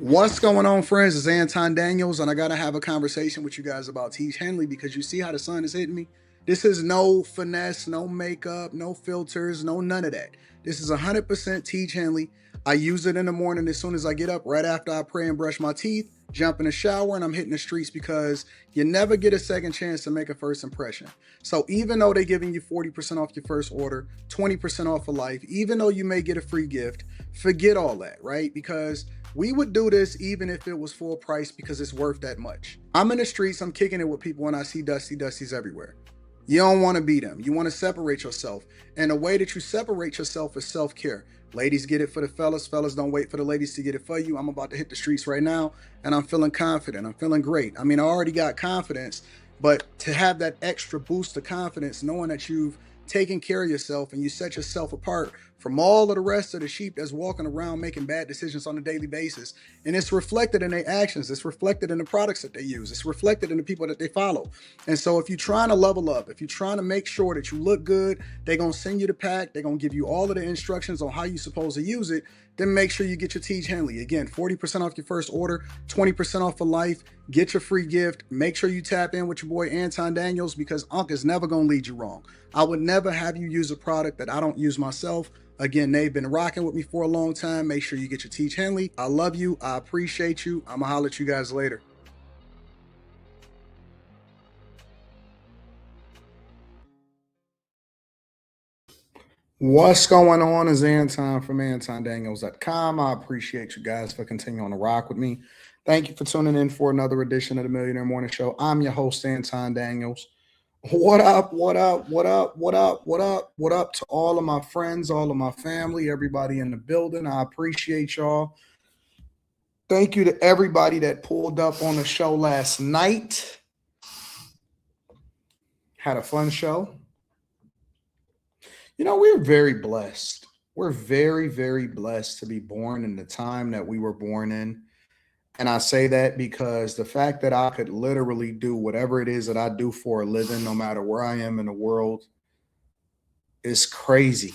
What's going on, friends? It's Anton Daniels, and I got to have a conversation with you guys about Teach Henley because you see how the sun is hitting me? This is no finesse, no makeup, no filters, no none of that. This is 100% Teach Henley. I use it in the morning as soon as I get up, right after I pray and brush my teeth, jump in the shower, and I'm hitting the streets because you never get a second chance to make a first impression. So even though they're giving you 40% off your first order, 20% off for life, even though you may get a free gift, forget all that, right? Because we would do this even if it was full price because it's worth that much. I'm in the streets, I'm kicking it with people, and I see Dusties everywhere. You don't want to be them. You want to separate yourself. And the way that you separate yourself is self-care. Ladies get it for the fellas. Fellas don't wait for the ladies to get it for you. I'm about to hit the streets right now, and I'm feeling confident. I'm feeling great. I mean, I already got confidence, but to have that extra boost of confidence, knowing that you've taken care of yourself and you set yourself apart from all of the rest of the sheep that's walking around making bad decisions on a daily basis. And it's reflected in their actions. It's reflected in the products that they use. It's reflected in the people that they follow. And so if you're trying to level up, if you're trying to make sure that you look good, they're going to send you the pack. They're going to give you all of the instructions on how you're supposed to use it. Then make sure you get your Teach Henley. Again, 40% off your first order, 20% off for life. Get your free gift. Make sure you tap in with your boy Anton Daniels because Unc is never going to lead you wrong. I would never have you use a product that I don't use myself. Again, they've been rocking with me for a long time. Make sure you get your Teach Henley. I love you. I appreciate you. I'm going to holler at you guys later. What's going on is Anton from AntonDaniels.com. I appreciate you guys for continuing to rock with me. Thank you for tuning in for another edition of the Millionaire Morning Show. I'm your host, Anton Daniels. What up, what up, what up, what up, what up, what up to all of my friends, all of my family, everybody in the building. I appreciate y'all. Thank you to everybody that pulled up on the show last night. Had a fun show. You know, we're very blessed. We're very, very blessed to be born in the time that we were born in. And I say that because the fact that I could literally do whatever it is that I do for a living, no matter where I am in the world, is crazy.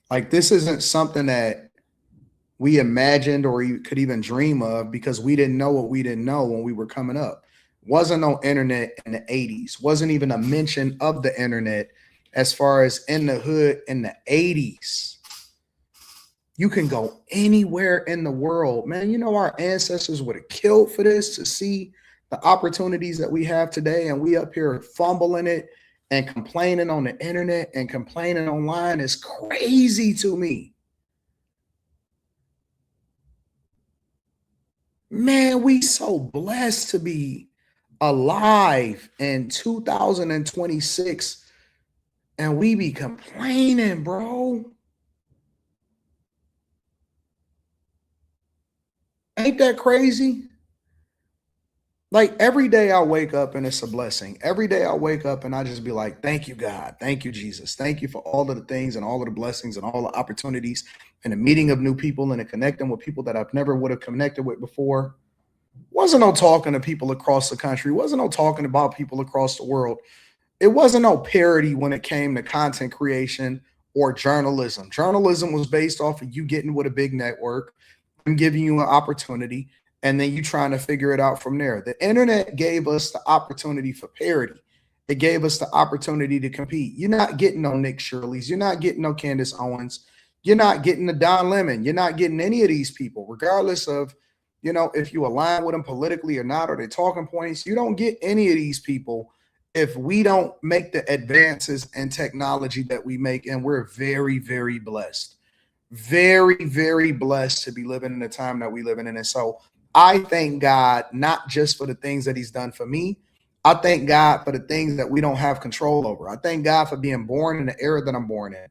Like, this isn't something that we imagined or could even dream of because we didn't know what we didn't know when we were coming up. Wasn't no internet in the 80s. Wasn't even a mention of the internet as far as in the hood in the 80s. You can go anywhere in the world, man. You know, our ancestors would have killed for this to see the opportunities that we have today. And we up here fumbling it and complaining on the internet and complaining online is crazy to me. Man, we so blessed to be alive in 2026 and we be complaining, bro. Ain't that crazy? Like, every day I wake up and it's a blessing. Every day I wake up and I just be like, thank you, God. Thank you, Jesus. Thank you for all of the things and all of the blessings and all the opportunities and the meeting of new people and the connecting with people that I've never would have connected with before. Wasn't no talking to people across the country. Wasn't no talking about people across the world. It wasn't no parody when it came to content creation or journalism. Journalism was based off of you getting with a big network and giving you an opportunity, and then you trying to figure it out from there. The internet gave us the opportunity for parody. It gave us the opportunity to compete. You're not getting no Nick Shirley's. You're not getting no Candace Owens. You're not getting the Don Lemon. You're not getting any of these people, regardless of, you know, if you align with them politically or not, or their talking points. You don't get any of these people if we don't make the advances in technology that we make, and we're very, very blessed. Very, very blessed to be living in the time that we living in. And so I thank God, not just for the things that he's done for me. I thank God for the things that we don't have control over. I thank God for being born in the era that I'm born in.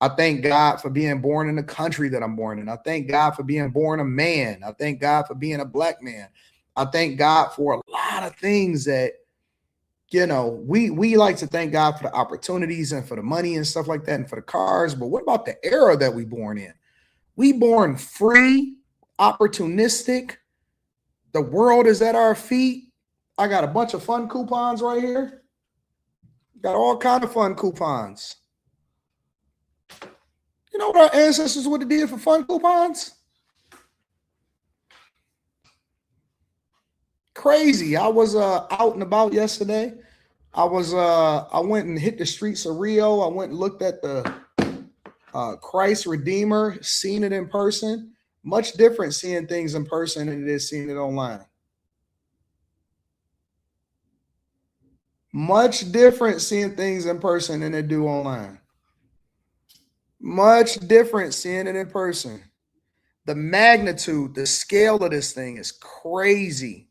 I thank God for being born in the country that I'm born in. I thank God for being born a man. I thank God for being a black man. I thank God for a lot of things that, you know, we like to thank God for the opportunities and for the money and stuff like that and for the cars. But what about the era that we born in? We born free, opportunistic. The world is at our feet. I got a bunch of fun coupons right here. Got all kind of fun coupons. You know what our ancestors would have did for fun coupons? crazy. I was out and about yesterday. I went and hit the streets of Rio. I went and looked at the Christ Redeemer, seen it in person. Much different seeing things in person than it is seeing it online. Much different seeing things in person than they do online. Much different seeing it in person. The magnitude, the scale of this thing is crazy.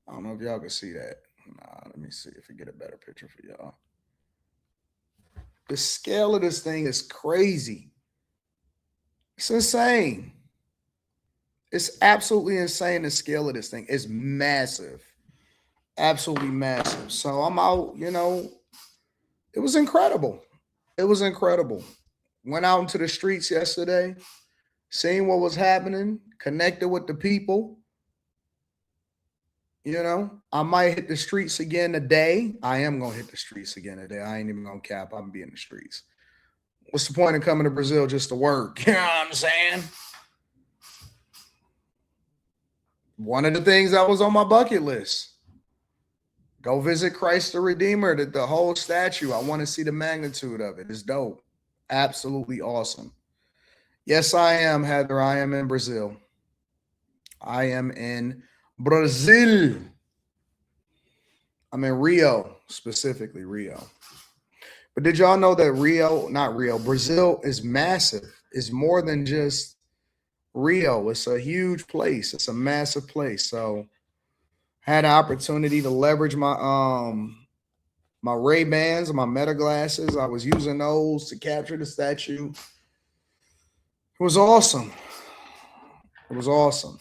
I don't know if y'all can see that. Nah, let me see if I get a better picture for y'all. The scale of this thing is crazy. It's insane. It's absolutely insane. The scale of this thing is massive. Absolutely massive. So I'm out, you know, it was incredible. It was incredible. Went out into the streets yesterday, seeing what was happening, connected with the people. You know, I might hit the streets again today. I am going to hit the streets again today. I ain't even going to cap. I'm going to be in the streets. What's the point of coming to Brazil just to work? You know what I'm saying? One of the things that was on my bucket list. Go visit Christ the Redeemer, the whole statue. I want to see the magnitude of it. It's dope. Absolutely awesome. Yes, I am, Heather. I am in Brazil. I am in Brazil. I'm in Rio, specifically Rio. But did y'all know that Brazil is massive. It's more than just Rio. It's a huge place. It's a massive place. So had an opportunity to leverage my my Ray-Bans, my Meta glasses. I was using those to capture the statue. It was awesome. It was awesome.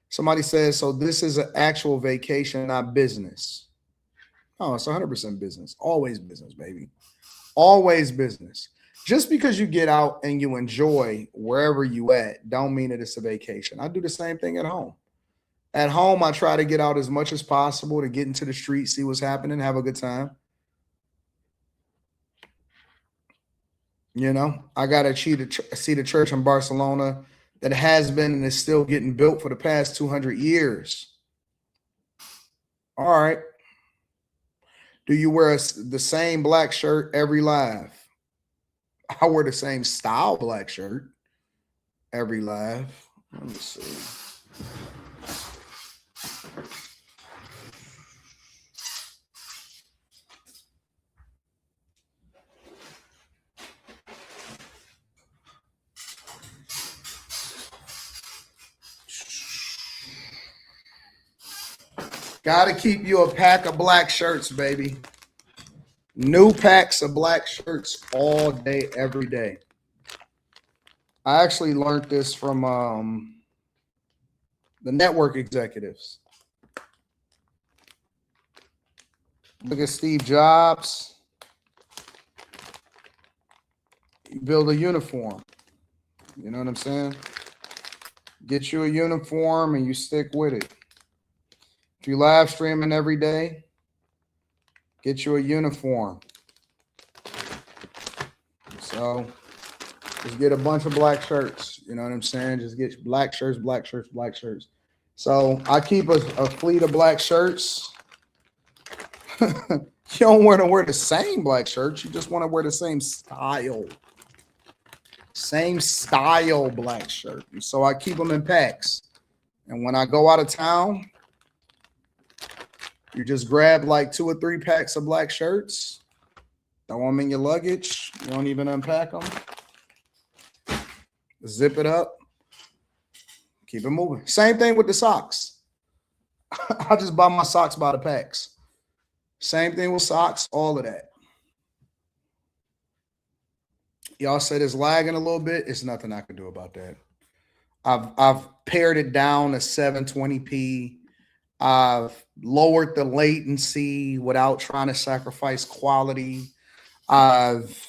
Somebody says, so this is an actual vacation, not business. Oh, it's 100% business. Always business, baby. Always business. Just because you get out and you enjoy wherever you at, don't mean that it's a vacation. I do the same thing at home. At home, I try to get out as much as possible to get into the street, see what's happening, have a good time. You know, I got to see the church in Barcelona that has been and is still getting built for the past 200 years. All right. Do you wear the same black shirt every live? I wear the same style black shirt every live. Let me see. Got to keep you a pack of black shirts, baby. New packs of black shirts all day, every day. I actually learned this from the network executives. Look at Steve Jobs. You build a uniform. You know what I'm saying? Get you a uniform and you stick with it. If you live streaming every day, get you a uniform. So just get a bunch of black shirts. You know what I'm saying? Just get black shirts, black shirts, black shirts. So I keep a fleet of black shirts. You don't want to wear the same black shirts. You just want to wear the same style. Same style black shirt. So I keep them in packs. And when I go out of town, you just grab like 2 or 3 packs of black shirts, throw them in your luggage. You don't even unpack them. Zip it up. Keep it moving. Same thing with the socks. I just buy my socks by the packs. Same thing with socks, all of that. Y'all said it's lagging a little bit. It's nothing I can do about that. I've pared it down to 720p. I've lowered the latency without trying to sacrifice quality. I've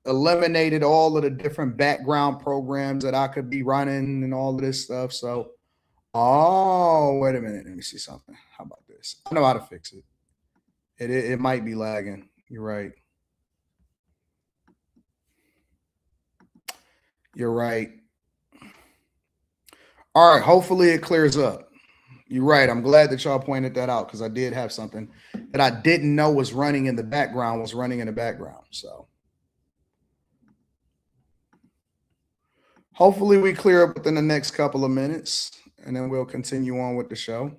eliminated all of the different background programs that I could be running and all of this stuff. So, oh, wait a minute. Let me see something. How about this? I know how to fix it. It might be lagging. You're right. You're right. All right. Hopefully it clears up. You're right. I'm glad that y'all pointed that out because I did have something that I didn't know was running in the background. So hopefully we clear up within the next couple of minutes, and then we'll continue on with the show.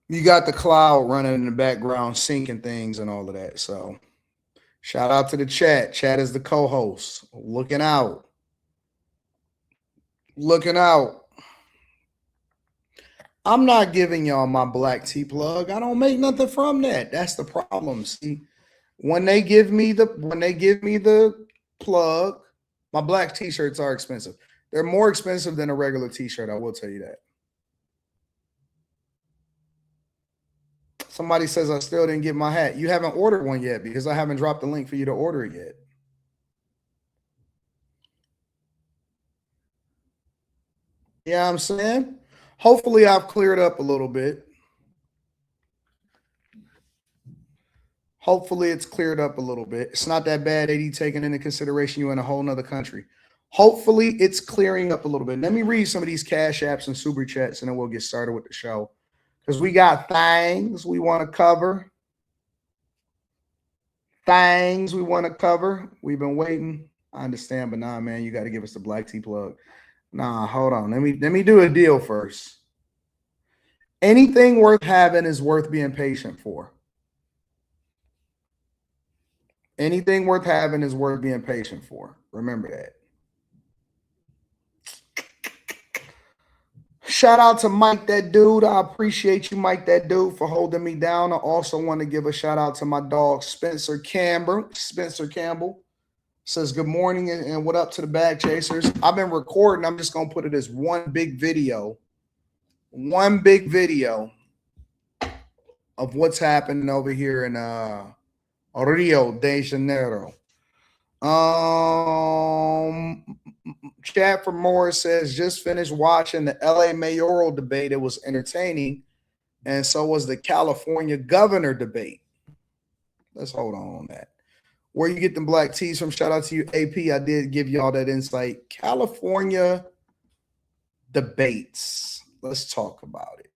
You got the cloud running in the background, syncing things and all of that. So shout out to the chat. Chat is the co-host. Looking out. I'm not giving y'all my black tea plug. I don't make nothing from that. That's the problem. See, when they give me the plug, my black t-shirts are expensive. They're more expensive than a regular t-shirt, I will tell you that. Somebody says I still didn't get my hat. You haven't ordered one yet because I haven't dropped the link for you to order it yet. Yeah, I'm saying. Hopefully I've cleared up a little bit. Hopefully it's cleared up a little bit. It's not that bad, AD, taking into consideration you're in a whole nother country. Hopefully it's clearing up a little bit. Let me read some of these cash apps and super chats, and then we'll get started with the show. Because we got things we want to cover. We've been waiting. I understand, but nah, man, you got to give us the black tea plug. Nah, hold on. Let me do a deal first. Anything worth having is worth being patient for. Anything worth having is worth being patient for. Remember that. Shout out to Mike, that dude. I appreciate you, Mike, that dude, for holding me down. I also want to give a shout out to my dog, Spencer Campbell. Spencer Campbell says good morning and what up to the bag chasers. I've been recording. I'm just going to put it as one big video. One big video of what's happening over here in Rio de Janeiro. Chat from Morris says, just finished watching the LA mayoral debate. It was entertaining. And so was the California governor debate. Let's hold on that. Where you get them black tees from, shout out to you, AP. I did give y'all that insight. California debates. Let's talk about it.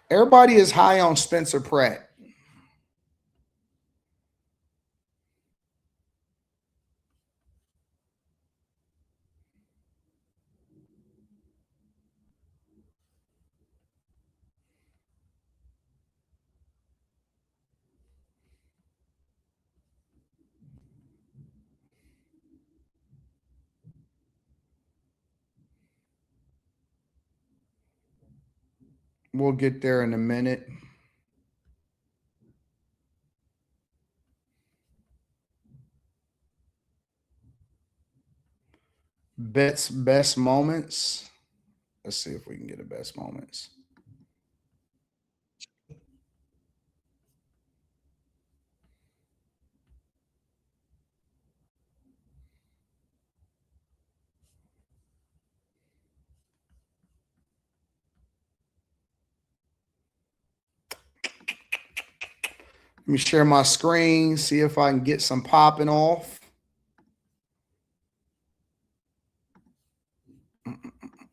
Everybody is high on Spencer Pratt. We'll get there in a minute. Best moments. Let's see if we can get a best moments. Let me share my screen, see if I can get some popping off.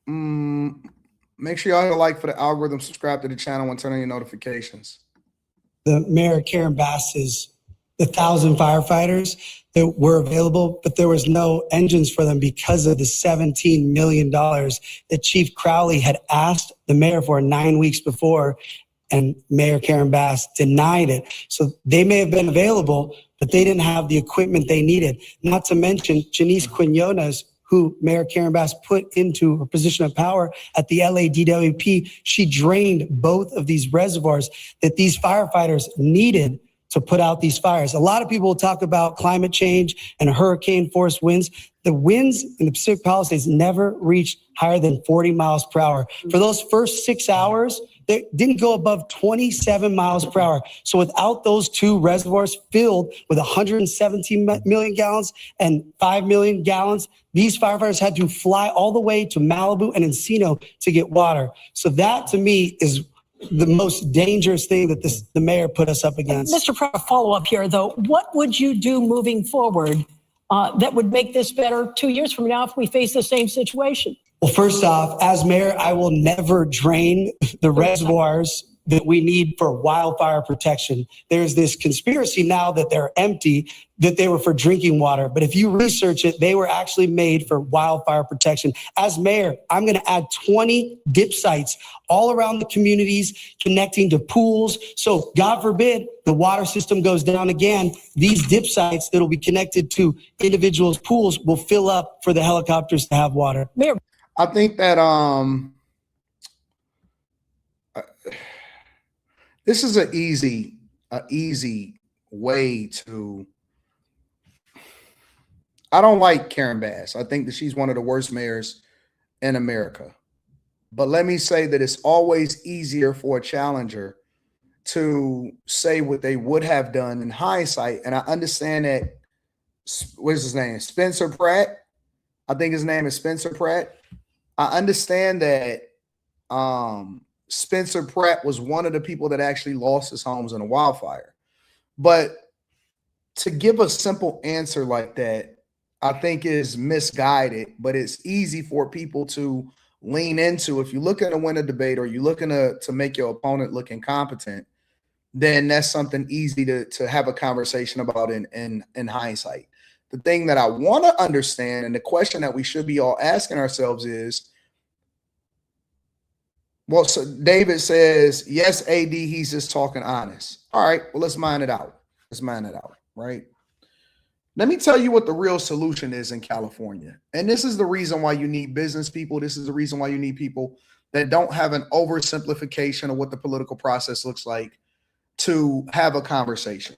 Make sure y'all hit a like for the algorithm, subscribe to the channel, and turn on your notifications. The mayor, Karen Bass, is the 1,000 firefighters that were available, but there was no engines for them because of the $17 million that Chief Crowley had asked the mayor for 9 weeks before, and Mayor Karen Bass denied it. So they may have been available, but they didn't have the equipment they needed. Not to mention Janice Quinones, who Mayor Karen Bass put into her position of power at the LADWP. She drained both of these reservoirs that these firefighters needed to put out these fires. A lot of people will talk about climate change and hurricane force winds. The winds in the Pacific Palisades never reached higher than 40 miles per hour. For those first 6 hours, they didn't go above 27 miles per hour. So without those two reservoirs filled with 117 million gallons and 5 million gallons, these firefighters had to fly all the way to Malibu and Encino to get water. So that, to me, is the most dangerous thing that the mayor put us up against. Mr. Pratt, follow up here, though. What would you do moving forward that would make this better 2 years from now if we face the same situation? Well, first off, as mayor, I will never drain the reservoirs that we need for wildfire protection. There's this conspiracy now that they're empty, that they were for drinking water. But if you research it, they were actually made for wildfire protection. As mayor, I'm going to add 20 dip sites all around the communities connecting to pools. So God forbid the water system goes down again, these dip sites that will be connected to individuals' pools will fill up for the helicopters to have water. Mayor. I think that this is an easy way to. I don't like Karen Bass. I think that she's one of the worst mayors in America. But let me say that it's always easier for a challenger to say what they would have done in hindsight. And I understand that, what's his name? Spencer Pratt. I think his name is Spencer Pratt. I understand that Spencer Pratt was one of the people that actually lost his homes in a wildfire. But to give a simple answer like that, I think is misguided, but it's easy for people to lean into. If you look at a win a debate or you're looking to make your opponent look incompetent, then that's something easy to have a conversation about in hindsight. The thing that I want to understand, and the question that we should be all asking ourselves is, well, so David says, yes, AD, he's just talking honest. All right, well, let's mine it out. Let's mine it out, right? Let me tell you what the real solution is in California. And this is the reason why you need business people. This is the reason why you need people that don't have an oversimplification of what the political process looks like to have a conversation.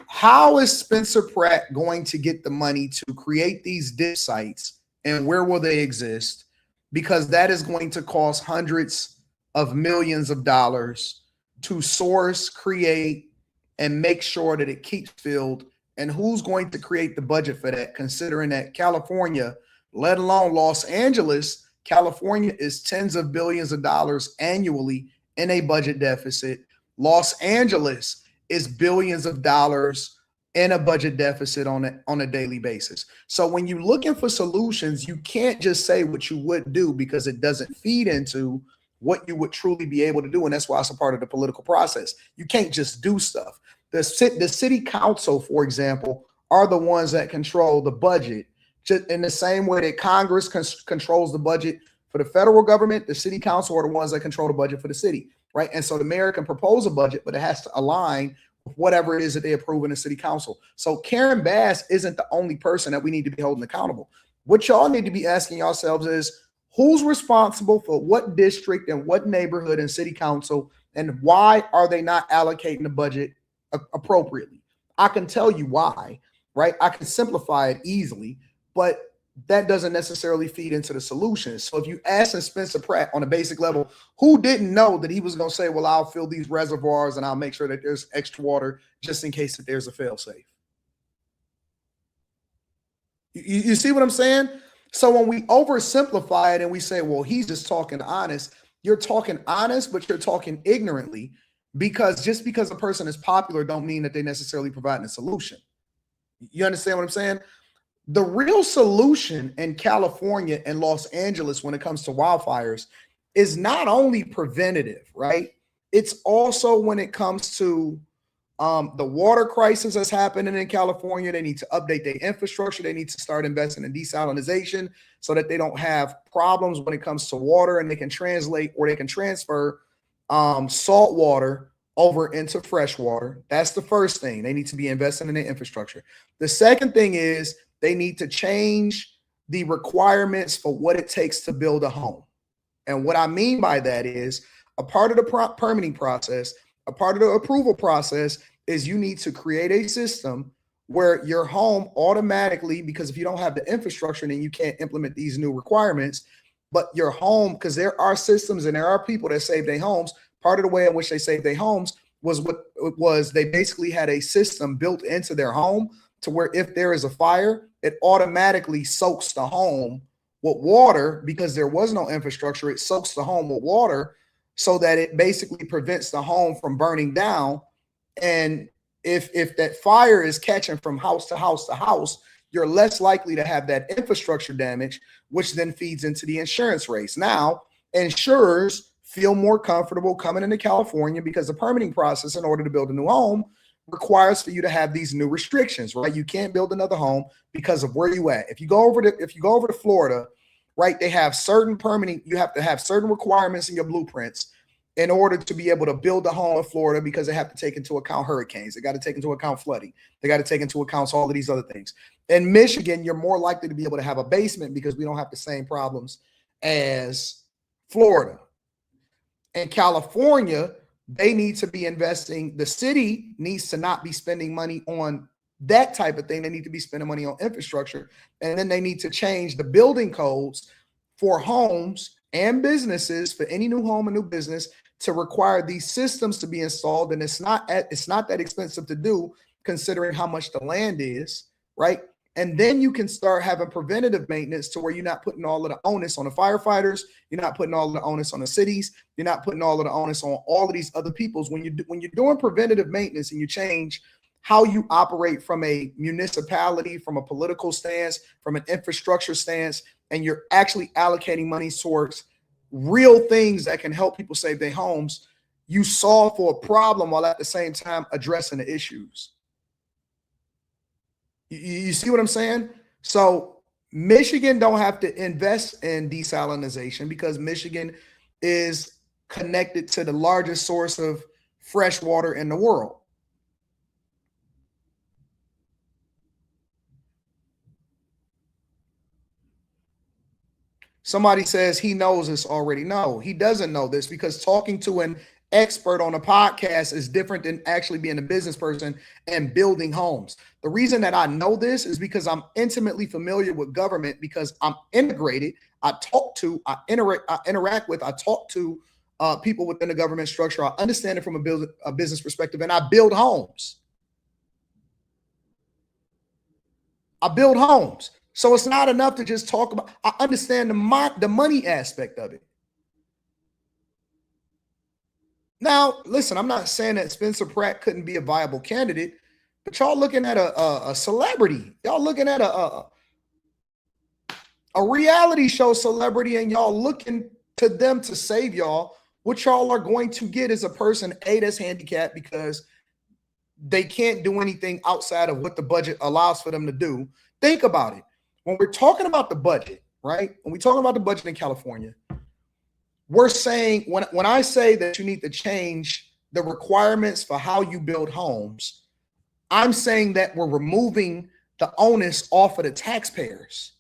How is Spencer Pratt going to get the money to create these dip sites, and where will they exist? Because that is going to cost hundreds of millions of dollars to source, create, and make sure that it keeps filled. And who's going to create the budget for that, considering that California, let alone Los Angeles, California is tens of billions of dollars annually in a budget deficit. Los Angeles is billions of dollars in a budget deficit on a daily basis. So when you're looking for solutions, you can't just say what you would do, because it doesn't feed into what you would truly be able to do. And that's why it's a part of the political process. You can't just do stuff. The city council, for example, are the ones that control the budget. Just in the same way that Congress controls the budget for the federal government, the city council are the ones that control the budget for the city, right? And so the mayor can propose a budget, but it has to align with whatever it is that they approve in the city council. So Karen Bass isn't the only person that we need to be holding accountable. What y'all need to be asking yourselves is, who's responsible for what district and what neighborhood and city council, and why are they not allocating the budget appropriately? I can tell you why, right? I can simplify it easily, but that doesn't necessarily feed into the solutions. So if you ask Spencer Pratt on a basic level, who didn't know that he was going to say, well, I'll fill these reservoirs and I'll make sure that there's extra water just in case that there's a fail-safe? You see what I'm saying? So when we oversimplify it and we say, well, he's just talking honest, you're talking honest, but you're talking ignorantly, because just because a person is popular don't mean that they necessarily provide a solution. You understand what I'm saying? The real solution in California and Los Angeles when it comes to wildfires is not only preventative, right? It's also when it comes to the water crisis that's happening in California. They need to update their infrastructure. They need to start investing in desalination so that they don't have problems when it comes to water, and they can translate, or they can transfer salt water over into fresh water. That's the first thing. They need to be investing in their infrastructure. The second thing is they need to change the requirements for what it takes to build a home. And what I mean by that is, a part of the permitting process, a part of the approval process, is you need to create a system where your home automatically, because if you don't have the infrastructure, then you can't implement these new requirements. But your home, because there are systems and there are people that save their homes. Part of the way in which they saved their homes was what it was. They basically had a system built into their home to where if there is a fire, it automatically soaks the home with water, because there was no infrastructure. It soaks the home with water so that it basically prevents the home from burning down. And if that fire is catching from house to house to house, you're less likely to have that infrastructure damage, which then feeds into the insurance rates. Now, insurers feel more comfortable coming into California because the permitting process in order to build a new home requires for you to have these new restrictions, right? You can't build another home because of where you at. If you go over to Florida, right, they have certain permitting, you have to have certain requirements in your blueprints in order to be able to build a home in Florida, because they have to take into account hurricanes. They got to take into account flooding. They got to take into account all of these other things. In Michigan, you're more likely to be able to have a basement because we don't have the same problems as Florida. In California, they need to be investing. The city needs to not be spending money on that type of thing. They need to be spending money on infrastructure. And then they need to change the building codes for homes and businesses, for any new home and new business, to require these systems to be installed. And it's not that expensive to do, considering how much the land is, right? And then you can start having preventative maintenance to where you're not putting all of the onus on the firefighters. You're not putting all of the onus on the cities. You're not putting all of the onus on all of these other peoples. When you're doing preventative maintenance and you change how you operate from a municipality, from a political stance, from an infrastructure stance, and you're actually allocating money towards real things that can help people save their homes, you solve for a problem while at the same time addressing the issues. You see what I'm saying? So Michigan don't have to invest in desalination because Michigan is connected to the largest source of fresh water in the world. Somebody says he knows this already. No, he doesn't know this, because talking to an expert on a podcast is different than actually being a business person and building homes. The reason that I know this is because I'm intimately familiar with government, because I'm integrated. I talk to people within the government structure. I understand it from a business perspective, and I build homes. So it's not enough to just talk about. I understand the money aspect of it. Now, listen, I'm not saying that Spencer Pratt couldn't be a viable candidate, but y'all looking at a celebrity. Y'all looking at a reality show celebrity, and y'all looking to them to save y'all. What y'all are going to get is a person, A, that's handicapped because they can't do anything outside of what the budget allows for them to do. Think about it. When we're talking about the budget, right? When we talk about the budget in California, we're saying, when I say that you need to change the requirements for how you build homes, I'm saying that we're removing the onus off of the taxpayers.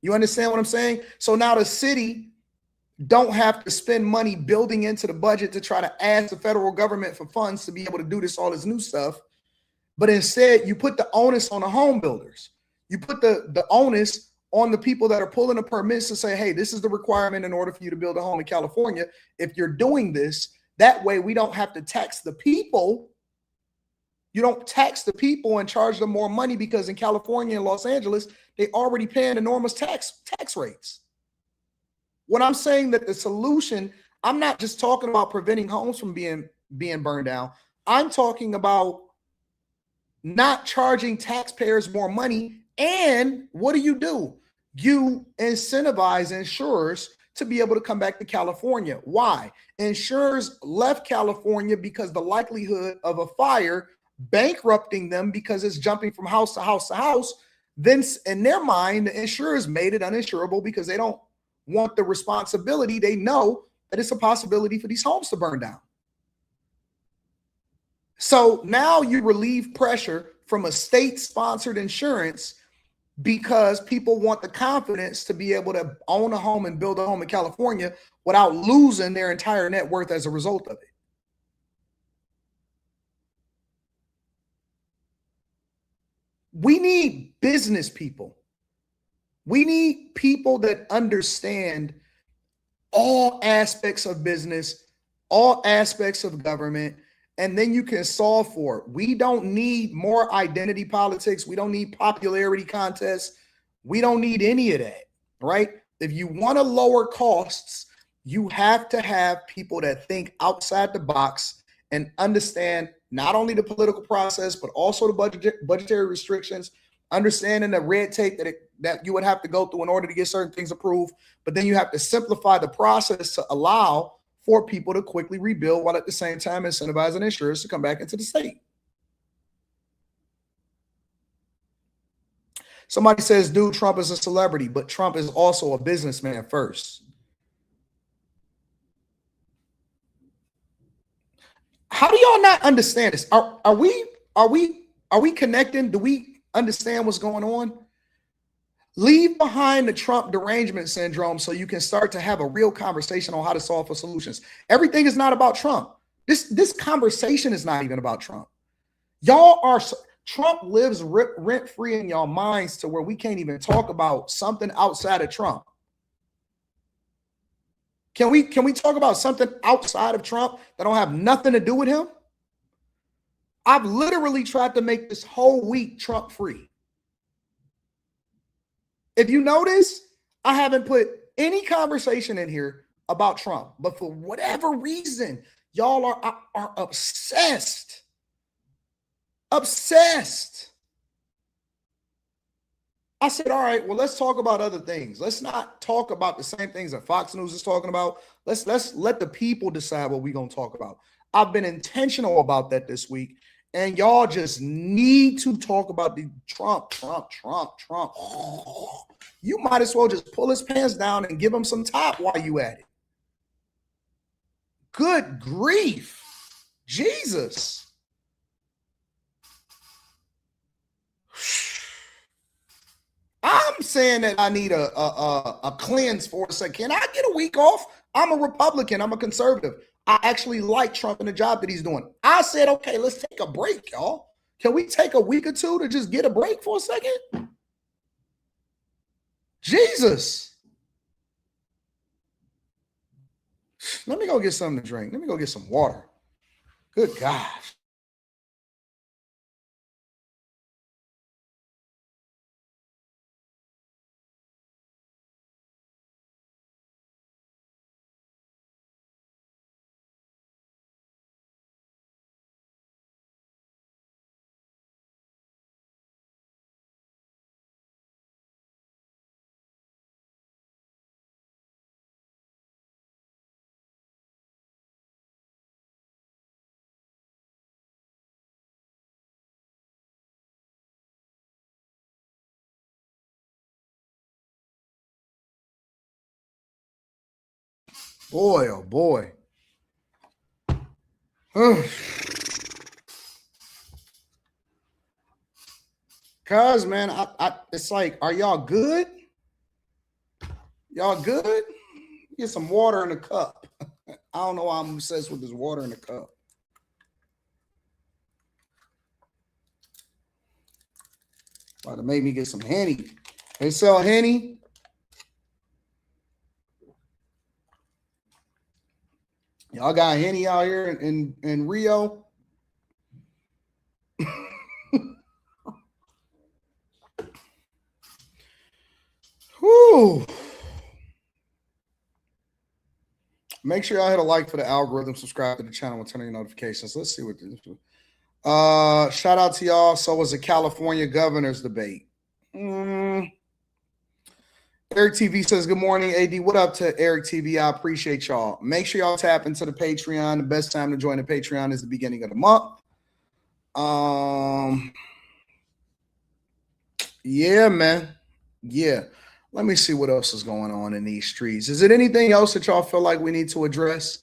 You understand what I'm saying? So now the city don't have to spend money building into the budget to try to ask the federal government for funds to be able to do all this new stuff. But instead, you put the onus on the home builders. You put the onus on the people that are pulling the permits to say, hey, this is the requirement in order for you to build a home in California. If you're doing this, that way we don't have to tax the people. You don't tax the people and charge them more money, because in California and Los Angeles, they already paying enormous tax rates. When I'm saying that the solution, I'm not just talking about preventing homes from being burned down. I'm talking about not charging taxpayers more money. And what do? You incentivize insurers to be able to come back to California. Why? Insurers left California because the likelihood of a fire bankrupting them, because it's jumping from house to house to house. Then in their mind, the insurers made it uninsurable because they don't want the responsibility. They know that it's a possibility for these homes to burn down. So now you relieve pressure from a state-sponsored insurance, because people want the confidence to be able to own a home and build a home in California without losing their entire net worth as a result of it. We need business people. We need people that understand all aspects of business, all aspects of government, and then you can solve for it. We don't need more identity politics. We don't need popularity contests. We don't need any of that, right? If you want to lower costs, You have to have people that think outside the box and understand not only the political process, but also the budgetary restrictions, understanding the red tape that you would have to go through in order to get certain things approved. But then you have to simplify the process to allow for people to quickly rebuild while at the same time incentivizing insurers to come back into the state. Somebody says, dude, Trump is a celebrity, but Trump is also a businessman first. How do y'all not understand this? Are we connecting? Do we understand what's going on? Leave behind the Trump derangement syndrome so you can start to have a real conversation on how to solve for solutions. Everything is not about Trump. This conversation is not even about Trump. Trump lives rent free in y'all minds to where we can't even talk about something outside of Trump. Can we talk about something outside of Trump that don't have nothing to do with him? I've literally tried to make this whole week Trump free. If you notice, I haven't put any conversation in here about Trump, but for whatever reason, y'all are obsessed. Obsessed. I said, all right, well, let's talk about other things. Let's not talk about the same things that Fox News is talking about. Let's let the people decide what we're going to talk about. I've been intentional about that this week, and y'all just need to talk about the Trump. You might as well just pull his pants down and give him some top while you at it. Good grief. Jesus. I'm saying that I need a cleanse for a second. Can I get a week off? I'm a Republican. I'm a conservative. I actually like Trump and the job that he's doing. I said, okay, let's take a break, y'all. Can we take a week or two to just get a break for a second? Jesus. Let me go get something to drink. Let me go get some water. Good gosh. Boy, oh boy. Cause man, it's like, are y'all good? Y'all good? Get some water in a cup. I don't know why I'm obsessed with this water in a cup. About to make me get some Henny. They sell Henny. Y'all got Henny out here in Rio. Whew. Make sure y'all hit a like for the algorithm, subscribe to the channel, and turn on your notifications. Let's see what this is. Shout out to y'all. So was the California governor's debate. Eric TV says, good morning, AD. What up to Eric TV? I appreciate y'all. Make sure y'all tap into the Patreon. The best time to join the Patreon is the beginning of the month. Yeah, man. Yeah. Let me see what else is going on in these streets. Is it anything else that y'all feel like we need to address?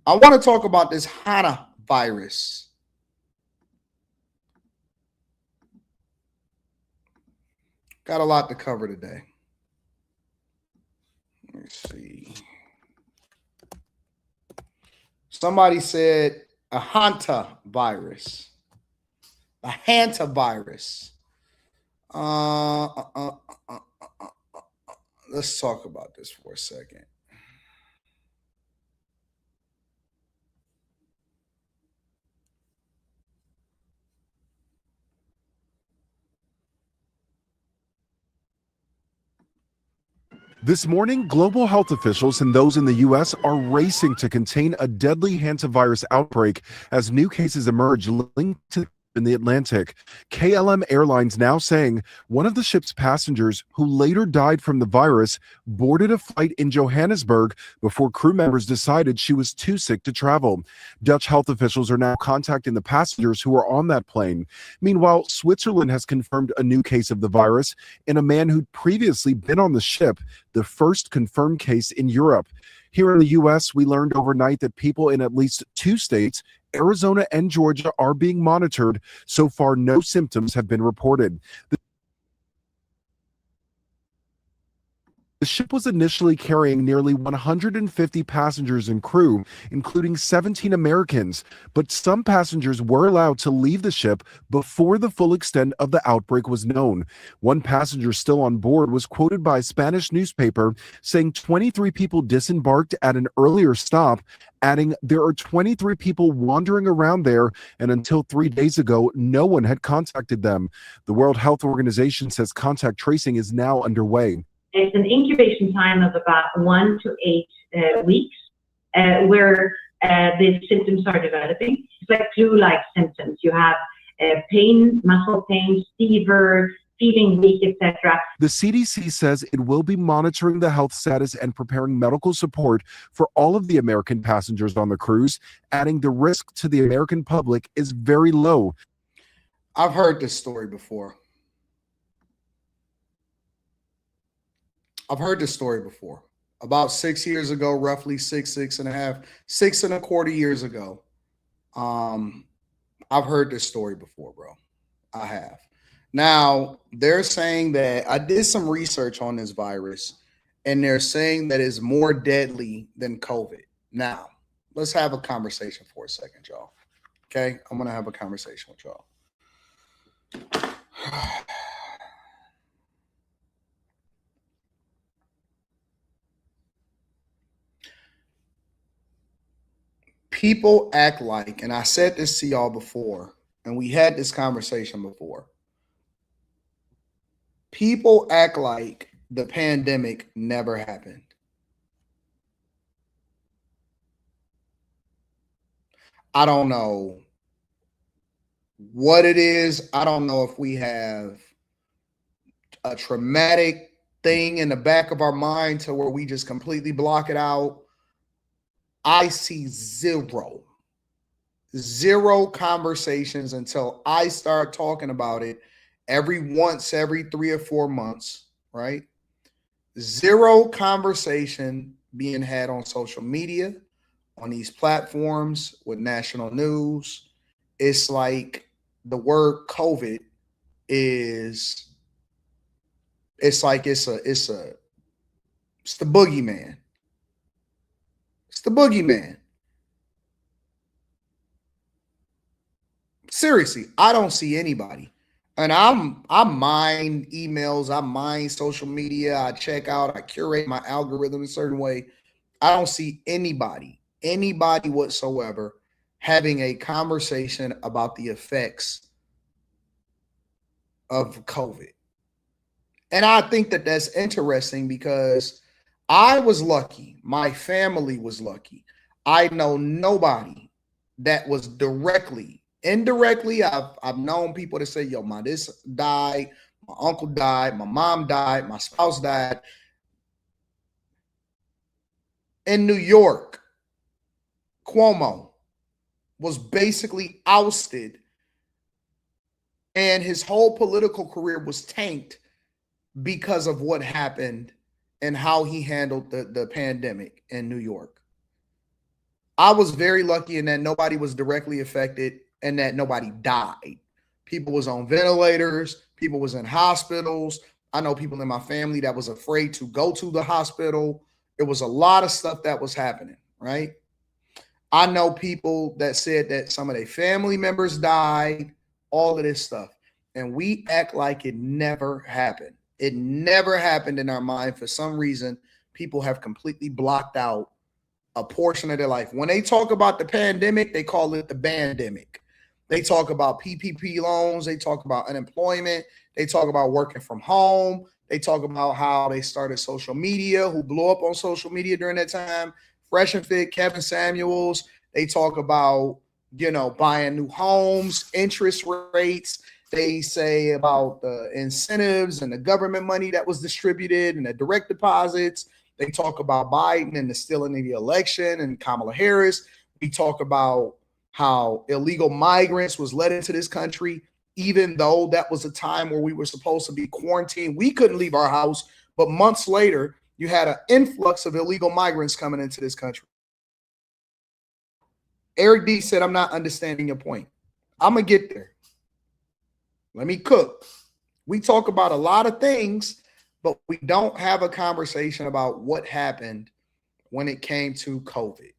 I want to talk about this Hantavirus. Got a lot to cover today. Let me see. Somebody said a Hantavirus. A Hantavirus. Let's talk about this for a second. This morning, global health officials and those in the U.S. are racing to contain a deadly hantavirus outbreak as new cases emerge linked to in the Atlantic. KLM Airlines now saying one of the ship's passengers, who later died from the virus, boarded a flight in Johannesburg before crew members decided she was too sick to travel. Dutch health officials are now contacting the passengers who were on that plane. Meanwhile, Switzerland has confirmed a new case of the virus in a man who'd previously been on the ship, the first confirmed case in Europe. Here in the U.S., we learned overnight that people in at least 2 states, Arizona and Georgia, are being monitored. So far, no symptoms have been reported. The ship was initially carrying nearly 150 passengers and crew, including 17 Americans, but some passengers were allowed to leave the ship before the full extent of the outbreak was known. One passenger still on board was quoted by a Spanish newspaper saying 23 people disembarked at an earlier stop, adding, "There are 23 people wandering around there, and until 3 days ago, no one had contacted them." The World Health Organization says contact tracing is now underway. It's an incubation time of about 1 to 8 weeks where the symptoms are developing. It's like flu-like symptoms. You have pain, muscle pain, fever, feeling weak, etc. The CDC says it will be monitoring the health status and preparing medical support for all of the American passengers on the cruise, adding the risk to the American public is very low. I've heard this story before. About 6 years ago, roughly 6.25 years ago. I've heard this story before, bro. I have. Now, they're saying that I did some research on this virus, and they're saying that it's more deadly than COVID. Now, let's have a conversation for a second, y'all. Okay? I'm going to have a conversation with y'all. People act like, and I said this to y'all before, and we had this conversation before. People act like the pandemic never happened. I don't know what it is. I don't know if we have a traumatic thing in the back of our mind to where we just completely block it out. I see zero conversations until I start talking about it every 3 or 4 months, right? Zero conversation being had on social media, on these platforms with national news. It's like the word COVID is, it's the boogeyman. It's the boogeyman. Seriously, I don't see anybody. And I mine emails, I mine social media, I check out, I curate my algorithm a certain way. I don't see anybody whatsoever having a conversation about the effects of COVID. And I think that that's interesting because I was lucky. My family was lucky. I know nobody that was indirectly, I've known people that say, yo, my this died, my uncle died, my mom died, my spouse died. In New York, Cuomo was basically ousted and his whole political career was tanked because of what happened and how he handled the pandemic in New York. I was very lucky in that nobody was directly affected and that nobody died. People was on ventilators. People was in hospitals. I know people in my family that was afraid to go to the hospital. It was a lot of stuff that was happening, right? I know people that said that some of their family members died, all of this stuff. And we act like it never happened. It never happened in our mind. For some reason, people have completely blocked out a portion of their life. When they talk about the pandemic, they call it the bandemic. They talk about PPP loans. They talk about unemployment. They talk about working from home. They talk about how they started social media, who blew up on social media during that time. Fresh and Fit, Kevin Samuels. They talk about, buying new homes, interest rates. They say about the incentives and the government money that was distributed and the direct deposits. They talk about Biden and the stealing of the election and Kamala Harris. We talk about how illegal migrants was led into this country, even though that was a time where we were supposed to be quarantined. We couldn't leave our house, but months later, you had an influx of illegal migrants coming into this country. Eric D said, I'm not understanding your point. I'm going to get there. Let me cook. We talk about a lot of things, but we don't have a conversation about what happened when it came to COVID.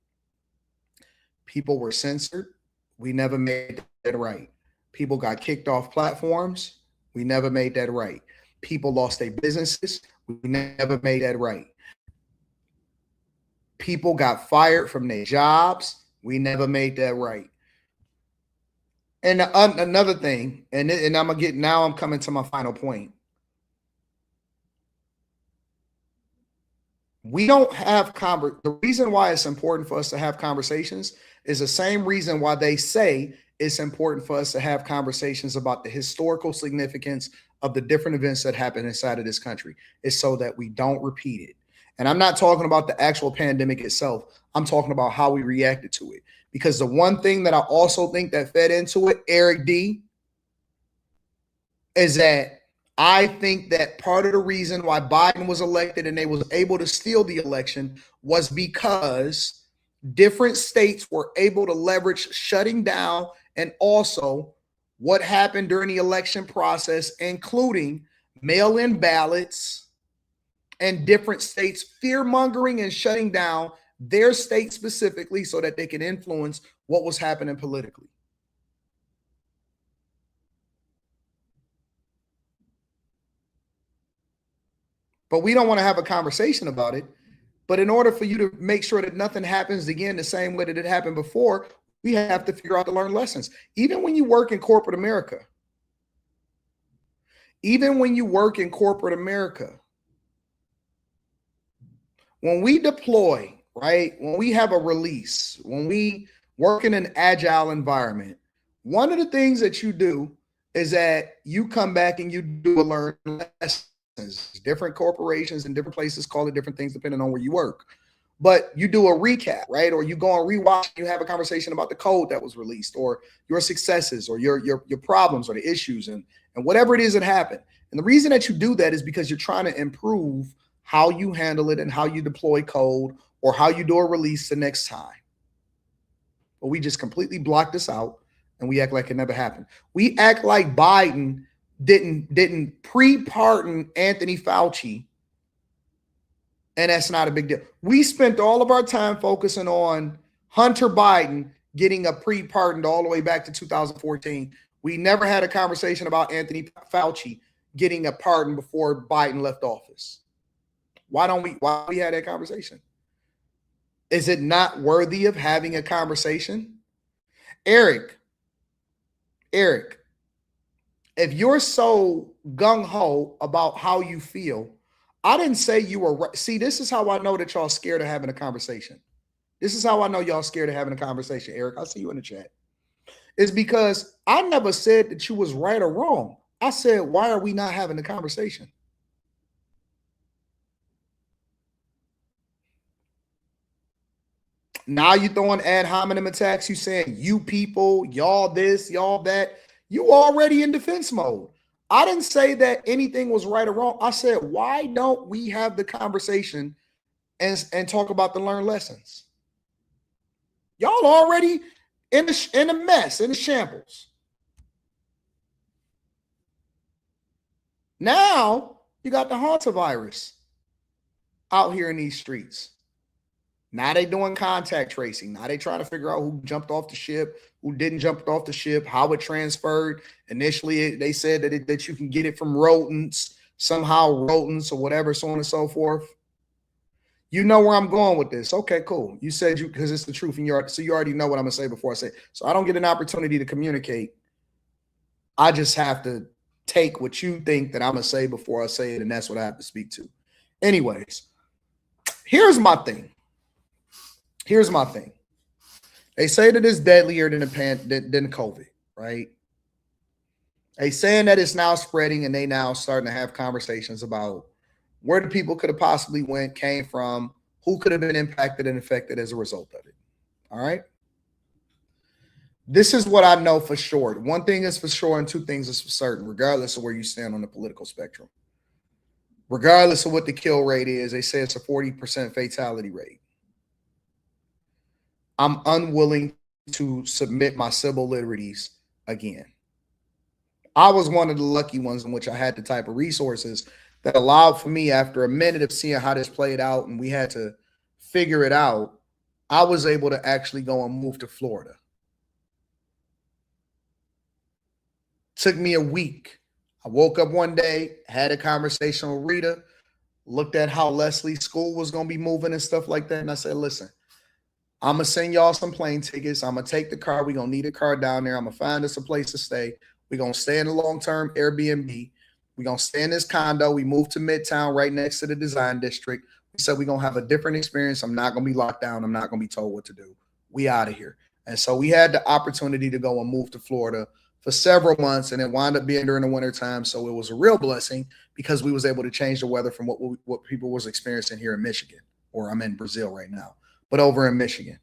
People were censored. We never made that right. People got kicked off platforms. We never made that right. People lost their businesses. We never made that right. People got fired from their jobs. We never made that right. And another thing, and I'm coming to my final point. We don't have the reason why it's important for us to have conversations is the same reason why they say it's important for us to have conversations about the historical significance of the different events that happen inside of this country. It's so that we don't repeat it. And I'm not talking about the actual pandemic itself. I'm talking about how we reacted to it. Because the one thing that I also think that fed into it, Eric D, is that I think that part of the reason why Biden was elected and they was able to steal the election was because different states were able to leverage shutting down and also what happened during the election process, including mail-in ballots and different states fear-mongering and shutting down their state specifically so that they can influence what was happening politically. But we don't want to have a conversation about it. But in order for you to make sure that nothing happens again the same way that it happened before, we have to figure out to learn lessons. Even when you work in corporate America, when we deploy, right? When we have a release, when we work in an agile environment, one of the things that you do is that you come back and you do a learn lessons. Different corporations and different places call it different things depending on where you work. But you do a recap, right? Or you go and rewatch, you have a conversation about the code that was released or your successes or your problems or the issues and whatever it is that happened. And the reason that you do that is because you're trying to improve how you handle it and how you deploy code or how you do a release the next time. But we just completely block this out and we act like it never happened. We act like Biden didn't pre-pardon Anthony Fauci, and that's not a big deal. We spent all of our time focusing on Hunter Biden getting a pre-pardoned all the way back to 2014. We never had a conversation about Anthony Fauci getting a pardon before Biden left office. Why we had that conversation? Is it not worthy of having a conversation? Eric, if you're so gung-ho about how you feel, I didn't say you were right. See, this is how I know that y'all scared of having a conversation. This is how I know y'all scared of having a conversation, Eric. I see you in the chat. It's because I never said that you was right or wrong. I said, why are we not having a conversation? Now you throwing ad hominem attacks. You saying you people, y'all this, y'all that. You already in defense mode. I didn't say that anything was right or wrong. I said, why don't we have the conversation and talk about the learned lessons? Y'all already in a mess, in a shambles. Now you got the Hantavirus out here in these streets. Now they doing contact tracing. Now they trying to figure out who jumped off the ship, who didn't jump off the ship, how it transferred. Initially, they said that you can get it from rodents, somehow rodents or whatever, so on and so forth. You know where I'm going with this. Okay, cool. You said you, because it's the truth, and so you already know what I'm gonna say before I say it. So I don't get an opportunity to communicate. I just have to take what you think that I'm gonna say before I say it, and that's what I have to speak to. Anyways, here's my thing. Here's my thing. They say that it's deadlier than COVID, right? They saying that it's now spreading, and they now starting to have conversations about where the people could have possibly came from, who could have been impacted and affected as a result of it. All right. This is what I know for sure. One thing is for sure, and two things is for certain, regardless of where you stand on the political spectrum. Regardless of what the kill rate is, they say it's a 40% fatality rate. I'm unwilling to submit my civil liberties again. I was one of the lucky ones in which I had the type of resources that allowed for me, after a minute of seeing how this played out and we had to figure it out, I was able to actually go and move to Florida. Took me a week. I woke up one day, had a conversation with Rita, looked at how Leslie's school was going to be moving and stuff like that. And I said, listen, I'm going to send y'all some plane tickets. I'm going to take the car. We're going to need a car down there. I'm going to find us a place to stay. We're going to stay in a long-term Airbnb. We're going to stay in this condo. We moved to Midtown right next to the design district. We said we're going to have a different experience. I'm not going to be locked down. I'm not going to be told what to do. We out of here. And so we had the opportunity to go and move to Florida for several months, and it wound up being during the winter time. So it was a real blessing because we was able to change the weather from what people was experiencing here in Michigan, or I'm in Brazil right now, but over in Michigan.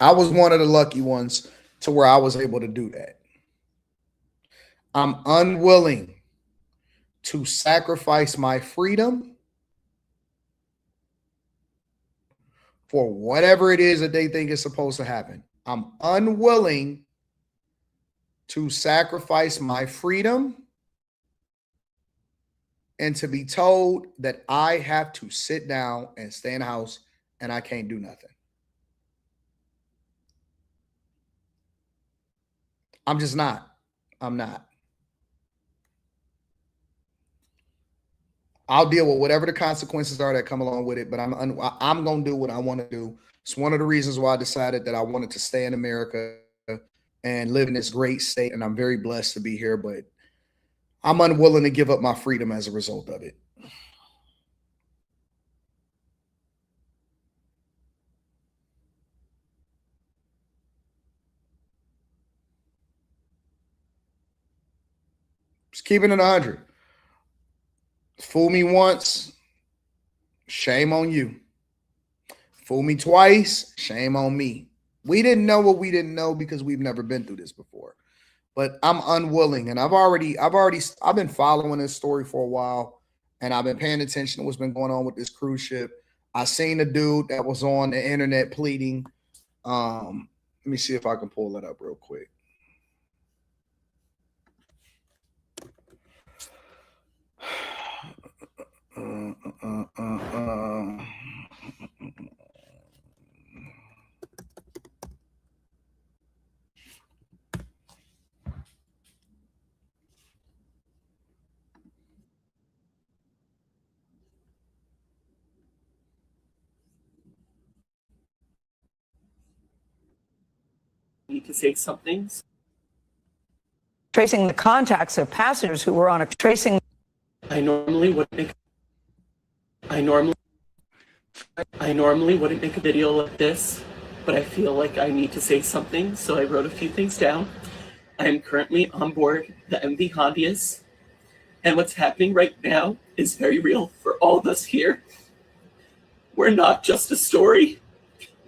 I was one of the lucky ones to where I was able to do that. I'm unwilling to sacrifice my freedom for whatever it is that they think is supposed to happen. I'm unwilling to sacrifice my freedom and to be told that I have to sit down and stay in the house and I can't do nothing. I'm just not. I'm not. I'll deal with whatever the consequences are that come along with it, but I'm going to do what I want to do. It's one of the reasons why I decided that I wanted to stay in America and live in this great state, and I'm very blessed to be here, but I'm unwilling to give up my freedom as a result of it. Just keeping it 100. Fool me once, shame on you. Fool me twice, shame on me. We didn't know what we didn't know because we've never been through this before. But I'm unwilling, and I've been following this story for a while, and I've been paying attention to what's been going on with this cruise ship. I seen a dude that was on the internet pleading. Let me see if I can pull that up real quick. Need to say some things. Tracing the contacts of passengers who were on a tracing. I normally wouldn't make a video like this, but I feel like I need to say something, so I wrote a few things down. I am currently on board the MV Hantavirus, and what's happening right now is very real for all of us here. We're not just a story.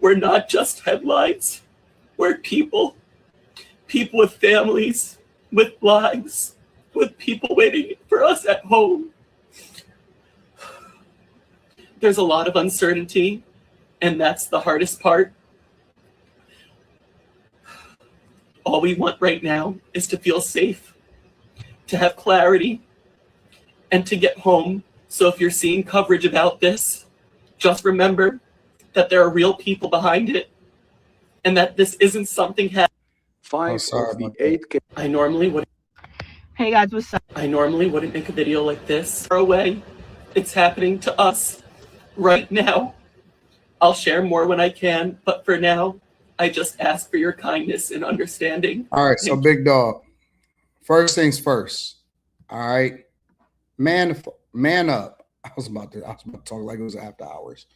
We're not just headlines. We're people with families, with lives, with people waiting for us at home. There's a lot of uncertainty, and that's the hardest part. All we want right now is to feel safe, to have clarity, and to get home. So if you're seeing coverage about this, just remember that there are real people behind it, and that this isn't something. 5 of the 8 I normally would. Hey guys, what's up? I normally wouldn't make a video like this. Far away. It's happening to us right now. I'll share more when I can, but for now, I just ask for your kindness and understanding. All right, so big dog. First things first. All right, man up. I was about to talk like it was after hours.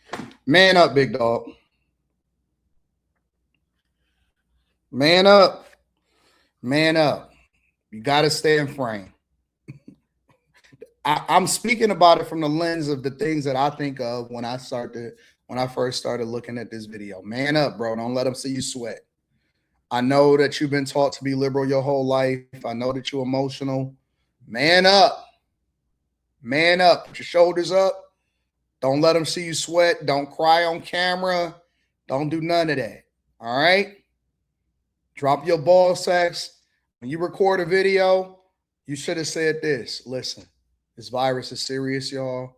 Man up, big dog. Man up. Man up. You got to stay in frame. I'm speaking about it from the lens of the things that I think of when I first started looking at this video. Man up, bro. Don't let them see you sweat. I know that you've been taught to be liberal your whole life. I know that you're emotional. Man up. Man up. Put your shoulders up. Don't let them see you sweat. Don't cry on camera. Don't do none of that. All right? Drop your ball sacks. When you record a video, you should have said this. Listen, this virus is serious, y'all.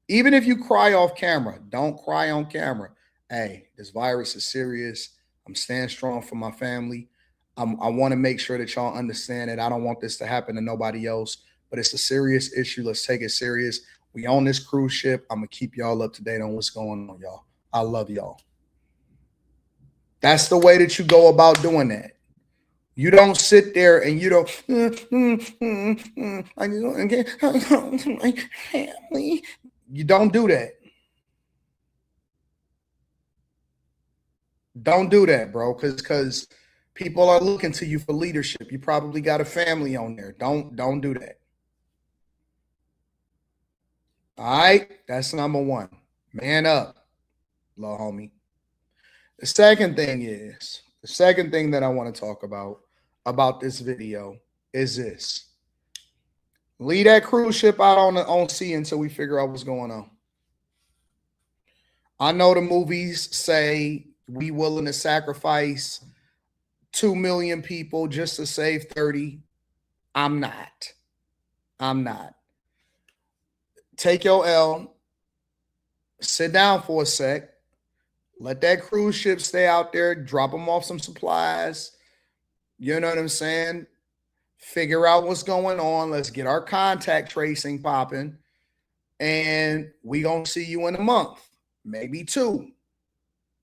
Even if you cry off camera, don't cry on camera. Hey, this virus is serious. I'm staying strong for my family. I want to make sure that y'all understand that I don't want this to happen to nobody else, but it's a serious issue. Let's take it serious. We on this cruise ship. I'm going to keep y'all up to date on what's going on, y'all. I love y'all. That's the way that you go about doing that. You don't sit there and you don't, I don't get my family. You don't do that. Don't do that, bro, because people are looking to you for leadership. You probably got a family on there. Don't do that. All right? That's number one. Man up, little homie. The second thing that I want to talk about this video is this. Leave that cruise ship out on sea until we figure out what's going on. I know the movies say we willing to sacrifice 2 million people just to save 30. I'm not. Take your L. Sit down for a sec. Let that cruise ship stay out there. Drop them off some supplies. You know what I'm saying? Figure out what's going on. Let's get our contact tracing popping. And we going to see you in a month. Maybe 2.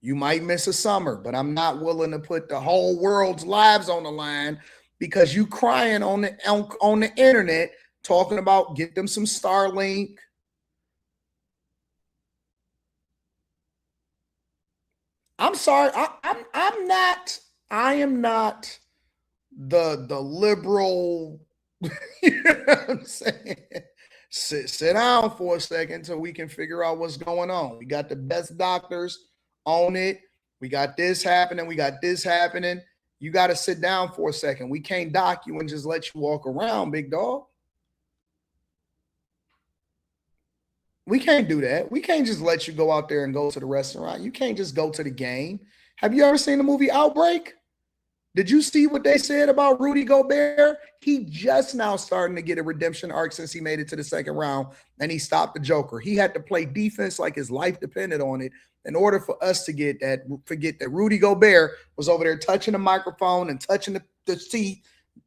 You might miss a summer, but I'm not willing to put the whole world's lives on the line because you crying on the internet talking about get them some Starlink. I'm sorry. I am not the liberal. You know what I'm saying? Sit down for a second so we can figure out what's going on. We got the best doctors on it. We got this happening. We got this happening. You got to sit down for a second. We can't dock you and just let you walk around, big dog. We can't do that. We can't just let you go out there and go to the restaurant. You can't just go to the game. Have you ever seen the movie Outbreak? Did you see what they said about Rudy Gobert? He just now starting to get a redemption arc since he made it to the second round and he stopped the Joker. He had to play defense like his life depended on it in order for us to forget that Rudy Gobert was over there touching the microphone and touching the seat,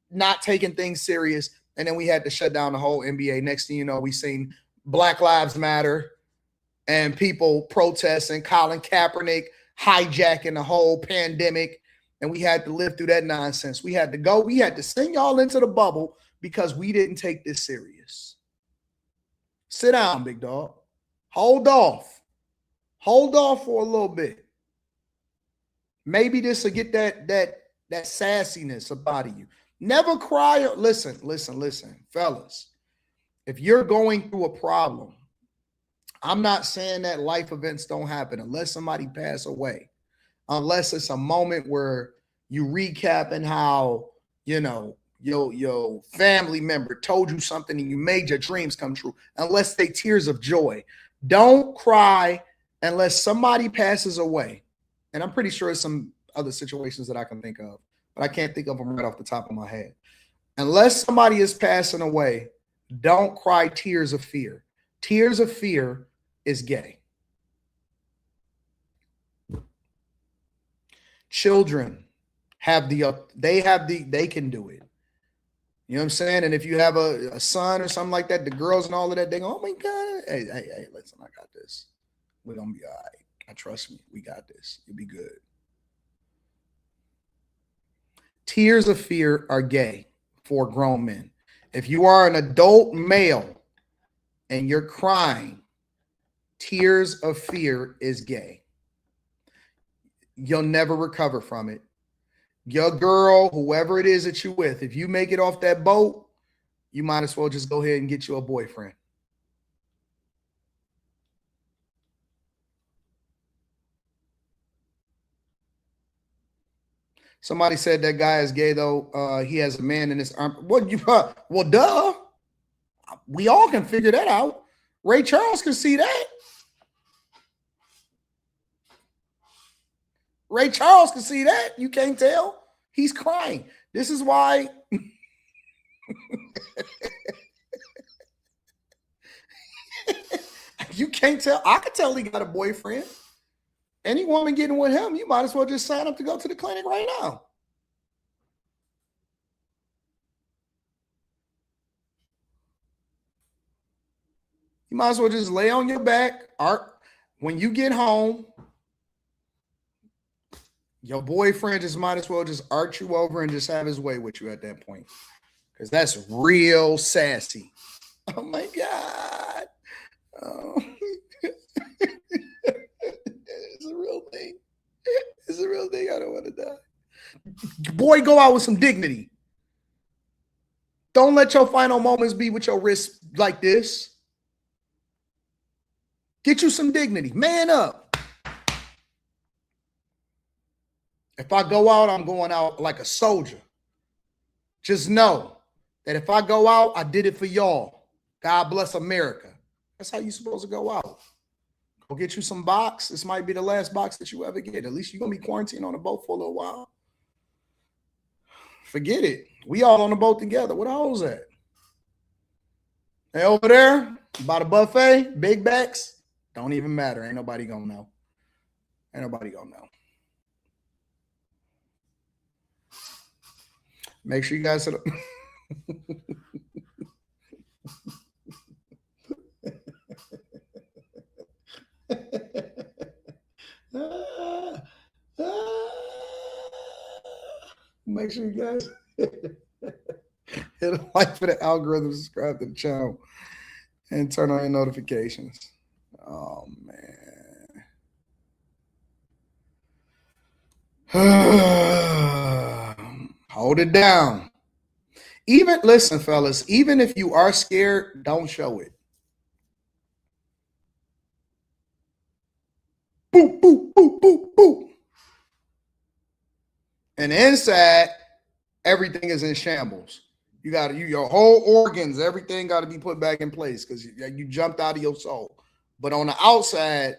not taking things serious. And then we had to shut down the whole NBA. Next thing you know, we seen Black Lives Matter and people protesting, Colin Kaepernick hijacking the whole pandemic. And we had to live through that nonsense. We had to send y'all into the bubble because we didn't take this serious. Sit down, big dog. Hold off. Hold off for a little bit. Maybe this will get that sassiness about you. Never cry. Listen, fellas. If you're going through a problem, I'm not saying that life events don't happen unless somebody pass away. Unless it's a moment where you recapping how, you know, your family member told you something and you made your dreams come true. Unless they tears of joy. Don't cry unless somebody passes away. And I'm pretty sure there's some other situations that I can think of, but I can't think of them right off the top of my head. Unless somebody is passing away, don't cry tears of fear. Tears of fear is gay. Children they can do it. You know what I'm saying? And if you have a son or something like that, the girls and all of that, they go, oh my God, hey, listen, I got this. We're going to be all right. Trust me, we got this. You'll be good. Tears of fear are gay for grown men. If you are an adult male and you're crying, tears of fear is gay. You'll never recover from it. Your girl, whoever it is that you're with, if you make it off that boat, you might as well just go ahead and get you a boyfriend. Somebody said that guy is gay, though. He has a man in his arm. Well, duh. We all can figure that out. Ray Charles can see that. Ray Charles can see that. You can't tell. He's crying. This is why. You can't tell. I could tell he got a boyfriend. Any woman getting with him, you might as well just sign up to go to the clinic right now. You might as well just lay on your back. When you get home, your boyfriend just might as well just arch you over and just have his way with you at that point. Because that's real sassy. Oh, my God. Oh. It's a real thing. It's a real thing. I don't want to die. Boy, go out with some dignity. Don't let your final moments be with your wrist like this. Get you some dignity. Man up. If I go out, I'm going out like a soldier. Just know that if I go out, I did it for y'all. God bless America. That's how you're supposed to go out. Go get you some box. This might be the last box that you ever get. At least you're going to be quarantined on a boat for a little while. Forget it. We all on the boat together. Where the hoes at? Hey, over there by the buffet, big backs. Don't even matter. Ain't nobody going to know. Ain't nobody going to know. Make sure you guys set up. Make sure you guys hit a like for the algorithm, subscribe to the channel, and turn on your notifications. Oh, man. Hold it down. Listen, fellas, even if you are scared, don't show it. Boop, boop, boop, boop, boop. And inside, everything is in shambles. You got your whole organs, everything got to be put back in place because you jumped out of your soul. But on the outside,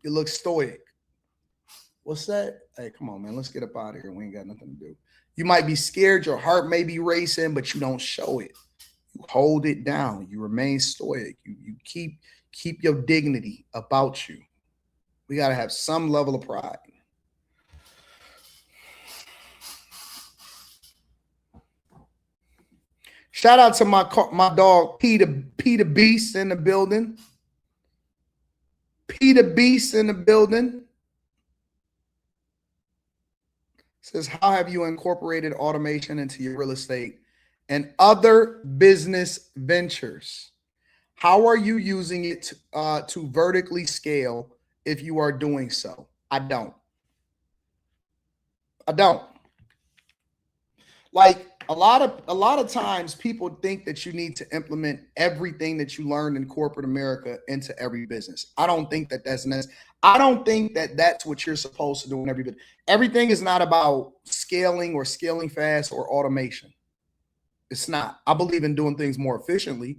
you look stoic. What's that? Hey, come on, man. Let's get up out of here. We ain't got nothing to do. You might be scared. Your heart may be racing, but you don't show it. You hold it down. You remain stoic. You keep your dignity about you. We got to have some level of pride. Shout out to my dog, Peter Beast in the building. Peter Beast in the building. Says, how have you incorporated automation into your real estate and other business ventures? How are you using it to vertically scale if you are doing so? I don't. Like a lot of times people think that you need to implement everything that you learned in corporate America into every business. I don't think that that's necessary. I don't think that that's what you're supposed to do in every business. Everything is not about scaling or scaling fast or automation. It's not. I believe in doing things more efficiently.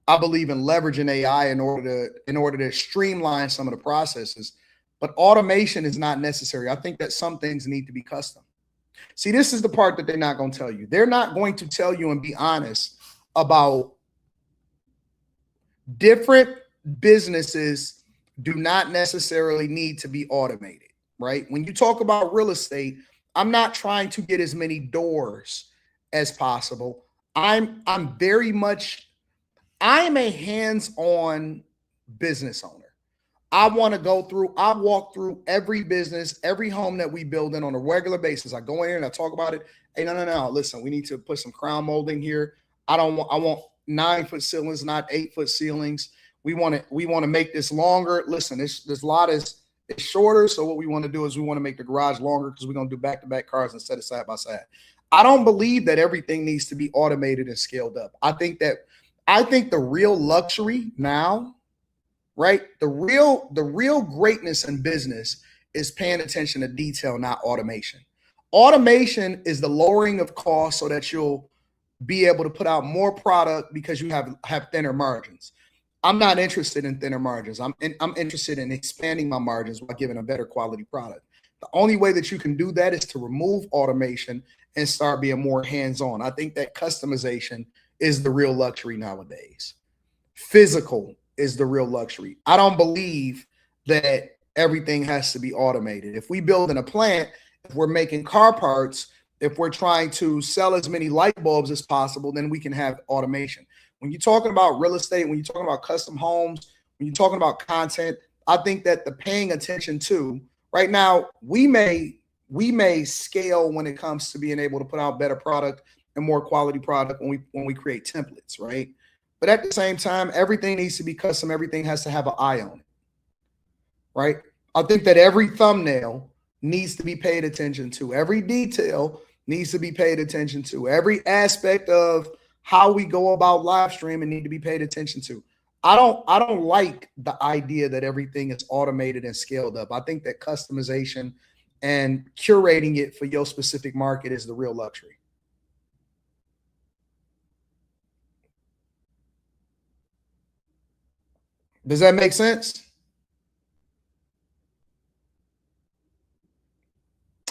I believe in leveraging AI in order to streamline some of the processes, but automation is not necessary. I think that some things need to be custom. See, this is the part that they're not going to tell you. They're not going to tell you and be honest about different businesses do not necessarily need to be automated, right? When you talk about real estate, I'm not trying to get as many doors as possible. I'm a hands-on business owner. I walk through every business, every home that we build in on a regular basis. I go in here and I talk about it. Hey, no. Listen, we need to put some crown molding here. I want 9-foot ceilings, not 8-foot ceilings. We want to make this longer. Listen, this lot is shorter. So what we want to do is we want to make the garage longer because we're going to do back-to-back cars instead of side by side. I don't believe that everything needs to be automated and scaled up. I think the real luxury now, right? The real greatness in business is paying attention to detail, not automation. Automation is the lowering of costs so that you'll be able to put out more product because you have thinner margins. I'm not interested in thinner margins. I'm interested in expanding my margins by giving a better quality product. The only way that you can do that is to remove automation and start being more hands-on. I think that customization is the real luxury nowadays. Physical is the real luxury. I don't believe that everything has to be automated. If we build in a plant, if we're making car parts, if we're trying to sell as many light bulbs as possible, then we can have automation. When you're talking about real estate, when you're talking about custom homes, when you're talking about content, I think that the paying attention to right now, we may scale when it comes to being able to put out better product and more quality product when we create templates, right? But at the same time, everything needs to be custom. Everything has to have an eye on it, right? I think that every thumbnail needs to be paid attention to. Every detail needs to be paid attention to. Every aspect of how we go about live streaming need to be paid attention to. I don't like the idea that everything is automated and scaled up. I think that customization and curating it for your specific market is the real luxury. Does that make sense?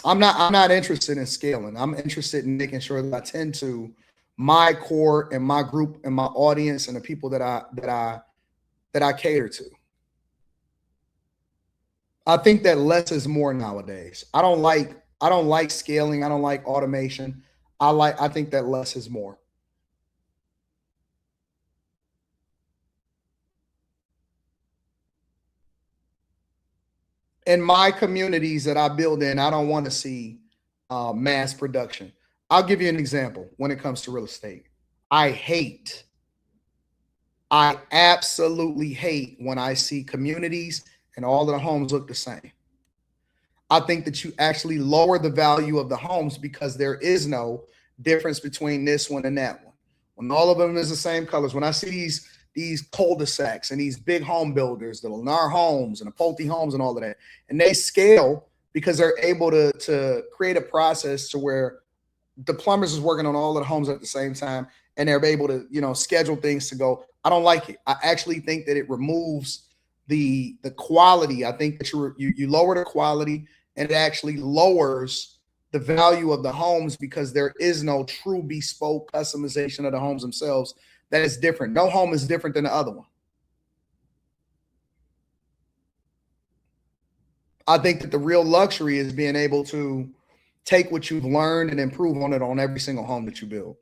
I'm not interested in scaling. I'm interested in making sure that I tend to my core and my group and my audience and the people that I cater to. I think that less is more nowadays. I don't like scaling. I don't like automation. I think that less is more. In my communities that I build in, I don't want to see mass production. I'll give you an example when it comes to real estate. I absolutely hate when I see communities and all of the homes look the same. I think that you actually lower the value of the homes because there is no difference between this one and that one. When all of them is the same colors, when I see these cul-de-sacs and these big home builders, the Lennar Homes and the Pulte Homes and all of that, and they scale because they're able to create a process to where the plumbers is working on all of the homes at the same time, and they're able to, schedule things to go. I don't like it. I actually think that it removes the quality. I think that you lower the quality, and it actually lowers the value of the homes because there is no true bespoke customization of the homes themselves. That is different. No home is different than the other one. I think that the real luxury is being able to take what you've learned and improve on it on every single home that you build.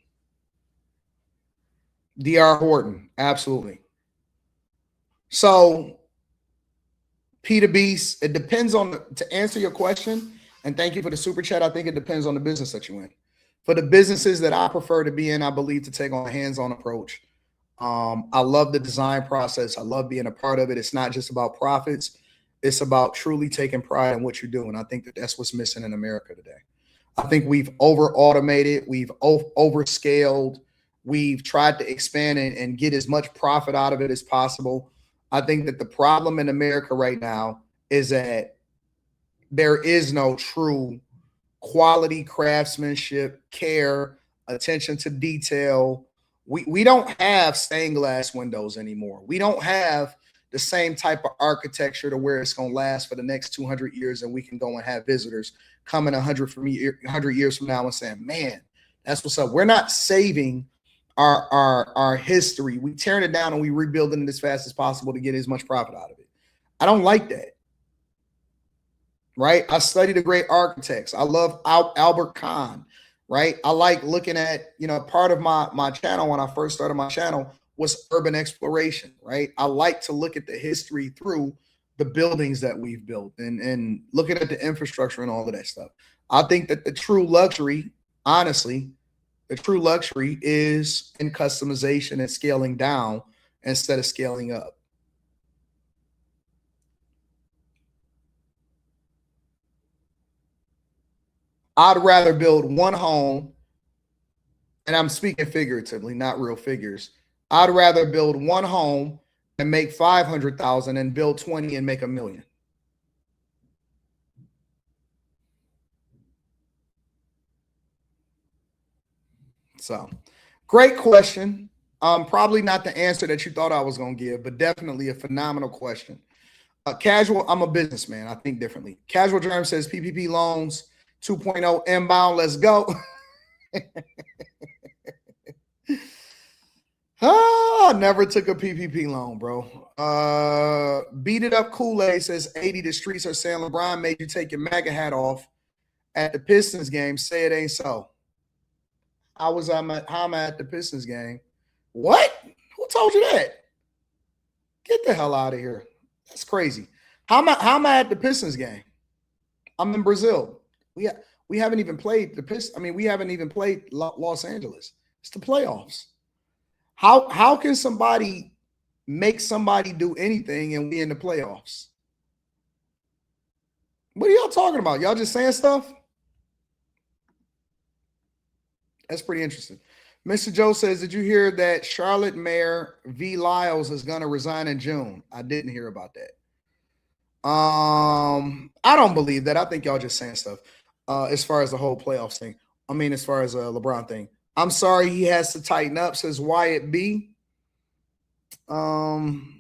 DR Horton, absolutely. So Peter Beast, it depends on to answer your question, and thank you for the super chat. I think it depends on the business that you're in. For the businesses that I prefer to be in, I believe to take on a hands-on approach. I love the design process. I love being a part of it. It's not just about profits. It's about truly taking pride in what you're doing. I think that that's what's missing in America today. I think we've over-automated. We've over-scaled. We've tried to expand and get as much profit out of it as possible. I think that the problem in America right now is that there is no true quality craftsmanship, care, attention to detail. We don't have stained glass windows anymore. We don't have the same type of architecture to where it's going to last for the next 200 years, and we can go and have visitors coming 100 years from now and saying, man, that's what's up. We're not saving our history. We tearing it down and we rebuilding it as fast as possible to get as much profit out of it. I don't like that. Right? I study the great architects. I love Albert Kahn, right? I like looking at, part of my channel when I first started my channel was urban exploration, right? I like to look at the history through the buildings that we've built and looking at the infrastructure and all of that stuff. I think that the true luxury, honestly, the true luxury is in customization and scaling down instead of scaling up. I'd rather build one home, and I'm speaking figuratively, not real figures. I'd rather build one home and make 500,000 and build 20 and make $1 million. So, great question. Probably not the answer that you thought I was going to give, but definitely a phenomenal question. Casual, I'm a businessman. I think differently. Casual Germ says PPP loans 2.0 inbound. Let's go. I never took a PPP loan, bro. Beat it up Kool-Aid says 80. The streets are saying LeBron made you take your MAGA hat off at the Pistons game. Say it ain't so. How am I at the Pistons game? What? Who told you that? Get the hell out of here. That's crazy. How am I at the Pistons game? I'm in Brazil. We haven't even played the Pistons. I mean, we haven't even played Los Angeles. It's the playoffs. How can somebody make somebody do anything and we in the playoffs? What are y'all talking about? Y'all just saying stuff? That's pretty interesting. Mr. Joe says, did you hear that Charlotte Mayor V. Lyles is going to resign in June? I didn't hear about that. I don't believe that. I think y'all just saying stuff as far as the whole playoffs thing. I mean, as far as a LeBron thing. I'm sorry he has to tighten up, says Wyatt B. Jadion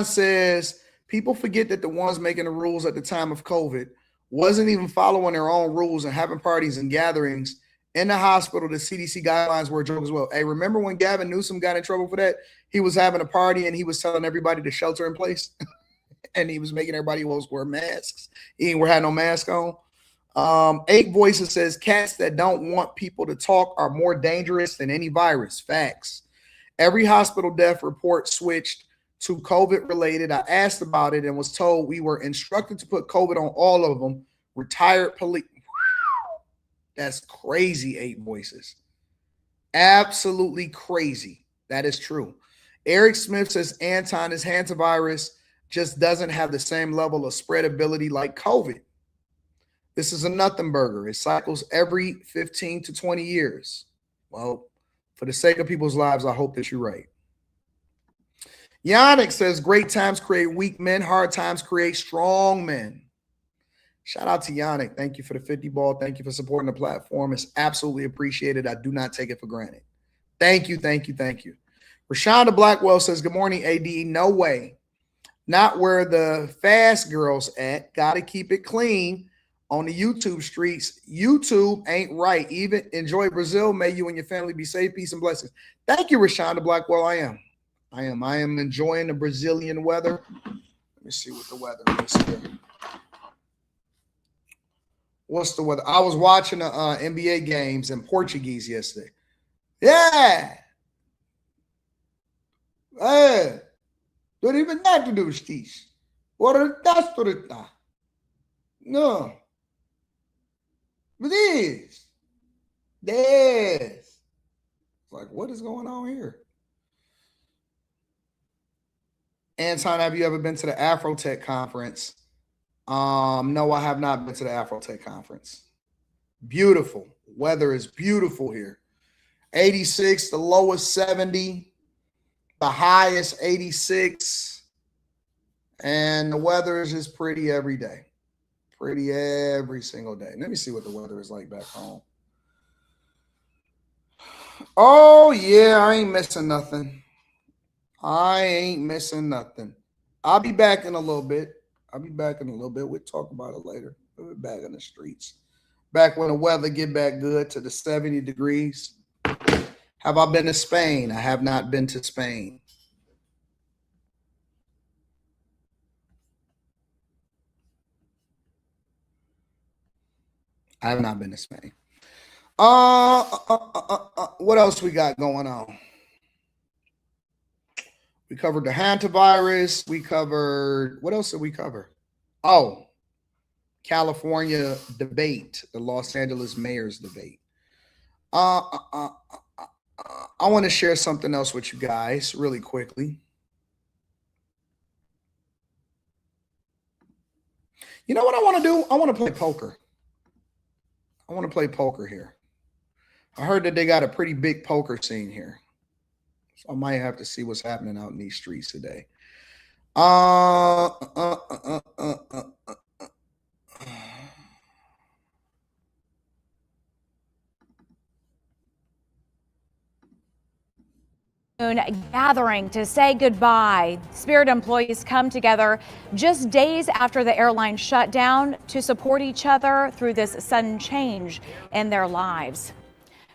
says, people forget that the ones making the rules at the time of COVID wasn't even following their own rules and having parties and gatherings in the hospital. The CDC guidelines were a joke as well. Hey, remember when Gavin Newsom got in trouble for that? He was having a party and he was telling everybody to shelter in place. And he was making everybody else wear masks. He ain't had no mask on. 8 Voices says cats that don't want people to talk are more dangerous than any virus. Facts. Every hospital death report switched to COVID related. I asked about it and was told we were instructed to put COVID on all of them. Retired police. That's crazy, 8 Voices. Absolutely crazy. That is true. Eric Smith says Anton, his hantavirus just doesn't have the same level of spreadability like COVID. This is a nothing burger. It cycles every 15 to 20 years. Well, for the sake of people's lives, I hope that you're right. Yannick says, great times create weak men. Hard times create strong men. Shout out to Yannick. Thank you for the 50 ball. Thank you for supporting the platform. It's absolutely appreciated. I do not take it for granted. Thank you, thank you, thank you. Rashonda Blackwell says, good morning, AD. No way. Not where the fast girls at. Got to keep it clean on the YouTube streets. YouTube ain't right. Even enjoy Brazil. May you and your family be safe. Peace and blessings. Thank you, Rashonda Blackwell. I am enjoying the Brazilian weather. Let me see what the weather is here. What's the weather? I was watching the NBA games in Portuguese yesterday. Yeah. Hey. Don't even have to do this. What that's for it? No. This. This. Like, what is going on here? Anton, have you ever been to the Afrotech conference? No, I have not been to the Afrotech conference. Beautiful. Weather is beautiful here. 86, the lowest 70, the highest 86. And the weather is just pretty every day. Pretty every single day. Let me see what the weather is like back home. Oh, yeah, I ain't missing nothing. I ain't missing nothing. I'll be back in a little bit. We'll talk about it later. We'll be back in the streets. Back when the weather get back good to the 70 degrees. Have I been to Spain? I have not been to Spain. I have not been to Spain. What else we got going on? We covered the Hantavirus. We covered, what else did we cover? Oh, California debate, the Los Angeles mayor's debate. I want to share something else with you guys really quickly. You know what I want to do? I want to play poker. I want to play poker here. I heard that they got a pretty big poker scene here. So I might have to see what's happening out in these streets today. Gathering to say goodbye. Spirit employees come together just days after the airline shut down to support each other through this sudden change in their lives.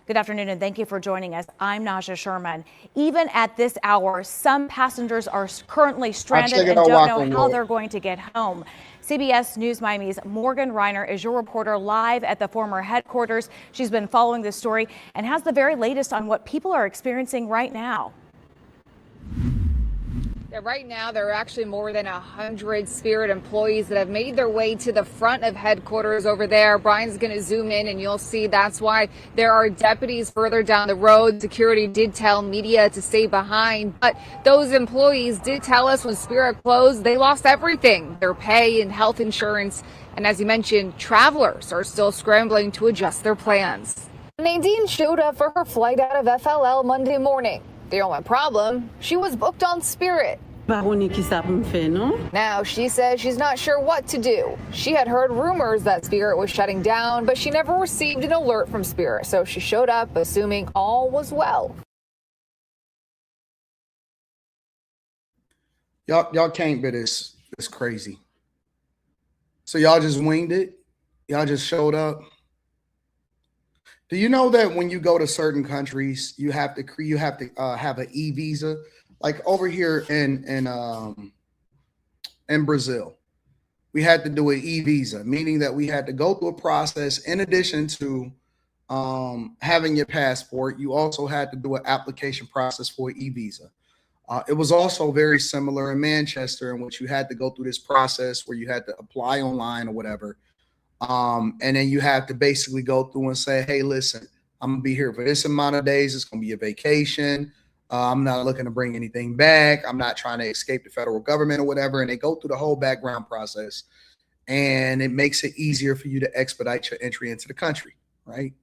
Good afternoon and thank you for joining us. I'm Naja Sherman. Even at this hour, some passengers are currently stranded and don't know how they're going to get home. CBS News Miami's Morgan Reiner is your reporter live at the former headquarters. She's been following this story and has the very latest on what people are experiencing right now. Yeah, right now, there are actually more than 100 Spirit employees that have made their way to the front of headquarters over there. Brian's going to zoom in and you'll see that's why there are deputies further down the road. Security did tell media to stay behind, but those employees did tell us when Spirit closed, they lost everything, their pay and health insurance. And as you mentioned, travelers are still scrambling to adjust their plans. Nadine showed up for her flight out of FLL Monday morning. The only problem, she was booked on Spirit. Now she says she's not sure what to do. She had heard rumors that Spirit was shutting down, but she never received an alert from Spirit, so she showed up assuming all was well. Y'all can't be this crazy. So y'all just winged it? Y'all just showed up? Do you know that when you go to certain countries, you have to have an e-visa? Like over here in Brazil, we had to do an e-visa, meaning that we had to go through a process. In addition to having your passport, you also had to do an application process for an e-visa. It was also very similar in Manchester, in which you had to go through this process where you had to apply online or whatever. And then you have to basically go through and say, hey, listen, I'm gonna be here for this amount of days. It's gonna be a vacation. I'm not looking to bring anything back. I'm not trying to escape the federal government or whatever. And they go through the whole background process, and it makes it easier for you to expedite your entry into the country, right?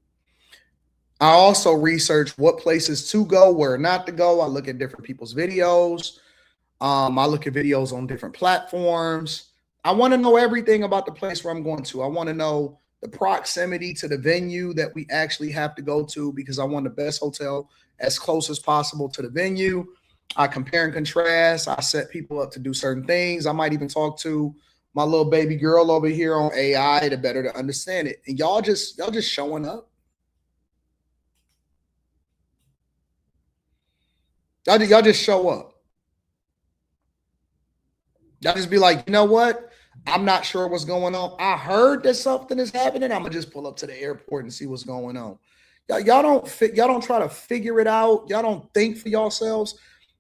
I also research what places to go, where not to go. I look at different people's videos. I look at videos on different platforms. I want to know everything about the place where I'm going to. I want to know the proximity to the venue that we actually have to go to, because I want the best hotel as close as possible to the venue. I compare and contrast. I set people up to do certain things. I might even talk to my little baby girl over here on AI to understand it. And y'all just showing up. Y'all just show up. Y'all just be like, you know what? I'm not sure what's going on. I heard that something is happening. I'm gonna just pull up to the airport and see what's going on. Y'all don't try to figure it out. Y'all don't think for yourselves.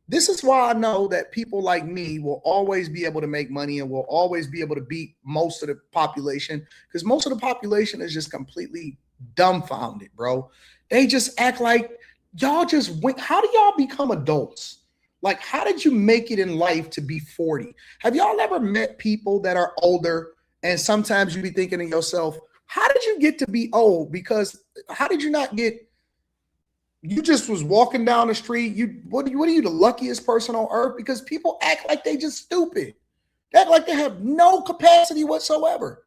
This is why I know that people like me will always be able to make money and will always be able to beat most of the population, because most of the population is just completely dumbfounded, bro. They just act like y'all just went. How do y'all become adults? Like, how did you make it in life to be 40? Have y'all ever met people that are older, and sometimes you be thinking to yourself, how did you get to be old? Because how did you not get, you just was walking down the street. What are you, the luckiest person on earth? Because people act like they just stupid. They act like they have no capacity whatsoever.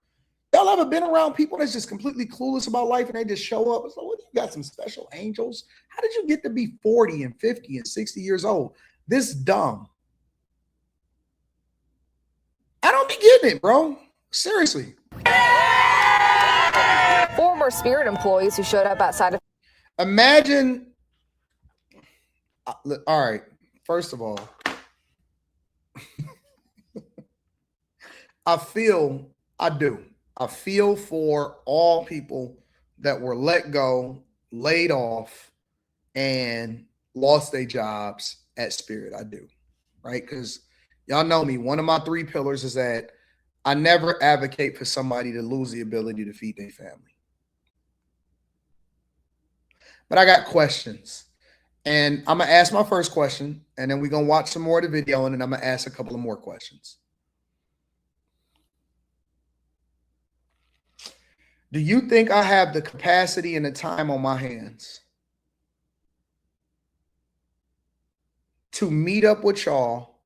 Y'all ever been around people that's just completely clueless about life and they just show up? It's like, what, you got some special angels? How did you get to be 40 and 50 and 60 years old? This dumb. I don't be getting it, bro. Seriously. Former Spirit employees who showed up outside of. Imagine. All right. First of all, I feel for all people that were let go, laid off, and lost their jobs at Spirit. I do, right? Because y'all know me. One of my 3 pillars is that I never advocate for somebody to lose the ability to feed their family. But I got questions. And I'm going to ask my first question, and then we're going to watch some more of the video, and then I'm going to ask a couple of more questions. Do you think I have the capacity and the time on my hands to meet up with y'all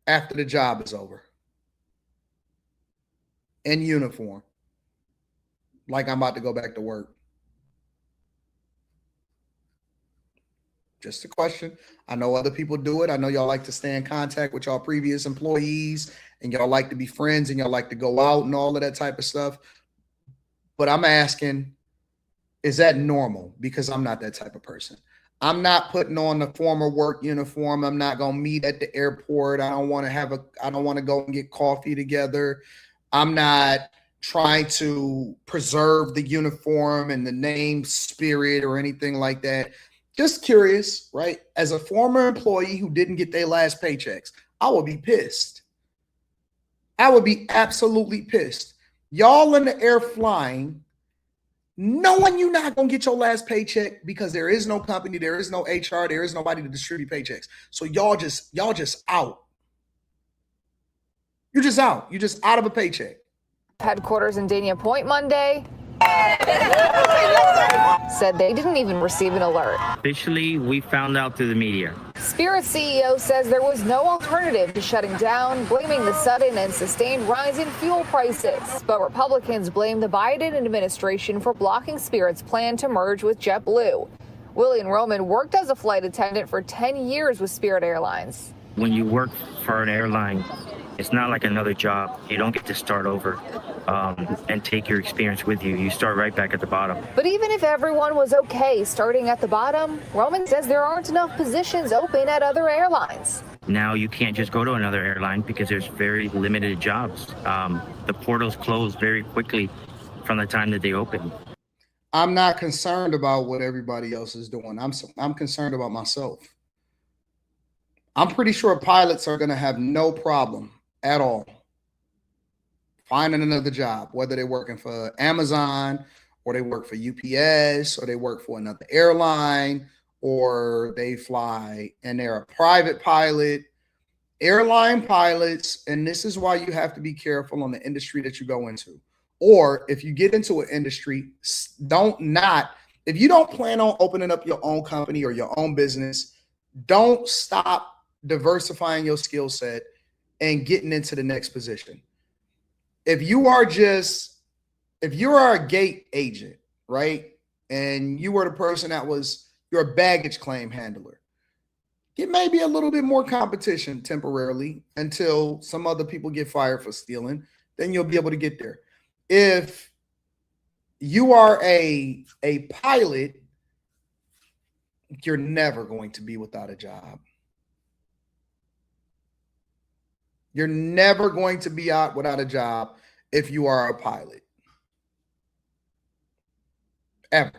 after the job is over in uniform, like I'm about to go back to work? Just a question. I know other people do it. I know y'all like to stay in contact with y'all previous employees, and y'all like to be friends, and y'all like to go out and all of that type of stuff. But I'm asking, is that normal? Because I'm not that type of person. I'm not putting on the former work uniform. I'm not going to meet at the airport. I don't want to go and get coffee together. I'm not trying to preserve the uniform and the name Spirit or anything like that. Just curious, right? As a former employee who didn't get their last paychecks, I would be pissed. I would be absolutely pissed. Y'all in the air flying, knowing you're not going to get your last paycheck because there is no company, there is no HR, there is nobody to distribute paychecks. So y'all just out. You're just out. You're just out of a paycheck. Headquarters in Dania Point Monday said they didn't even receive an alert. Officially, we found out through the media. Spirit CEO says there was no alternative to shutting down, blaming the sudden and sustained rise in fuel prices. But Republicans blame the Biden administration for blocking Spirit's plan to merge with JetBlue. William Roman worked as a flight attendant for 10 years with Spirit Airlines. When you work for an airline, it's not like another job. You don't get to start over and take your experience with you. You start right back at the bottom. But even if everyone was okay starting at the bottom, Roman says there aren't enough positions open at other airlines. Now you can't just go to another airline because there's very limited jobs. The portals close very quickly from the time that they open. I'm not concerned about what everybody else is doing. I'm concerned about myself. I'm pretty sure pilots are going to have no problem at all finding another job, whether they're working for Amazon or they work for UPS or they work for another airline or they fly and they're a private pilot. Airline pilots, and this is why you have to be careful on the industry that you go into. Or if you get into an industry, if you don't plan on opening up your own company or your own business, don't stop diversifying your skill set and getting into the next position. If you are a gate agent, right? And you were the person you're a baggage claim handler, get maybe a little bit more competition temporarily until some other people get fired for stealing, then you'll be able to get there. If you are a pilot, you're never going to be without a job. You're never going to be out without a job if you are a pilot. Ever.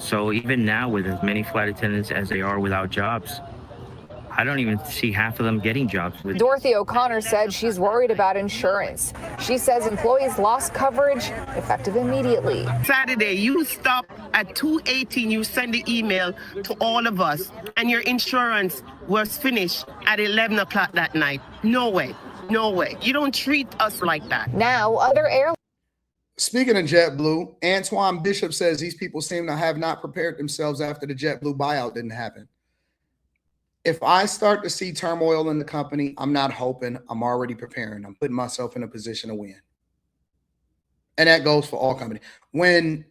So even now, with as many flight attendants as they are without jobs, I don't even see half of them getting jobs. Dorothy O'Connor said she's worried about insurance. She says employees lost coverage effective immediately. Saturday, you stop at 2:18, you send the email to all of us, and your insurance was finished at 11 o'clock that night. No way. No way. You don't treat us like that. Now, other airlines. Speaking of JetBlue, Antoine Bishop says these people seem to have not prepared themselves after the JetBlue buyout didn't happen. If I start to see turmoil in the company, I'm not hoping. I'm already preparing. I'm putting myself in a position to win. And that goes for all companies. When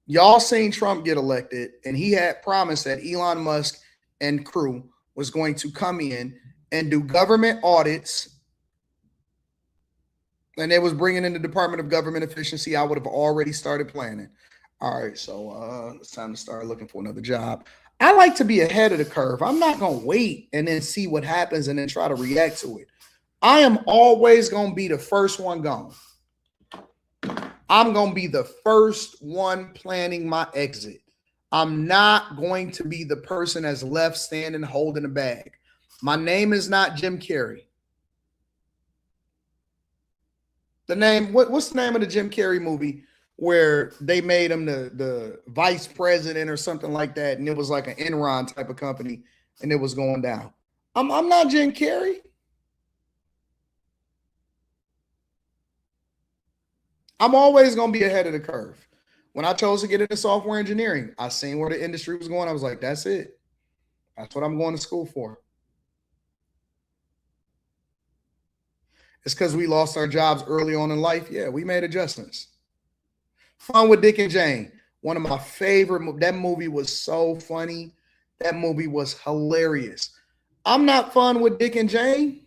y'all seen Trump get elected and he had promised that Elon Musk and crew was going to come in and do government audits, and they was bringing in the Department of Government Efficiency, I would have already started planning. All right, so it's time to start looking for another job. I like to be ahead of the curve. I'm not going to wait and then see what happens and then try to react to it. I am always going to be the first one gone. I'm going to be the first one planning my exit. I'm not going to be the person that's left standing holding the bag. My name is not Jim Carrey. The name, what's the name of the Jim Carrey movie where they made him the vice president or something like that, and it was like an Enron type of company, and it was going down. I'm not Jim Carrey. I'm always going to be ahead of the curve. When I chose to get into software engineering, I seen where the industry was going. I was like, that's it. That's what I'm going to school for. It's because we lost our jobs early on in life. Yeah, we made adjustments. Fun with Dick and Jane. One of my favorite. That movie was so funny. That movie was hilarious. I'm not fun with Dick and Jane.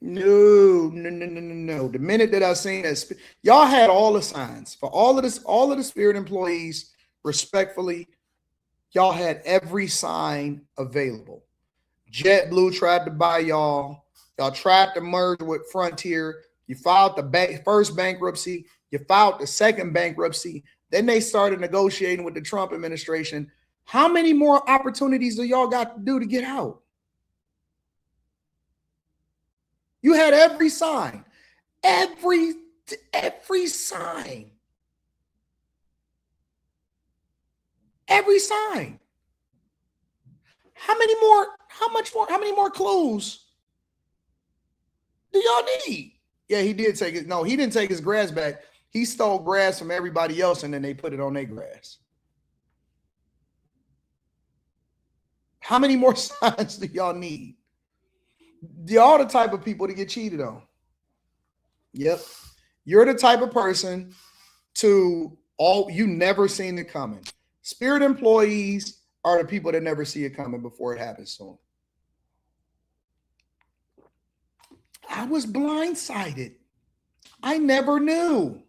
No. The minute that I seen that, y'all had all the signs for all of the Spirit employees. Respectfully, y'all had every sign available. JetBlue tried to buy y'all. Y'all tried to merge with Frontier. You filed the first bankruptcy. You filed the second bankruptcy. Then they started negotiating with the Trump administration. How many more opportunities do y'all got to do to get out? You had every sign, every sign, every sign. How many more clues do y'all need? Yeah, he did take it. No, he didn't take his grass back. He stole grass from everybody else, and then they put it on their grass. How many more signs do y'all need? Y'all the type of people to get cheated on. Yep. You're the type of person you never seen it coming. Spirit employees are the people that never see it coming before it happens to them. I was blindsided. I never knew.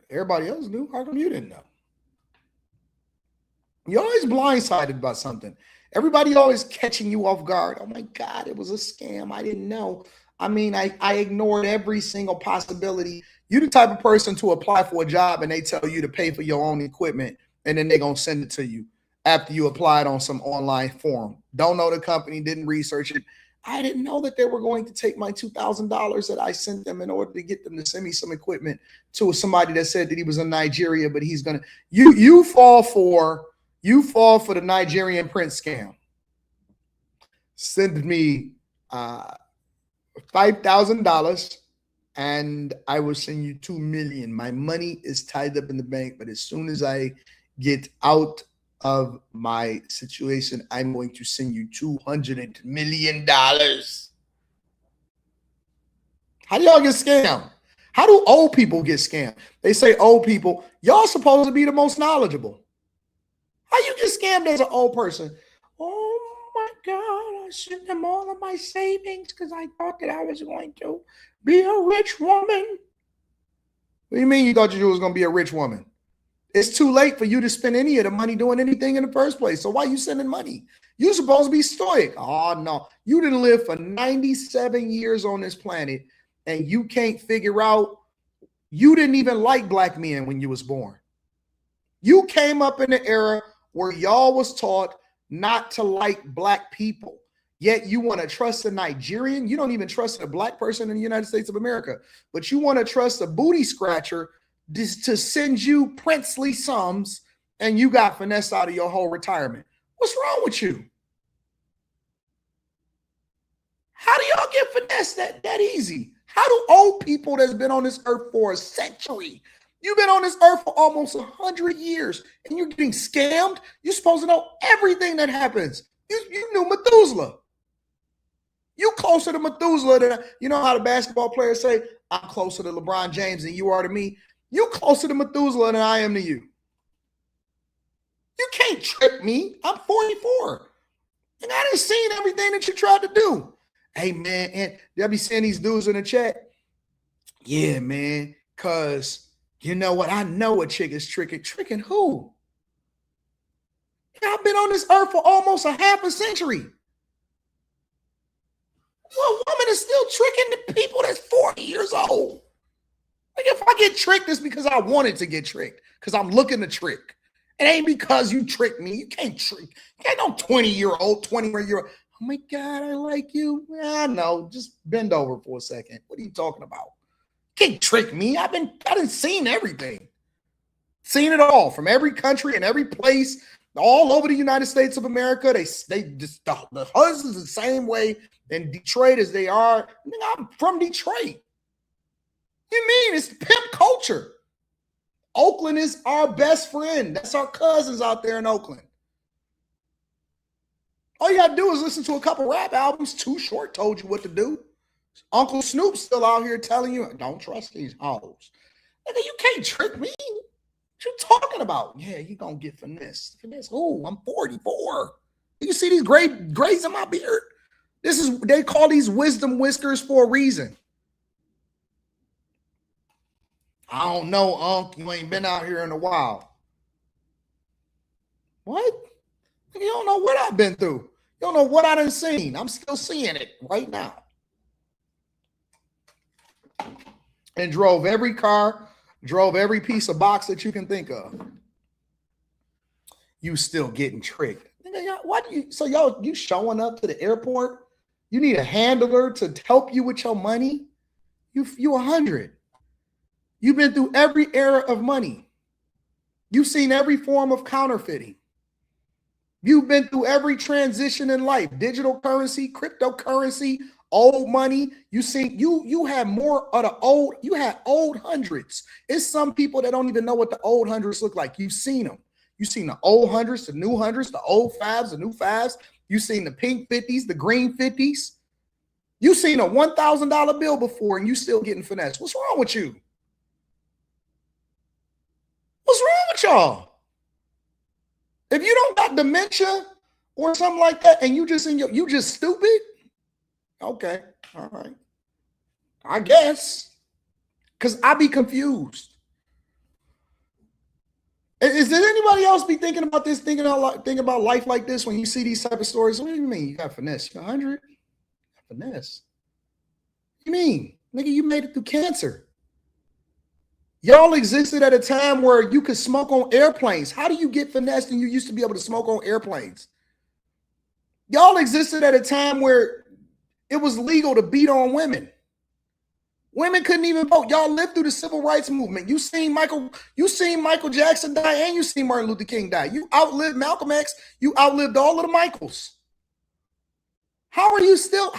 Everybody else knew. How come you didn't know? You're always blindsided by something. Everybody always catching you off guard. Oh my God, it was a scam. I didn't know. I mean, I ignored every single possibility. You're the type of person to apply for a job and they tell you to pay for your own equipment and then they're going to send it to you after you applied on some online forum. Don't know the company, didn't research it. I didn't know that they were going to take my $2,000 that I sent them in order to get them to send me some equipment to somebody that said that he was in Nigeria, but he's going to, you fall for the Nigerian prince scam. Send me $5,000 and I will send you $2 million. My money is tied up in the bank, but as soon as I get out of my situation, I'm going to send you $200 million. How do y'all get scammed? How do old people get scammed? They say old people, y'all supposed to be the most knowledgeable. How you get scammed as an old person? Oh my God, I sent them all of my savings because I thought that I was going to be a rich woman. What do you mean you thought you was going to be a rich woman? It's too late for you to spend any of the money doing anything in the first place. So why are you sending money? You're supposed to be stoic. Oh, no. You didn't live for 97 years on this planet and you can't figure out, you didn't even like black men when you was born. You came up in the era where y'all was taught not to like black people. Yet you want to trust a Nigerian. You don't even trust a black person in the United States of America, but you want to trust a booty scratcher to send you princely sums and you got finessed out of your whole retirement. What's wrong with you? How do y'all get finessed that easy? How do old people that's been on this earth for a century, you've been on this earth for almost 100 years and you're getting scammed? You're supposed to know everything that happens. You knew Methuselah. You closer to Methuselah than, you know how the basketball players say, I'm closer to LeBron James than you are to me. You closer to Methuselah than I am to you. You can't trick me. I'm 44. And I done seen everything that you tried to do. Hey, man, and they'll be seeing these dudes in the chat. Yeah, man, because you know what? I know a chick is tricking. Tricking who? I've been on this earth for almost a half a century. What woman government is still tricking the people that's 40 years old. Like if I get tricked, it's because I wanted to get tricked. Because I'm looking to trick. It ain't because you tricked me. You can't trick. You can't no 20-year-old, 20-year-old. Oh my God, I like you. Yeah, no, just bend over for a second. What are you talking about? You can't trick me. I done seen everything. Seen it all from every country and every place, all over the United States of America. They just the husbands the same way in Detroit as they are. I'm from Detroit. You mean it's pimp culture? Oakland is our best friend. That's our cousins out there in Oakland. All you gotta do is listen to a couple rap albums. Too Short told you what to do. Uncle Snoop's still out here telling you, don't trust these hoes. Nigga, you can't trick me. What you talking about? Yeah, you gonna get finesse. Finesse. Oh, I'm 44. You see these grays in my beard? They call these wisdom whiskers for a reason. I don't know, Unc. You ain't been out here in a while. What? You don't know what I've been through. You don't know what I done seen. I'm still seeing it right now. And drove every car, drove every piece of box that you can think of. You still getting tricked. You showing up to the airport? You need a handler to help you with your money? You 100. You've been through every era of money. You've seen every form of counterfeiting. You've been through every transition in life, digital currency, cryptocurrency, old money. You had more of the old, you had old hundreds. It's some people that don't even know what the old hundreds look like. You've seen them. You've seen the old hundreds, the new hundreds, the old fives, the new fives. You've seen the pink 50s, the green 50s. You've seen a $1,000 bill before and you still getting finessed. What's wrong with you? What's wrong with y'all? If you don't got dementia or something like that, and you just stupid, okay, all right, I guess, because I be confused. Is there anybody else be thinking about this, thinking about life like this when you see these type of stories? What do you mean you got finesse? You 100? Finesse? What do you mean, nigga? You made it through cancer. Y'all existed at a time where you could smoke on airplanes. How do you get finessed and you used to be able to smoke on airplanes? Y'all existed at a time where it was legal to beat on women. Women couldn't even vote. Y'all lived through the civil rights movement. You seen Michael Jackson die and you seen Martin Luther King die. You outlived Malcolm X. You outlived all of the Michaels. How are you still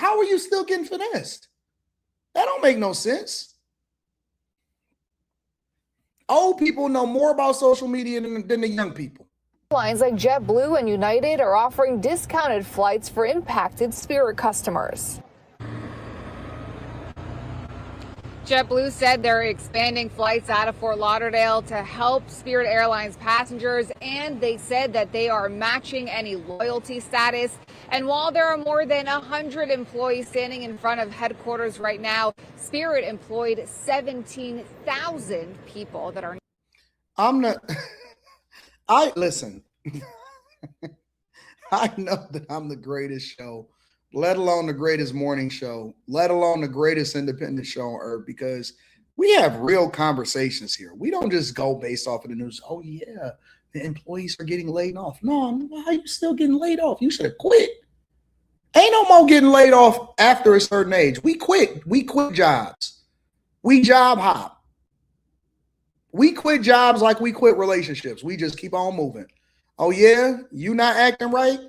getting finessed? That don't make no sense. Old people know more about social media than the young people. Airlines like JetBlue and United are offering discounted flights for impacted Spirit customers. JetBlue said they're expanding flights out of Fort Lauderdale to help Spirit Airlines passengers, and they said that they are matching any loyalty status. And while there are more than 100 employees standing in front of headquarters right now, Spirit employed 17,000 people that are. Listen, I know that I'm the greatest show, let alone the greatest morning show, let alone the greatest independent show on earth, because we have real conversations here. We don't just go based off of the news. Oh yeah, the employees are getting laid off. No, how you still getting laid off? You should have quit. Ain't no more getting laid off after a certain age. We quit jobs. We job hop. We quit jobs like we quit relationships. We just keep on moving. Oh yeah, you not acting right?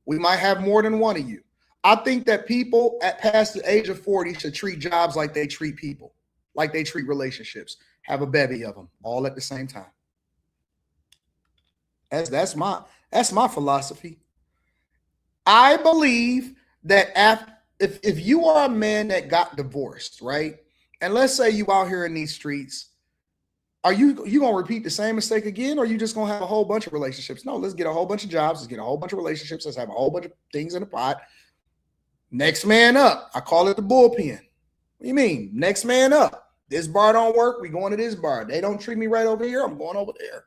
We might have more than one of you. I think that people at past the age of 40 should treat jobs like they treat people, like they treat relationships. Have a bevy of them all at the same time. That's my philosophy. I believe that if you are a man that got divorced, right? And let's say you out here in these streets, are you gonna repeat the same mistake again, or are you just gonna have a whole bunch of relationships? No, let's get a whole bunch of jobs, let's get a whole bunch of relationships, let's have a whole bunch of things in the pot. Next man up. I call it the bullpen. What do you mean? Next man up. This bar don't work, we going to this bar. They don't treat me right over here, I'm going over there.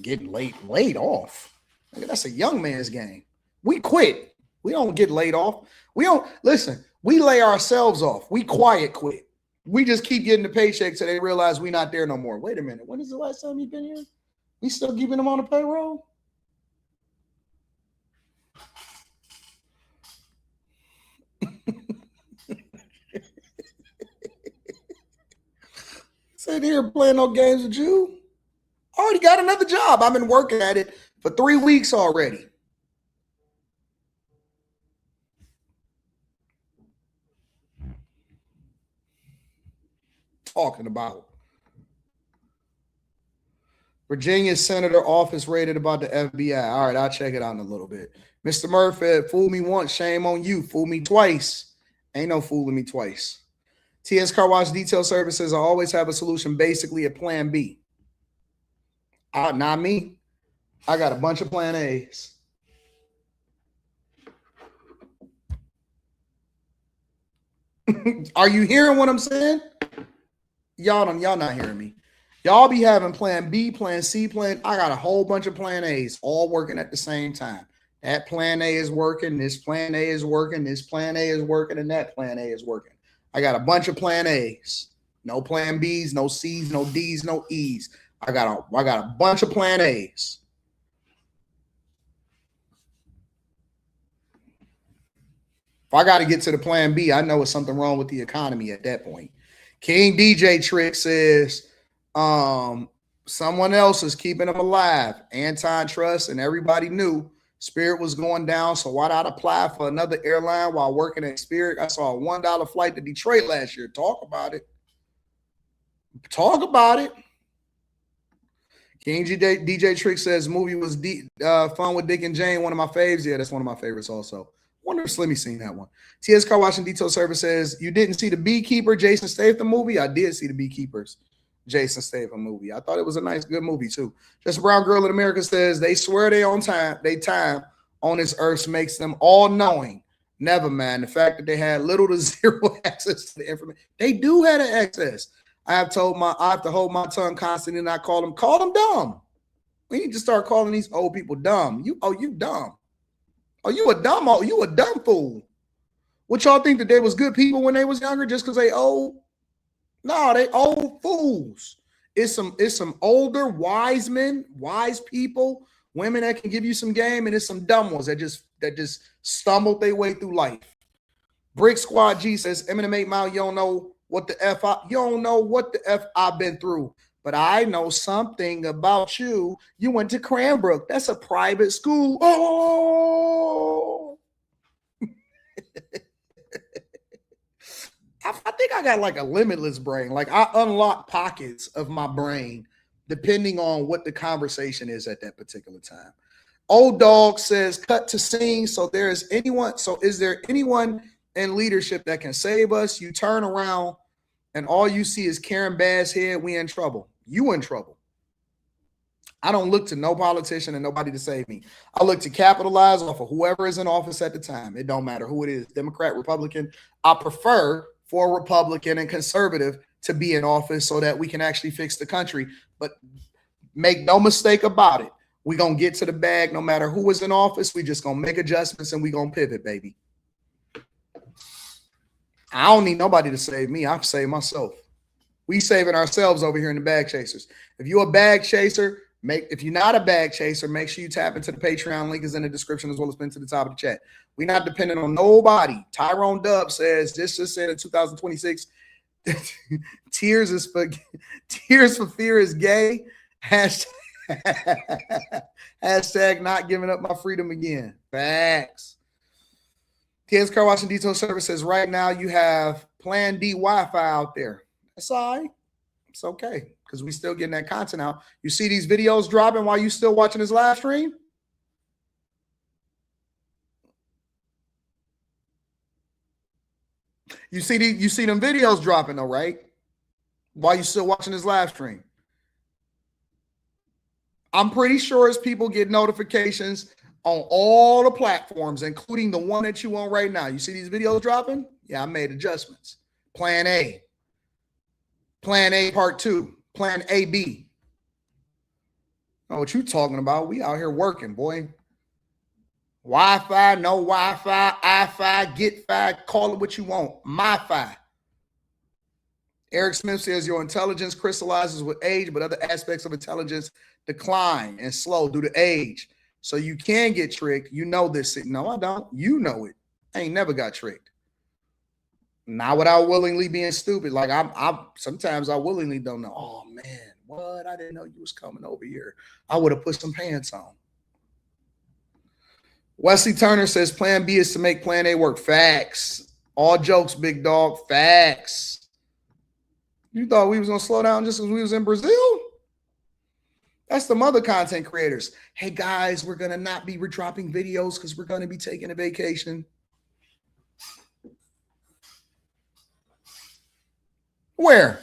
Getting laid off. That's a young man's game. We quit. We don't get laid off. We don't listen. We lay ourselves off. We quiet quit. We just keep getting the paycheck till they realize we're not there no more. Wait a minute. When is the last time you've been here? We still keeping them on the payroll? Sit here playing no games with you. I already got another job. I've been working at it for 3 weeks already. Talking about Virginia Senator office raided about the FBI. All right, I'll check it out in a little bit. Mr. Murphy, fool me once, shame on you. Fool me twice. Ain't no fooling me twice. TS Car Wash Detail Services, I always have a solution, basically a plan B. Not me. I got a bunch of plan A's. Are you hearing what I'm saying? Y'all not hearing me. Y'all be having plan B, plan C, plan. I got a whole bunch of plan A's all working at the same time. That plan A is working. This plan A is working. This plan A is working. And that plan A is working. I got a bunch of plan A's. No plan B's, no C's, no D's, no E's. I got a bunch of plan A's. If I got to get to the plan B, I know it's something wrong with the economy at that point. King DJ Trick says someone else is keeping them alive. Anton Trust and everybody knew Spirit was going down, so why not apply for another airline while working at Spirit? I saw a $1 flight to Detroit last year. Talk about it. Talk about it. King DJ Trick says movie was fun with Dick and Jane. One of my faves. Yeah, that's one of my favorites also. Wonder if Slimmy seen that one. TS Car Wash and Detail Service says, you didn't see the Beekeeper Jason Statham movie? I did see the Beekeepers Jason Statham movie. I thought it was a nice, good movie too. Just a Brown Girl in America says, they swear they time on this earth makes them all knowing. Never mind the fact that they had little to zero access to the information. They do have the access. I have to hold my tongue constantly and not call them dumb. We need to start calling these old people dumb. You dumb. Oh, you a dumb fool. What y'all think that they was good people when they was younger just because they old? No, they old fools. It's some older wise men, wise people, women that can give you some game, and it's some dumb ones that just stumbled their way through life. Brick Squad G says, Eminem 8 Mile, you don't know what the F I've been through. But I know something about you. You went to Cranbrook. That's a private school. Oh, I think I got like a limitless brain. Like I unlock pockets of my brain depending on what the conversation is at that particular time. Old Dog says, cut to scene. So is there anyone in leadership that can save us? You turn around and all you see is Karen Bass head. We in trouble. You in trouble. I don't look to no politician and nobody to save me. I look to capitalize off of whoever is in office at the time. It don't matter who it is, Democrat, Republican. I prefer for a Republican and conservative to be in office so that we can actually fix the country. But make no mistake about it. We're going to get to the bag no matter who is in office. We just going to make adjustments and we're going to pivot, baby. I don't need nobody to save me. I can save myself. We saving ourselves over here in the Bag Chasers. If you're a bag chaser, if you're not a bag chaser, make sure you tap into the Patreon. Link is in the description as well as pinned to the top of the chat. We're not dependent on nobody. Tyrone Dub says, this just said in 2026, tears for fear is gay. Hashtag not giving up my freedom again. Facts. TS Car Wash and Detail Service says right now you have Plan D Wi-Fi out there. That's all right. It's okay because we still getting that content out. You see these videos dropping while you still watching this live stream? You see them videos dropping though, right? While you still watching this live stream. I'm pretty sure as people get notifications on all the platforms, including the one that you on right now. You see these videos dropping? Yeah, I made adjustments. Plan A. Plan A part 2. Plan AB. Know what you talking about? We out here working, boy. Wi-Fi, no Wi-Fi, I-Fi, get-Fi, call it what you want. My-Fi. Eric Smith says your intelligence crystallizes with age, but other aspects of intelligence decline and slow due to age. So you can get tricked. You know this. No, I don't. You know it. I ain't never got tricked. Not without willingly being stupid. Like I'm sometimes I willingly don't know. Oh man, what? I didn't know you was coming over here. I would have put some pants on. Wesley Turner says plan B is to make plan A work. Facts. All jokes, big dog. Facts. You thought we was gonna slow down just because we was in Brazil? That's the other content creators. Hey guys, we're gonna not be dropping videos because we're gonna be taking a vacation. Where?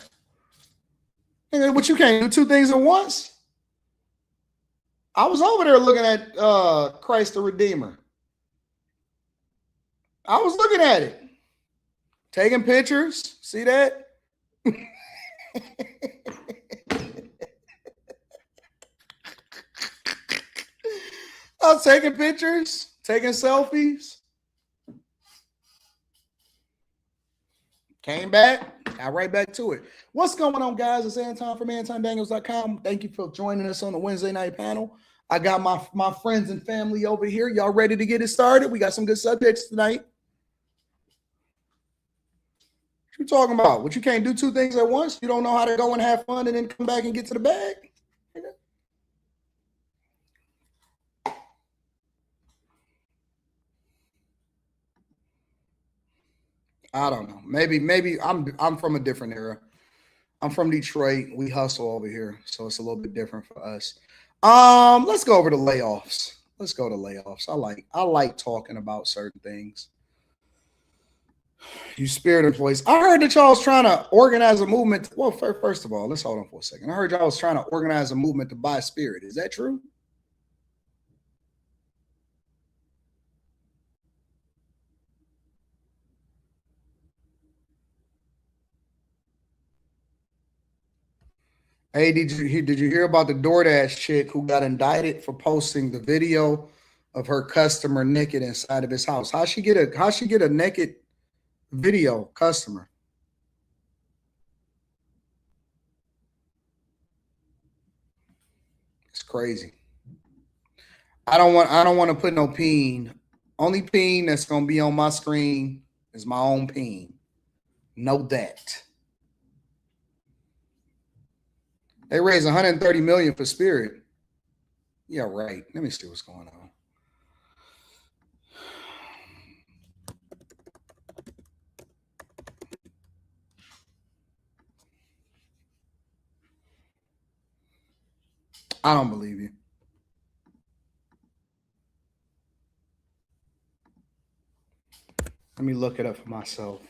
But you can't do two things at once. I was over there looking at Christ the Redeemer. I was looking at it. Taking pictures. See that? I was taking pictures, taking selfies. Came back, got right back to it. What's going on, guys? It's Anton from AntonDaniels.com. Thank you for joining us on the Wednesday night panel. I got my friends and family over here. Y'all ready to get it started? We got some good subjects tonight. What you talking about? What, you can't do two things at once? You don't know how to go and have fun and then come back and get to the bag? I don't know. Maybe I'm from a different era. I'm from Detroit. We hustle over here, so it's a little bit different for us. Let's go over to layoffs. Let's go to layoffs. I like talking about certain things. You Spirit employees. I heard that y'all was trying to organize a movement. Well, first of all, let's hold on for a second. I heard y'all was trying to organize a movement to buy Spirit. Is that true? Hey, did you hear about the DoorDash chick who got indicted for posting the video of her customer naked inside of his house? How'd she get a naked video customer? It's crazy. I don't want to put no peen. Only peen that's gonna be on my screen is my own peen. Know that. They raised $130 million for Spirit. Yeah, right. Let me see what's going on. I don't believe you. Let me look it up for myself.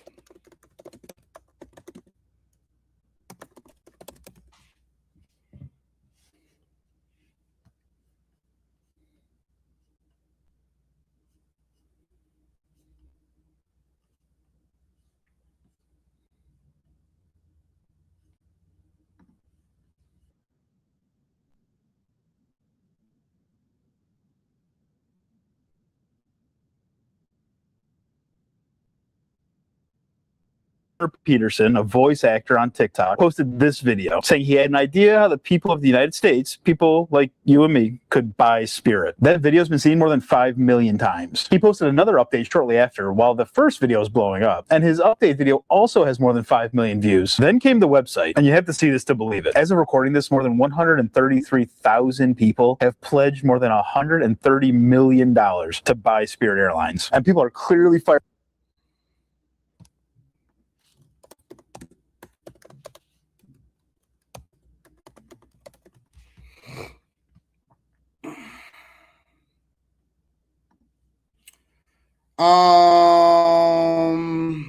Peterson, a voice actor on TikTok, posted this video saying he had an idea how the people of the United States, people like you and me, could buy Spirit. That video has been seen more than 5 million times. He posted another update shortly after while the first video was blowing up, and his update video also has more than 5 million views. Then came the website, and you have to see this to believe it. As of recording this, more than 133,000 people have pledged more than $130 million to buy Spirit Airlines. And people are clearly fired.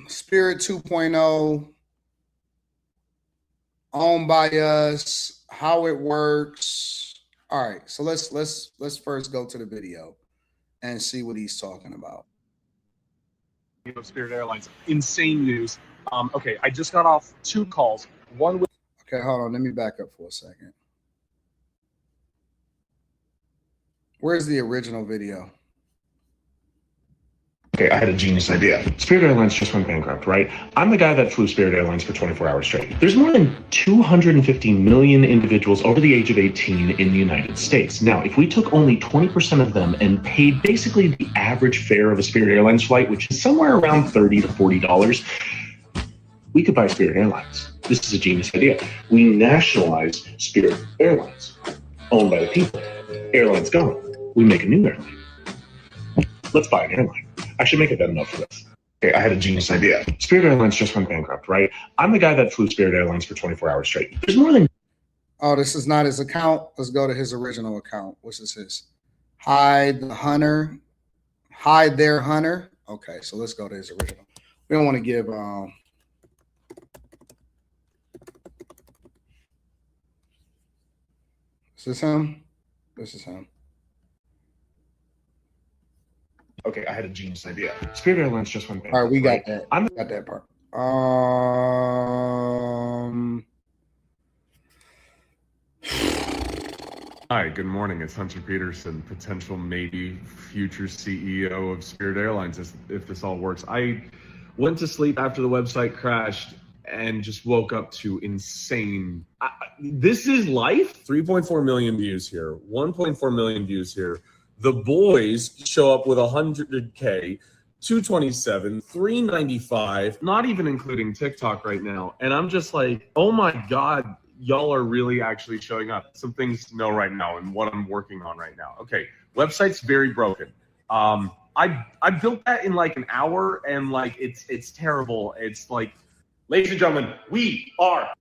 Spirit 2.0, owned by us, how it works. All right, so let's first go to the video and see what he's talking about. Spirit Airlines, insane news. Okay, I just got off 2 calls. One with. Okay, hold on. Let me back up for a second. Where's the original video? Okay, I had a genius idea. Spirit Airlines just went bankrupt, right? I'm the guy that flew Spirit Airlines for 24 hours straight. There's more than 250 million individuals over the age of 18 in the United States. Now, if we took only 20% of them and paid basically the average fare of a Spirit Airlines flight, which is somewhere around $30 to $40, we could buy Spirit Airlines. This is a genius idea. We nationalize Spirit Airlines, owned by the people. Airlines gone. We make a new airline. Let's buy an airline. I should make a bet enough for this. Okay, I had a genius idea. Spirit Airlines just went bankrupt, right? I'm the guy that flew Spirit Airlines for 24 hours straight. There's more than... Oh, this is not his account. Let's go to his original account. Which is his? Hide the Hunter. Hide their Hunter. Okay, so let's go to his original. We don't want to give... Is this him? This is him. Okay, I had a genius idea. Spirit Airlines just went bankrupt. All right, we got right? that. I'm got that part. Hi, good morning. It's Hunter Peterson, potential maybe future CEO of Spirit Airlines if this all works. I went to sleep after the website crashed and just woke up to insane. This is life. 3.4 million views here, 1.4 million views here. The boys show up with 100K, 227, 395, not even including TikTok right now. And I'm just like, oh my God, y'all are really actually showing up. Some things to know right now and what I'm working on right now. Okay, website's very broken. I built that in like an hour and like it's terrible. It's like, ladies and gentlemen, we are.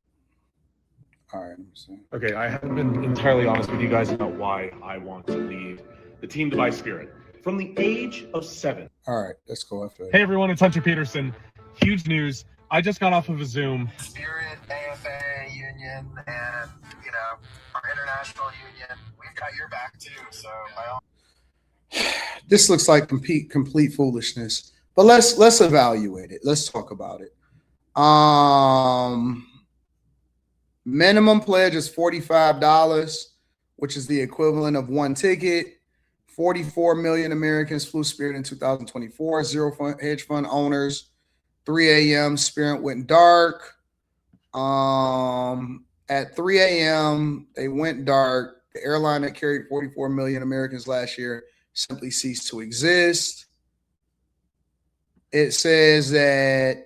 All right, let me see. Okay, I haven't been entirely honest with you guys about why I want to leave the team to buy Spirit. From the age of 7. All right, let's go after that. Hey everyone, it's Hunter Peterson. Huge news. I just got off of a Zoom. Spirit, AFA, Union, and, you know, our international union. We've got your back too, so by all... This looks like complete foolishness. But let's evaluate it. Let's talk about it. Minimum pledge is $45, which is the equivalent of one ticket. 44 million Americans flew Spirit in 2024. Zero hedge fund owners. 3 a.m. Spirit went dark. At 3 a.m. they went dark. The airline that carried 44 million Americans last year simply ceased to exist. It says that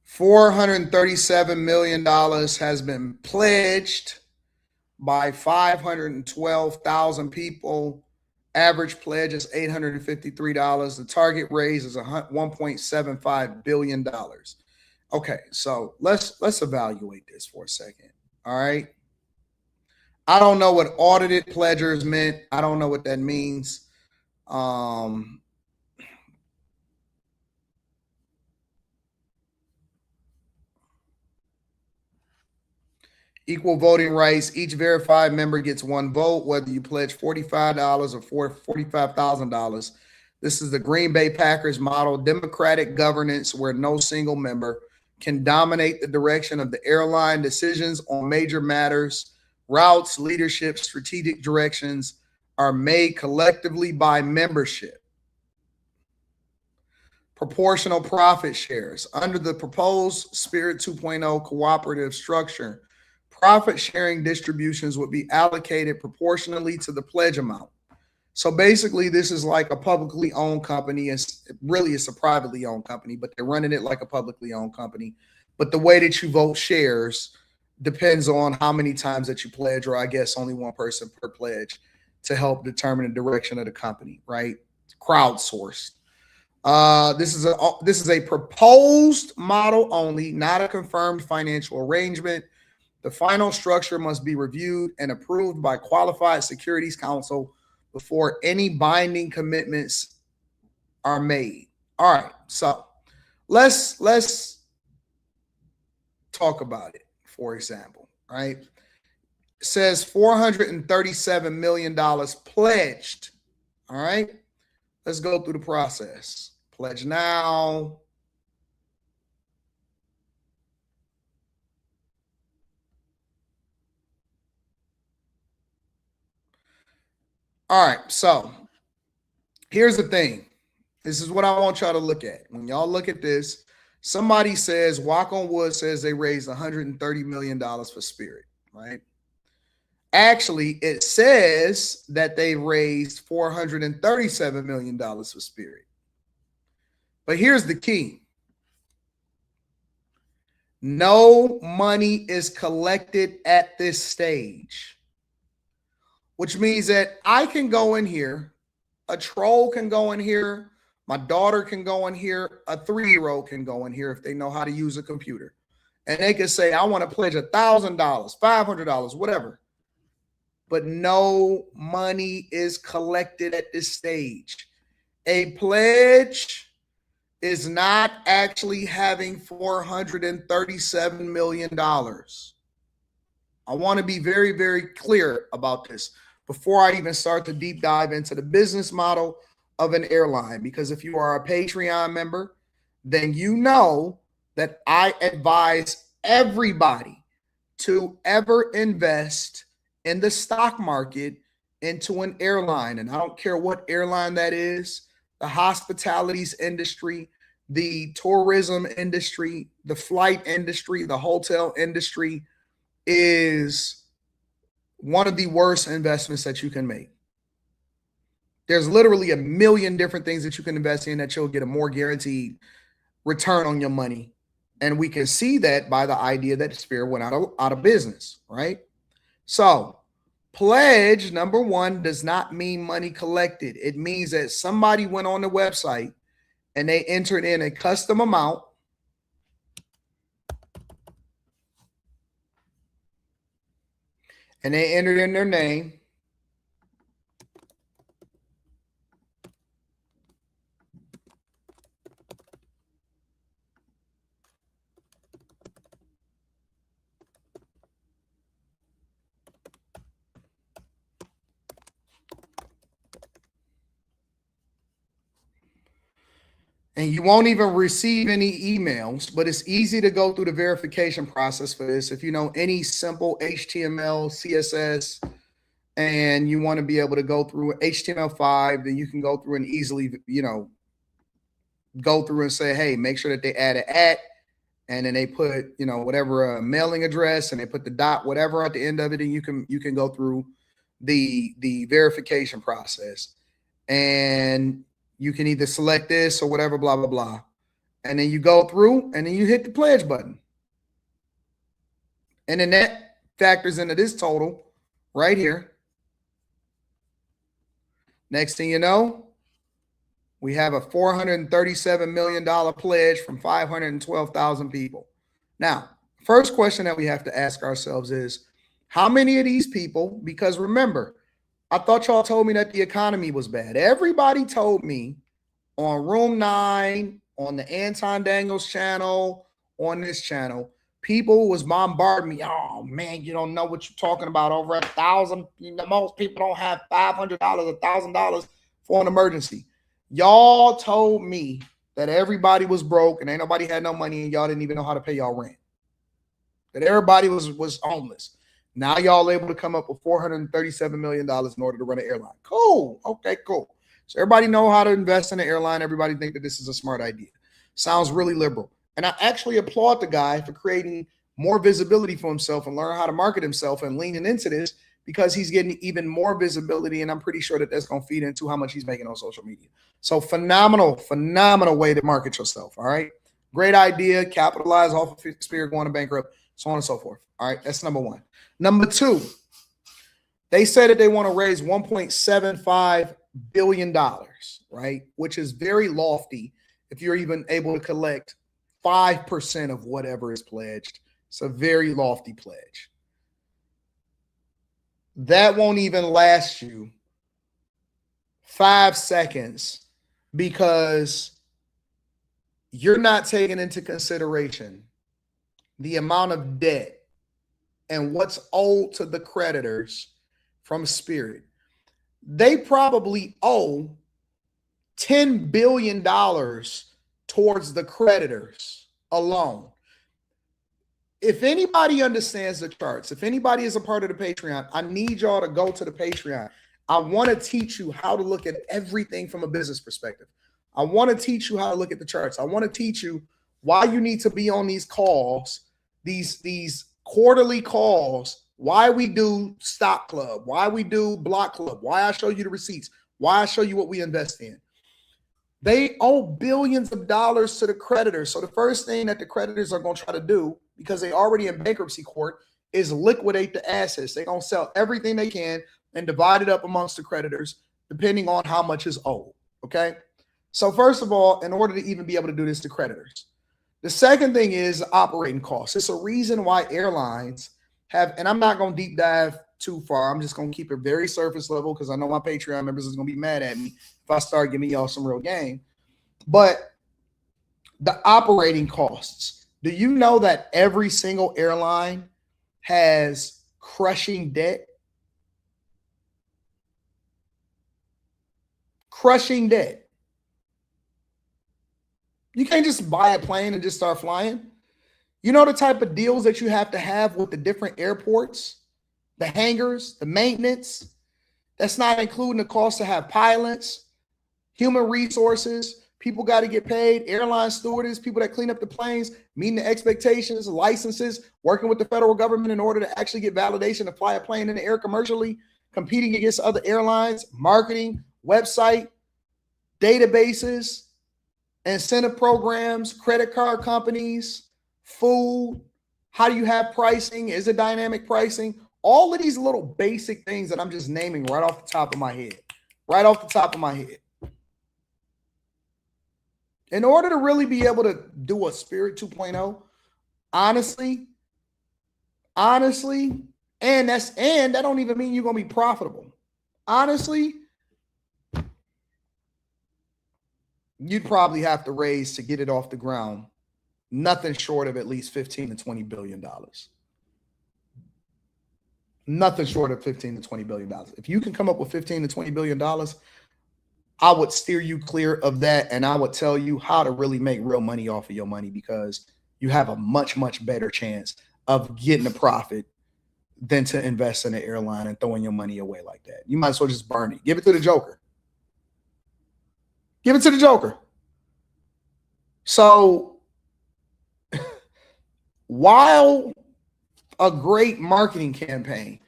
$437 million has been pledged by 512,000 people. Average pledge is $853. The target raise is $1.75 billion. Okay, so let's evaluate this for a second. All right. I don't know what audited pledgers meant. I don't know what that means. Equal voting rights. Each verified member gets one vote, whether you pledge $45 or $45,000. This is the Green Bay Packers model, democratic governance where no single member can dominate the direction of the airline. Decisions on major matters, routes, leadership, strategic directions are made collectively by membership. Proportional profit shares. Under the proposed Spirit 2.0 cooperative structure, profit sharing distributions would be allocated proportionally to the pledge amount. So basically, this is like a publicly owned company. It's a privately owned company, but they're running it like a publicly owned company. But the way that you vote shares depends on how many times that you pledge, or I guess only one person per pledge to help determine the direction of the company, right? Crowdsourced. This is a proposed model only, not a confirmed financial arrangement. The final structure must be reviewed and approved by qualified securities counsel before any binding commitments are made. All right, so let's talk about it. For example, right? It says $437 million pledged. All right, let's go through the process. Pledge now. All right, so here's the thing. This is what I want y'all to look at. When y'all look at this, somebody says, Walk on Wood says they raised $130 million for Spirit, right? Actually, it says that they raised $437 million for Spirit. But here's the key. No money is collected at this stage, which means that I can go in here, a troll can go in here, my daughter can go in here, a 3-year-old can go in here if they know how to use a computer. And they can say, I want to pledge $1,000, $500, whatever. But no money is collected at this stage. A pledge is not actually having $437 million. I want to be very, very clear about this before I even start to deep dive into the business model of an airline. Because if you are a Patreon member, then you know that I advise everybody to ever invest in the stock market into an airline. And I don't care what airline that is, the hospitalities industry, the tourism industry, the flight industry, the hotel industry is one of the worst investments that you can make. There's literally a million different things that you can invest in that you'll get a more guaranteed return on your money. And we can see that by the idea that Spirit went out of business, right? So pledge, number one, does not mean money collected. It means that somebody went on the website and they entered in a custom amount. And they entered in their name. And you won't even receive any emails, but it's easy to go through the verification process for this. If you know any simple HTML, CSS, and you want to be able to go through HTML5, then you can go through and easily, go through and say, hey, make sure that they add an @ and then they put, whatever mailing address, and they put the dot, whatever at the end of it, and you can go through the verification process. And you can either select this or whatever, blah, blah, blah. And then you go through and then you hit the pledge button. And then that factors into this total right here. Next thing you know, we have a $437 million pledge from 512,000 people. Now, first question that we have to ask ourselves is, how many of these people, because remember, I thought y'all told me that the economy was bad. Everybody told me on Room 9, on the Anton Daniels channel, on this channel, people was bombarding me. Oh, man, you don't know what you're talking about. Over 1,000. Most people don't have $500, $1,000 for an emergency. Y'all told me that everybody was broke and ain't nobody had no money and y'all didn't even know how to pay y'all rent. That everybody was homeless. Now y'all able to come up with $437 million in order to run an airline. Cool. Okay, cool. So everybody know how to invest in an airline. Everybody think that this is a smart idea. Sounds really liberal. And I actually applaud the guy for creating more visibility for himself and learn how to market himself and leaning into this, because he's getting even more visibility. And I'm pretty sure that that's going to feed into how much he's making on social media. So phenomenal way to market yourself. All right. Great idea. Capitalize off of Spirit going to bankrupt, so on and so forth. All right. That's number one. Number two, they said that they want to raise $1.75 billion, right? Which is very lofty if you're even able to collect 5% of whatever is pledged. It's a very lofty pledge. That won't even last you 5 seconds, because you're not taking into consideration the amount of debt and what's owed to the creditors from Spirit. They probably owe $10 billion towards the creditors alone. If anybody understands the charts, if anybody is a part of the Patreon, I need y'all to go to the Patreon. I want to teach you how to look at everything from a business perspective. I want to teach you how to look at the charts. I want to teach you why you need to be on these calls, these quarterly calls, why we do stock club, why we do block club, why I show you the receipts, why I show you what we invest in. They owe billions of dollars to the creditors. So the first thing that the creditors are going to try to do, because they're already in bankruptcy court, is liquidate the assets. They're going to sell everything they can and divide it up amongst the creditors, depending on how much is owed. Okay. So first of all, in order to even be able to do this to creditors, the second thing is operating costs. It's a reason why airlines have, and I'm not going to deep dive too far. I'm just going to keep it very surface level because I know my Patreon members is going to be mad at me if I start giving y'all some real game. But the operating costs, do you know that every single airline has crushing debt? Crushing debt. You can't just buy a plane and just start flying. You know the type of deals that you have to have with the different airports, the hangars, the maintenance. That's not including the cost to have pilots, human resources. People got to get paid, airline stewardess, people that clean up the planes, meeting the expectations, licenses, working with the federal government in order to actually get validation to fly a plane in the air commercially, competing against other airlines, marketing, website, databases, incentive programs, credit card companies, food. How do you have pricing? Is it dynamic pricing? All of these little basic things that I'm just naming right off the top of my head. Right off the top of my head. In order to really be able to do a Spirit 2.0, honestly, and that don't even mean you're going to be profitable. Honestly, you'd probably have to raise to get it off the ground nothing short of at least $15 to $20 billion. Nothing short of $15 to $20 billion. If you can come up with $15 to $20 billion, I would steer you clear of that, and I would tell you how to really make real money off of your money, because you have a much, much better chance of getting a profit than to invest in an airline and throwing your money away like that. You might as well just burn it. Give it to the Joker. Give it to the Joker. So while a great marketing campaign,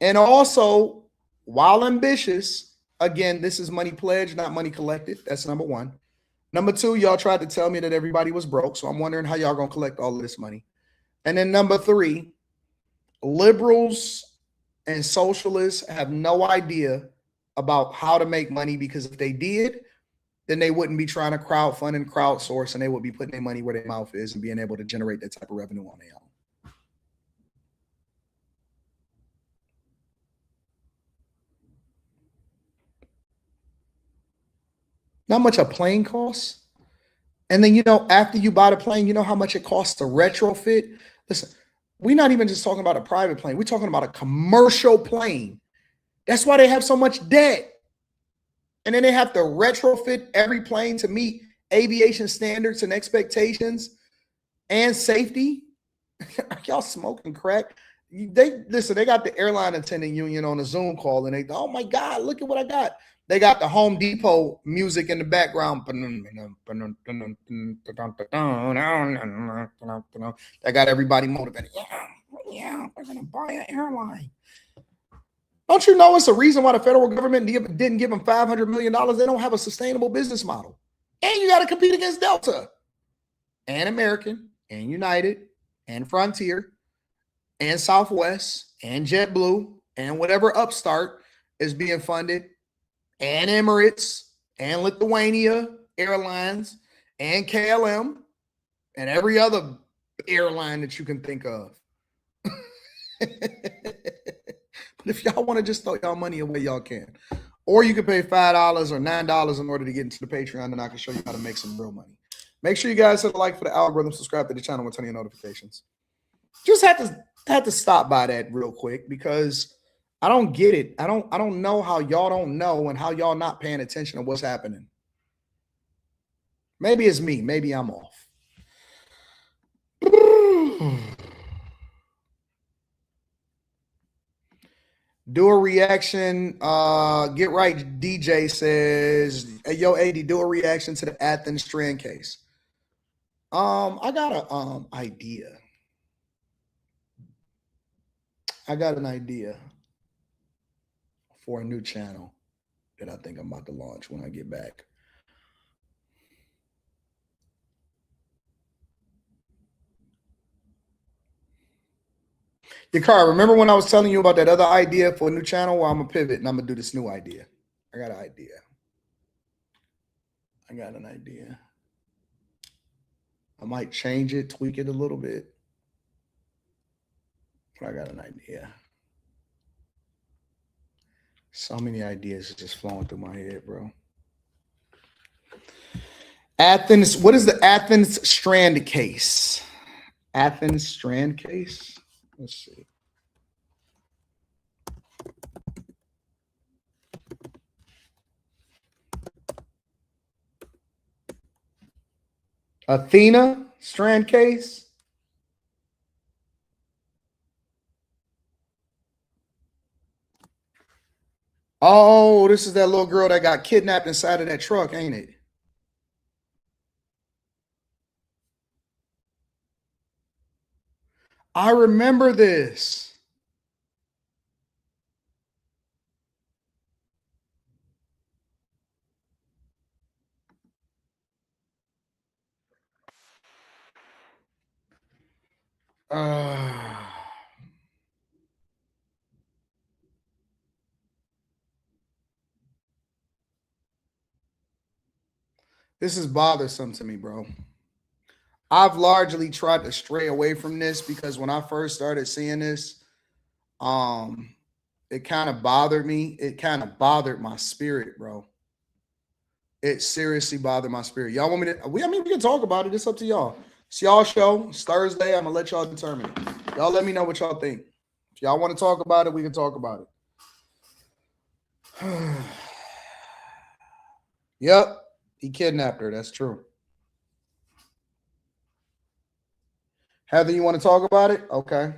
and also while ambitious, again, this is money pledged, not money collected. That's number one. Number two, y'all tried to tell me that everybody was broke, so I'm wondering how y'all going to collect all of this money. And then number three, liberals and socialists have no idea about how to make money, because if they did, then they wouldn't be trying to crowdfund and crowdsource, and they would be putting their money where their mouth is and being able to generate that type of revenue on their own. Not much a plane costs. And then, after you buy the plane, you know how much it costs to retrofit? Listen, we're not even just talking about a private plane. We're talking about a commercial plane. That's why they have so much debt. And then they have to retrofit every plane to meet aviation standards and expectations and safety. Are y'all smoking crack? They got the airline attendant union on a Zoom call, and oh my God, look at what I got. They got the Home Depot music in the background. That got everybody motivated. Yeah, we're going to buy an airline. Don't you know it's a reason why the federal government didn't give them $500 million? They don't have a sustainable business model. And you got to compete against Delta and American and United and Frontier and Southwest and JetBlue and whatever upstart is being funded, and Emirates and Lithuania Airlines and KLM and every other airline that you can think of. But if y'all want to just throw y'all money away, y'all can. Or you can pay $5 or $9 in order to get into the Patreon, and I can show you how to make some real money. Make sure you guys hit a like for the algorithm, subscribe to the channel, and turn your notifications. Just had to stop by that real quick, because I don't get it. I don't know how y'all don't know and how y'all not paying attention to what's happening. Maybe it's me. Maybe I'm off. Do a reaction. Get right. DJ says, hey, yo, AD, do a reaction to the Athens Strand case. I got a idea. I got an idea for a new channel that I think I'm about to launch when I get back. Yakar, remember when I was telling you about that other idea for a new channel? Well, I'm gonna pivot and I'm gonna do this new idea. I got an idea. I got an idea. I might change it, tweak it a little bit. But I got an idea. So many ideas are just flowing through my head, bro. Athens, what is the Athens Strand case? Athens Strand case? Let's see. Athena Strand case? Oh, this is that little girl that got kidnapped inside of that truck, ain't it? I remember this. This is bothersome to me, bro. I've largely tried to stray away from this because when I first started seeing this, it kind of bothered me. It kind of bothered my spirit, bro. It seriously bothered my spirit. Y'all want me to? We can talk about it. It's up to y'all. It's y'all show. It's Thursday. I'm gonna let y'all determine it. Y'all let me know what y'all think. If y'all want to talk about it, we can talk about it. Yep, he kidnapped her. That's true. Heather, you want to talk about it? Okay.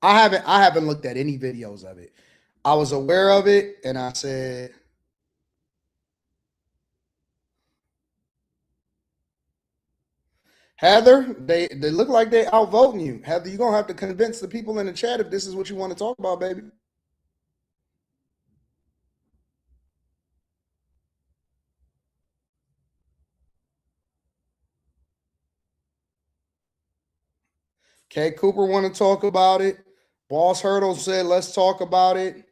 I haven't looked at any videos of it. I was aware of it, and I said, Heather, they look like they outvoting you. Heather, you're gonna have to convince the people in the chat if this is what you want to talk about, baby. Okay, Cooper want to talk about it. Boss Hurdle said, let's talk about it.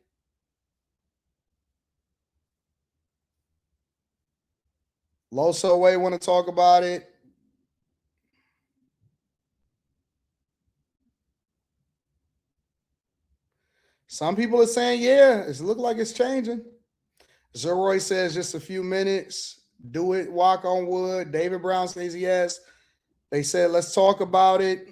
Loso Way want to talk about it. Some people are saying, yeah, it looks like it's changing. Zeroy says just a few minutes. Do it, walk on wood. David Brown says yes. They said, let's talk about it.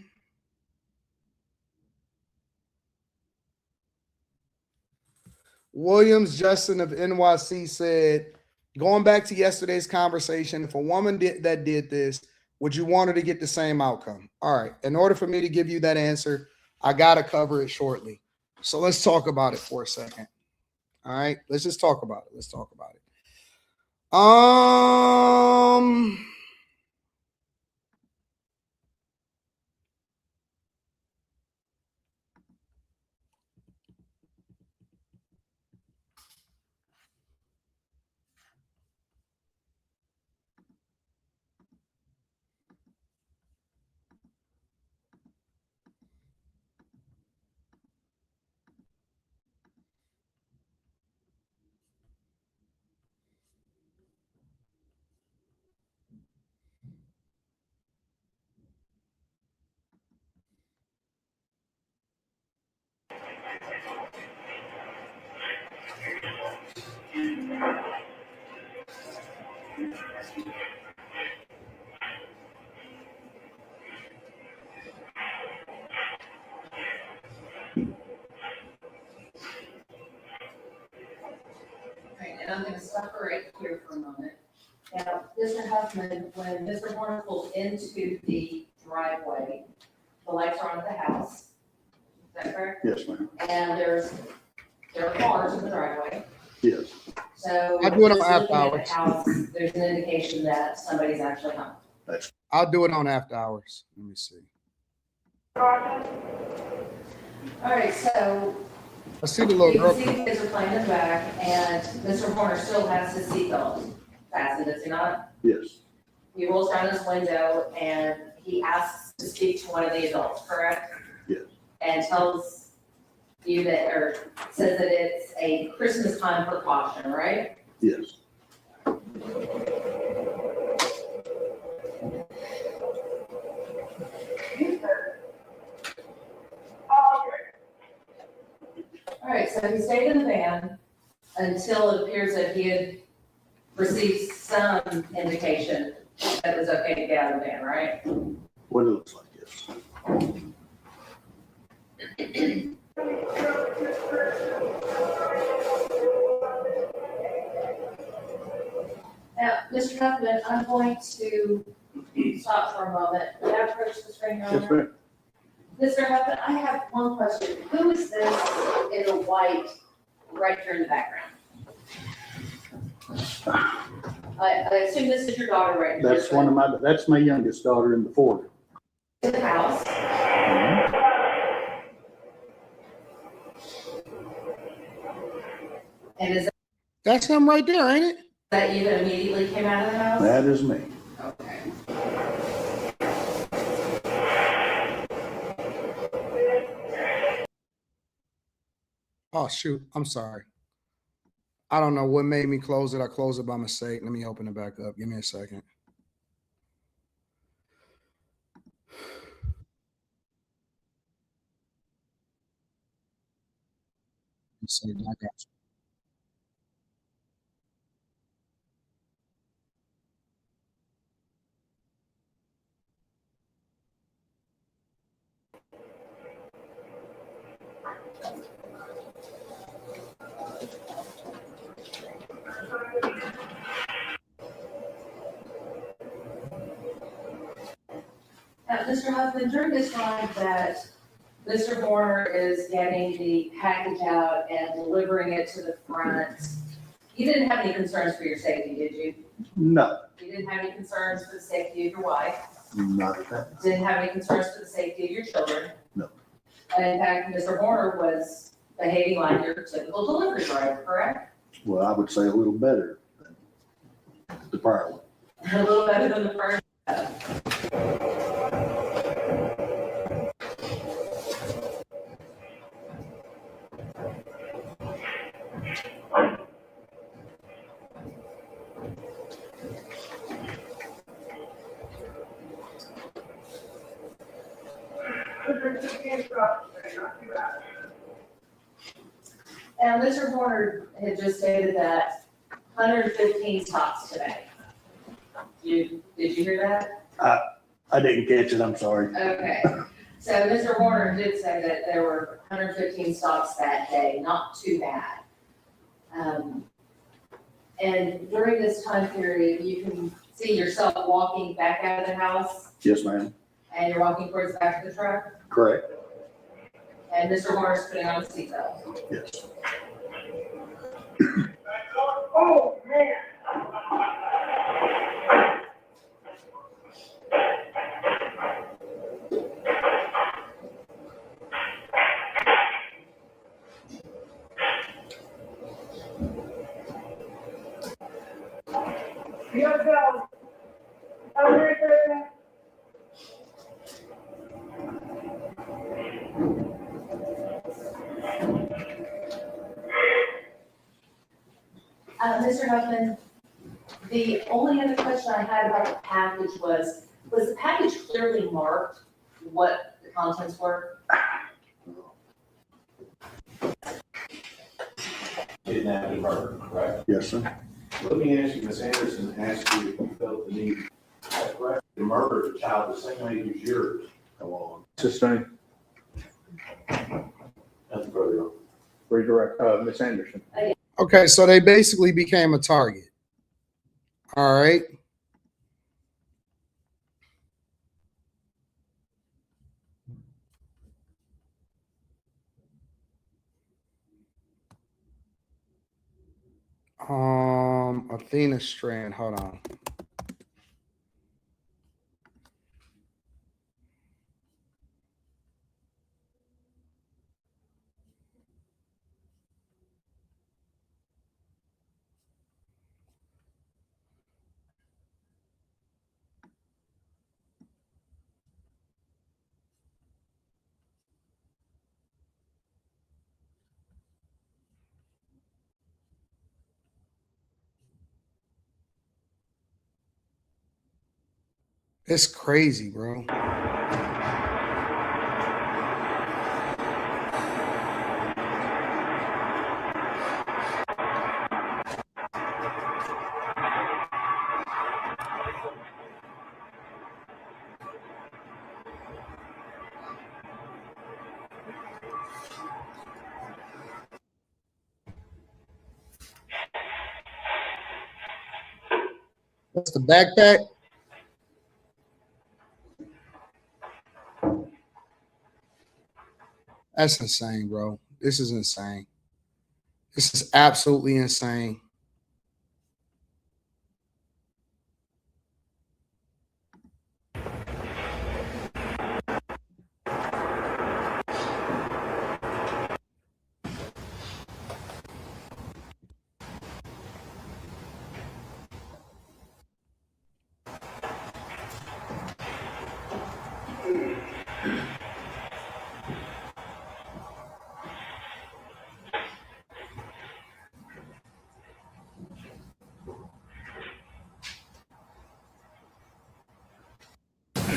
Williams Justin of NYC said, going back to yesterday's conversation, if a woman did this, would you want her to get the same outcome? All right. In order for me to give you that answer, I got to cover it shortly. So let's talk about it for a second. All right. Let's just talk about it. Let's talk about it. Right, and I'm gonna stop right here for a moment. Now, Mr. Huffman, when Mr. Horner pulls into the driveway, the lights are on at the house. Is that correct? Yes, ma'am. And there are cars in the driveway. Yes. So I'll do it on just after looking at the hours. house, there's an indication that somebody's actually home. I'll do it on after hours. Let me see. All right, so I see the little you girl. can see the kids are playing in the back, and Mr. Horner still has his seatbelt fastened, does he not? Yes. He rolls down his window and he asks to speak to one of the adults, correct? Yes. And tells you that, or says that it's a Christmas time precaution, right? Yes. All right, so he stayed in the van until it appears that he had received some indication that it was okay to get out of the van, right? What it looks like, yes. Now, Mr. Huffman, I'm going to stop for a moment. May I approach the screen, Your Honor? Yes, ma'am. Mr. Huffman, I have one question. Who is this in the white right here in the background? I assume this is your daughter right here. That's that's my youngest daughter in the Ford. In the house. And is That's him right there, ain't it? that you that immediately came out of the house? That is me. Okay. Oh, shoot. I'm sorry. I don't know what made me close it. I closed it by mistake. Let me open it back up. Give me a second. Let's see, I got you. Now, Mr. Huffman, during this time that Mr. Horner is getting the package out and delivering it to the front, you didn't have any concerns for your safety, did you? No, You didn't have any concerns for the safety of your wife? not at that. Didn't have any concerns for the safety of your children? No. And in fact, Mr. Horner was behaving like your typical delivery driver, correct? Well, I would say a little better than the prior one. A little better than the first. Now, Mr. Horner had just stated that 115 stops today. Did you hear that? I didn't catch it, I'm sorry. Okay, so Mr. Horner did say that there were 115 stops that day, not too bad. And during this time period, you can see yourself walking back out of the house, Yes, ma'am. and you're walking towards the back of the truck, Correct. and Mr. Horner's putting on a seatbelt. Yes. Oh, man. Mr. Huffman, the only other question I had about the package was the package clearly marked what the contents were? Kidnapping, murder, correct? Yes, sir. Let me ask you, Ms. Anderson, ask you if you felt the need to murder a child the same age as yours. Go on. Sister, Nothing further on. Redirect, Ms. Anderson. Okay, so they basically became a target. All right. Athena Strand, hold on. It's crazy, bro. That's the backpack. That's insane, bro. This is insane. This is absolutely insane.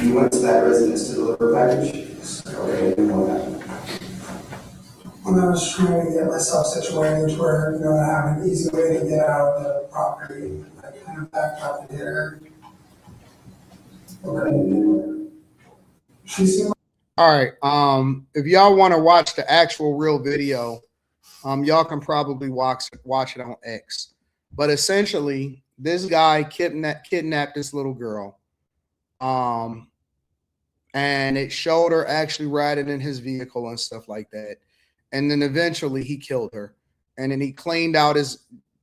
He went to that residence to deliver package. Okay, I didn't know that. When I was trying to get myself situated where, I have an easy way to get out of the property, I kind of backed out the dinner. Okay. She seemed. All right. If y'all want to watch the actual real video, y'all can probably watch it on X. But essentially, this guy kidnapped this little girl. And it showed her actually riding in his vehicle and stuff like that. And then eventually he killed her. And then he cleaned out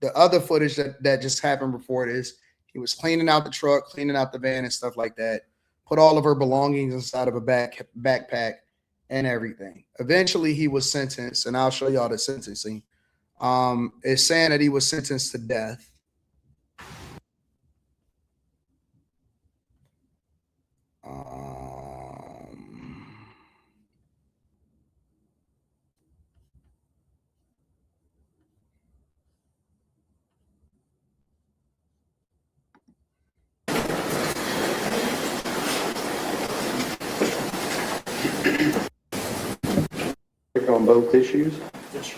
the other footage that just happened before this. He was cleaning out the truck, cleaning out the van and stuff like that. Put all of her belongings inside of a backpack and everything. Eventually he was sentenced, and I'll show y'all the sentencing. It's saying that he was sentenced to death. On both issues?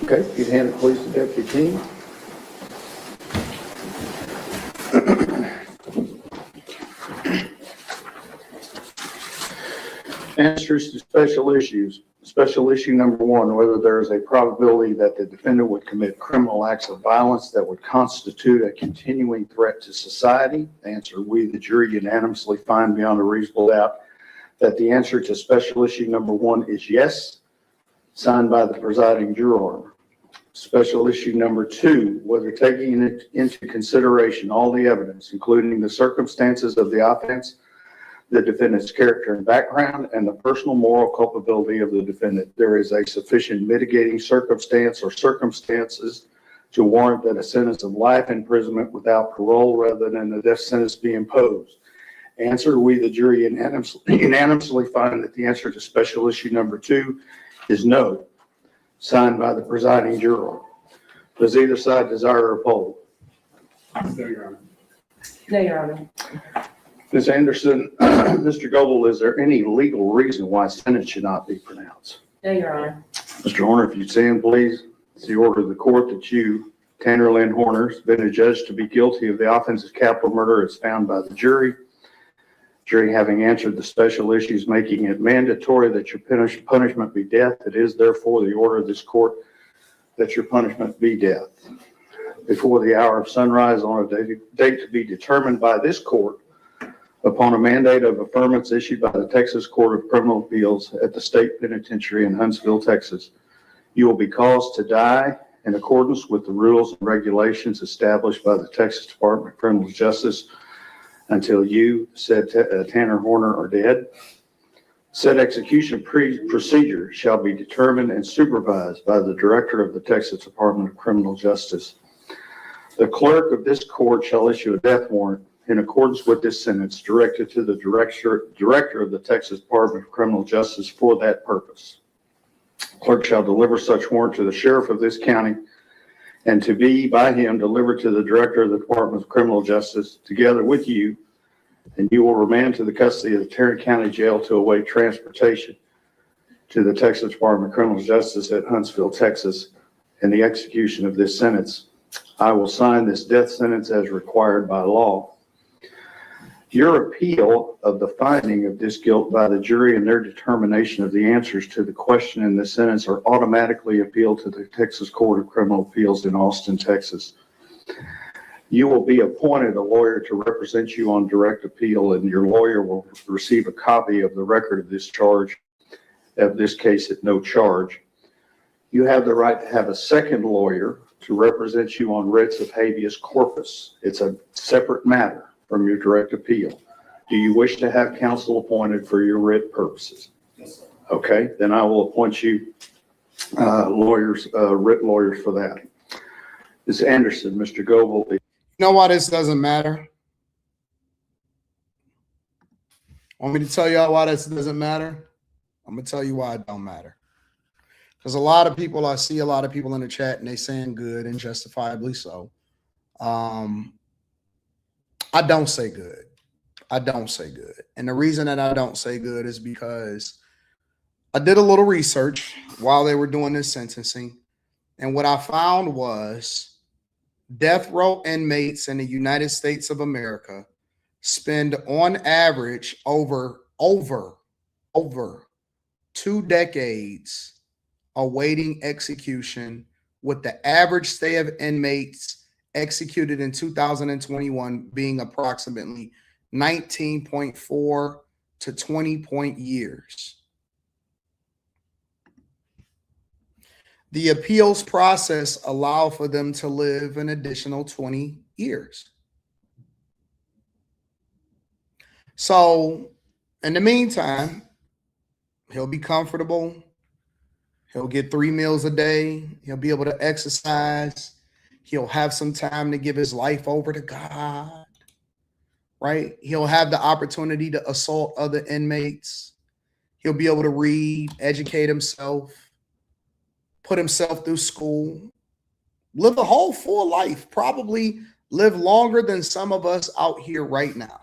Okay, if you'd hand it please to Deputy King. Answers to special issues. Special issue number one, whether there is a probability that the defendant would commit criminal acts of violence that would constitute a continuing threat to society. Answer, we, the jury, unanimously find beyond a reasonable doubt that the answer to special issue number one is yes. Signed by the presiding juror. Special issue number two, whether taking into consideration all the evidence, including the circumstances of the offense, the defendant's character and background, and the personal moral culpability of the defendant, there is a sufficient mitigating circumstance or circumstances to warrant that a sentence of life imprisonment without parole rather than a death sentence be imposed. Answer, we, the jury, unanimously find that the answer to special issue number two is no, signed by the presiding juror. Does either side desire a poll? No, Your Honor. No, Your Honor. Ms. Anderson, Mr. Goebel, is there any legal reason why sentence should not be pronounced? No, Your Honor. Mr. Horner, if you'd stand, please. It's the order of the court that you, Tanner Lynn Horner, has been adjudged to be guilty of the offense of capital murder as found by the jury. Jury, having answered the special issues making it mandatory that your punishment be death, it is therefore the order of this court that your punishment be death. Before the hour of sunrise on a date to be determined by this court, upon a mandate of affirmance issued by the Texas Court of Criminal Appeals at the State Penitentiary in Huntsville, Texas, you will be caused to die in accordance with the rules and regulations established by the Texas Department of Criminal Justice until you, said Tanner Horner, are dead. Said execution procedure shall be determined and supervised by the Director of the Texas Department of Criminal Justice. The clerk of this court shall issue a death warrant in accordance with this sentence directed to the Director of the Texas Department of Criminal Justice for that purpose. Clerk shall deliver such warrant to the sheriff of this county and to be by him delivered to the Director of the Department of Criminal Justice together with you, and you will remand to the custody of the Tarrant County Jail to await transportation to the Texas Department of Criminal Justice at Huntsville, Texas, and the execution of this sentence. I will sign this death sentence as required by law. Your appeal of the finding of this guilt by the jury and their determination of the answers to the question in the sentence are automatically appealed to the Texas Court of Criminal Appeals in Austin, Texas. You will be appointed a lawyer to represent you on direct appeal, and your lawyer will receive a copy of the record of this case at no charge. You have the right to have a second lawyer to represent you on writs of habeas corpus. It's a separate matter from your direct appeal. Do you wish to have counsel appointed for your writ purposes? Yes, sir. Okay, then I will appoint you writ lawyers for that. Ms. Anderson, Mr. Goebel. You know why this doesn't matter? Want me to tell y'all why this doesn't matter? I'm gonna tell you why it don't matter. Because I see a lot of people in the chat and they saying good and justifiably so. I don't say good. I don't say good. And the reason that I don't say good is because I did a little research while they were doing this sentencing. And what I found was death row inmates in the United States of America spend on average over 2 decades awaiting execution, with the average stay of inmates executed in 2021 being approximately 19.4 to 20 years. The appeals process allow for them to live an additional 20 years. So in the meantime, he'll be comfortable. He'll get 3 meals a day. He'll be able to exercise. He'll have some time to give his life over to God, right? He'll have the opportunity to assault other inmates. He'll be able to read, educate himself, put himself through school, live a whole full life, probably live longer than some of us out here right now.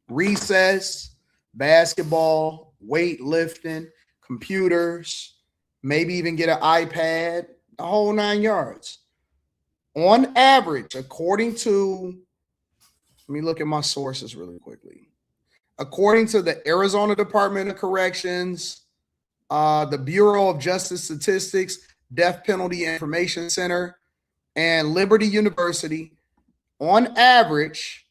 Recess, basketball, weightlifting, computers, maybe even get an iPad, the whole 9 yards. On average, according to, let me look at my sources really quickly. According to the Arizona Department of Corrections, the Bureau of Justice Statistics, Death Penalty Information Center, and Liberty University, on average,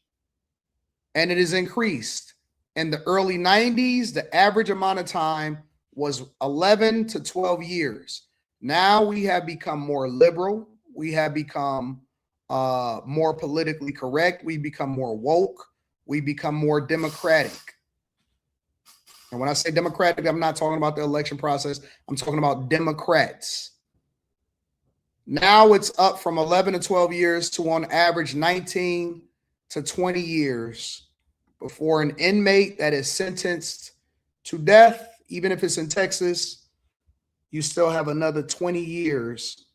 and it is increased. In the early 90s, the average amount of time was 11 to 12 years. Now we have become more liberal. We have become more politically correct. We become more woke. We become more democratic. And when I say democratic, I'm not talking about the election process. I'm talking about Democrats. Now it's up from 11 to 12 years to on average 19 to 20 years before an inmate that is sentenced to death, even if it's in Texas, you still have another 20 years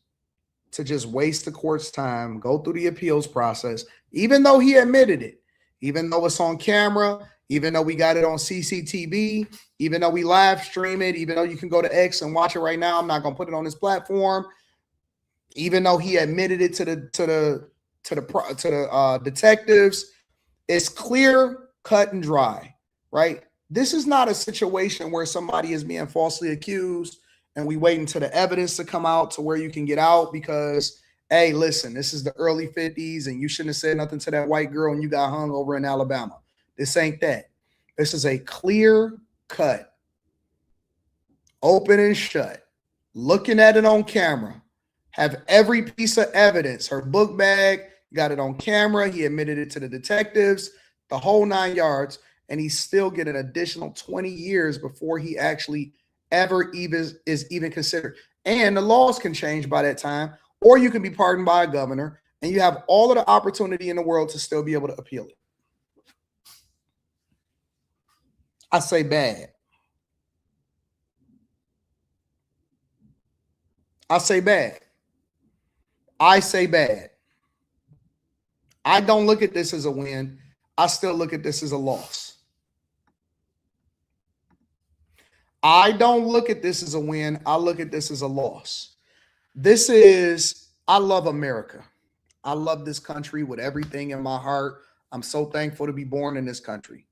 to just waste the court's time, go through the appeals process, even though he admitted it, even though it's on camera, even though we got it on CCTV, even though we live stream it, even though you can go to X and watch it right now. I'm not going to put it on this platform. Even though he admitted it to the detectives, it's clear cut and dry, right? This is not a situation where somebody is being falsely accused and we wait until the evidence to come out to where you can get out because, hey, listen, this is the early 50s and you shouldn't have said nothing to that white girl and you got hung over in Alabama. This ain't that. This is a clear cut, open and shut, looking at it on camera, have every piece of evidence, her book bag, got it on camera. He admitted it to the detectives, the whole 9 yards, and he's still getting an additional 20 years before he actually ever is even considered. And the laws can change by that time, or you can be pardoned by a governor, and you have all of the opportunity in the world to still be able to appeal it. I say bad. I say bad. I say bad. I don't look at this as a win. I still look at this as a loss. I don't look at this as a win. I look at this as a loss. I love America. I love this country with everything in my heart. I'm so thankful to be born in this country.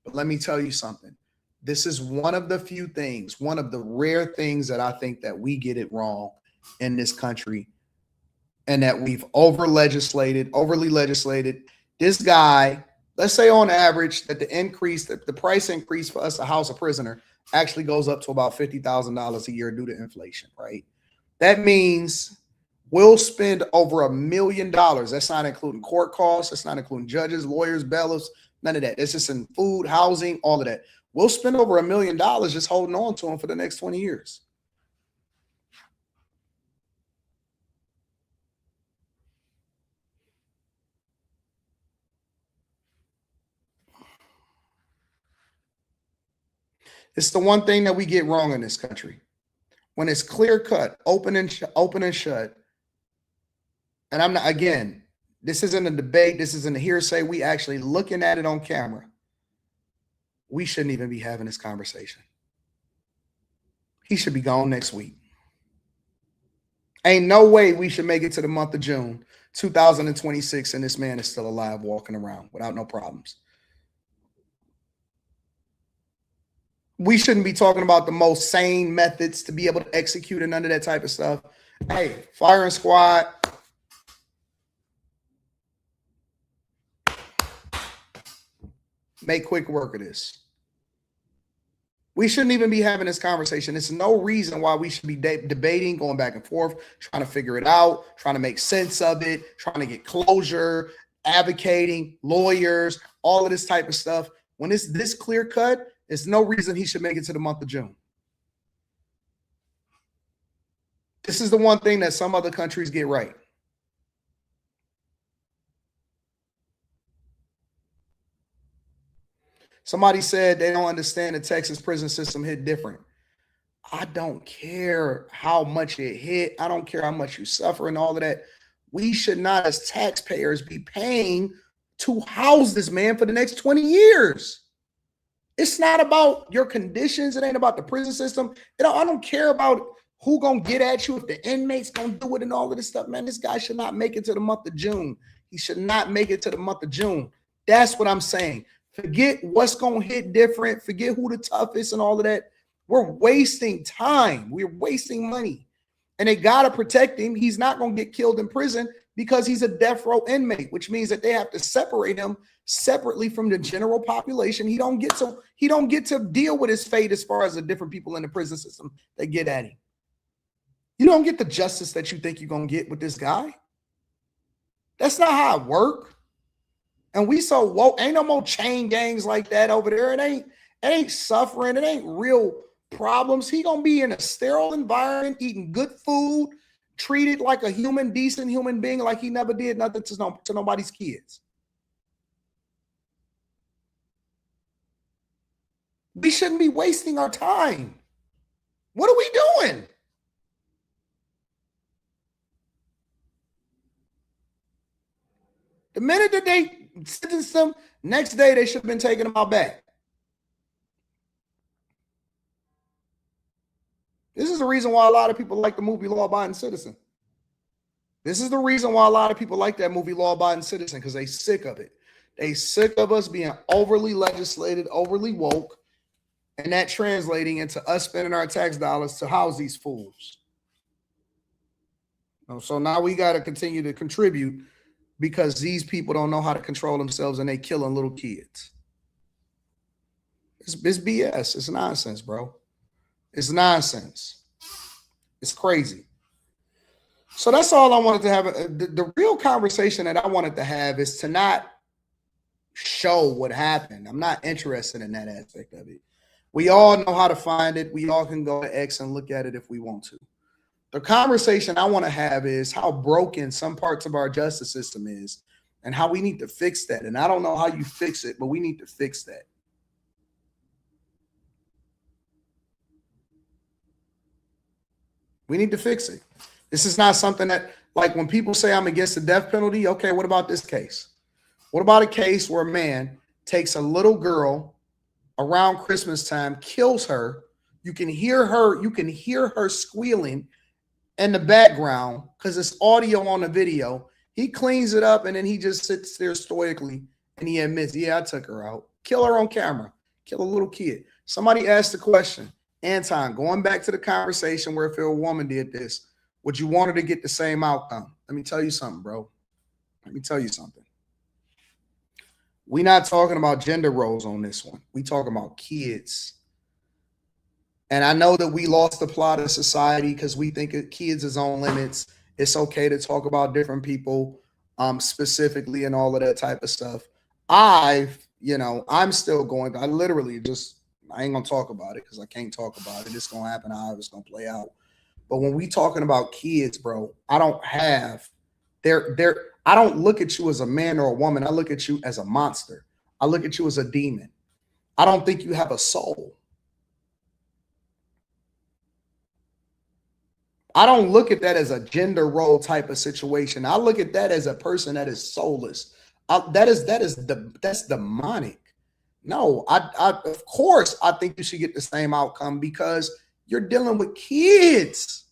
But let me tell you something. This is one of the few things, one of the rare things that I think that we get it wrong in this country, and that we've overly legislated. This guy, let's say on average that the price increase for us to house a prisoner actually goes up to about $50,000 a year due to inflation, right? That means we'll spend over $1 million. That's not including court costs. That's not including judges, lawyers, bailiffs, none of that. It's just in food, housing, all of that. We'll spend over $1 million just holding on to them for the next 20 years. It's the one thing that we get wrong in this country. When it's clear cut, open and shut. And I'm not, again, this isn't a debate. This isn't a hearsay. We actually looking at it on camera. We shouldn't even be having this conversation. He should be gone next week. Ain't no way we should make it to the month of June 2026 and this man is still alive walking around without no problems. We shouldn't be talking about the most sane methods to be able to execute and none of that type of stuff. Hey, firing squad. Make quick work of this. We shouldn't even be having this conversation. There's no reason why we should be debating, going back and forth, trying to figure it out, trying to make sense of it, trying to get closure, advocating, lawyers, all of this type of stuff. When it's this clear cut, there's no reason he should make it to the month of June. This is the one thing that some other countries get right. Somebody said they don't understand the Texas prison system hit different. I don't care how much it hit. I don't care how much you suffer and all of that. We should not, as taxpayers, be paying to house this man for the next 20 years. It's not about your conditions. It ain't about the prison system. I don't care about who gonna get at you, if the inmates gonna do it and all of this stuff, man. This guy should not make it to the month of June. He should not make it to the month of June. That's what I'm saying. Forget what's gonna hit different. Forget who the toughest and all of that. We're wasting time. We're wasting money. And they gotta protect him. He's not gonna get killed in prison because he's a death row inmate, which means that they have to separate him separately from the general population. He don't get to deal with his fate as far as the different people in the prison system that get at him. You don't get the justice that you think you're gonna get with this guy. That's not how it works. And we so woke, ain't no more chain gangs like that over there. It ain't suffering, it ain't real problems. He gonna be in a sterile environment, eating good food, treated like a human, decent human being, like he never did nothing to nobody's kids. We shouldn't be wasting our time. What are we doing? The minute that they sentenced them, next day they should have been taking them out back. This is the reason why a lot of people like the movie Law Abiding Citizen. This is the reason why a lot of people like that movie Law Abiding Citizen, because they sick of it. They sick of us being overly legislated, overly woke, and that translating into us spending our tax dollars to house these fools. So now we got to continue to contribute because these people don't know how to control themselves and they killing little kids. It's BS. It's nonsense, bro. It's nonsense. It's crazy. So that's all I wanted to have. The real conversation that I wanted to have is to not show what happened. I'm not interested in that aspect of it. We all know how to find it. We all can go to X and look at it if we want to. The conversation I want to have is how broken some parts of our justice system is and how we need to fix that. And I don't know how you fix it, but we need to fix that. We need to fix it. This is not something that, like when people say I'm against the death penalty, okay, what about this case? What about a case where a man takes a little girl around Christmas time, kills her? You can hear her squealing in the background because it's audio on the video. He cleans it up and then he just sits there stoically and he admits, yeah, I took her out. Kill her on camera. Kill a little kid. Somebody asked the question, Anton, going back to the conversation where if a woman did this, would you want her to get the same outcome? Let me tell you something, bro. Let me tell you something. We're not talking about gender roles on this one. We talking about kids. And I know that we lost the plot of society because we think of kids is on limits. It's okay to talk about different people specifically and all of that type of stuff. I'm still going, I ain't going to talk about it because I can't talk about it. It's going to happen how it's going to play out. But when we talking about kids, bro, I don't look at you as a man or a woman. I look at you as a monster. I look at you as a demon. I don't think you have a soul. I don't look at that as a gender role type of situation. I look at that as a person that is soulless. That's demonic. No, of course I think you should get the same outcome because you're dealing with kids.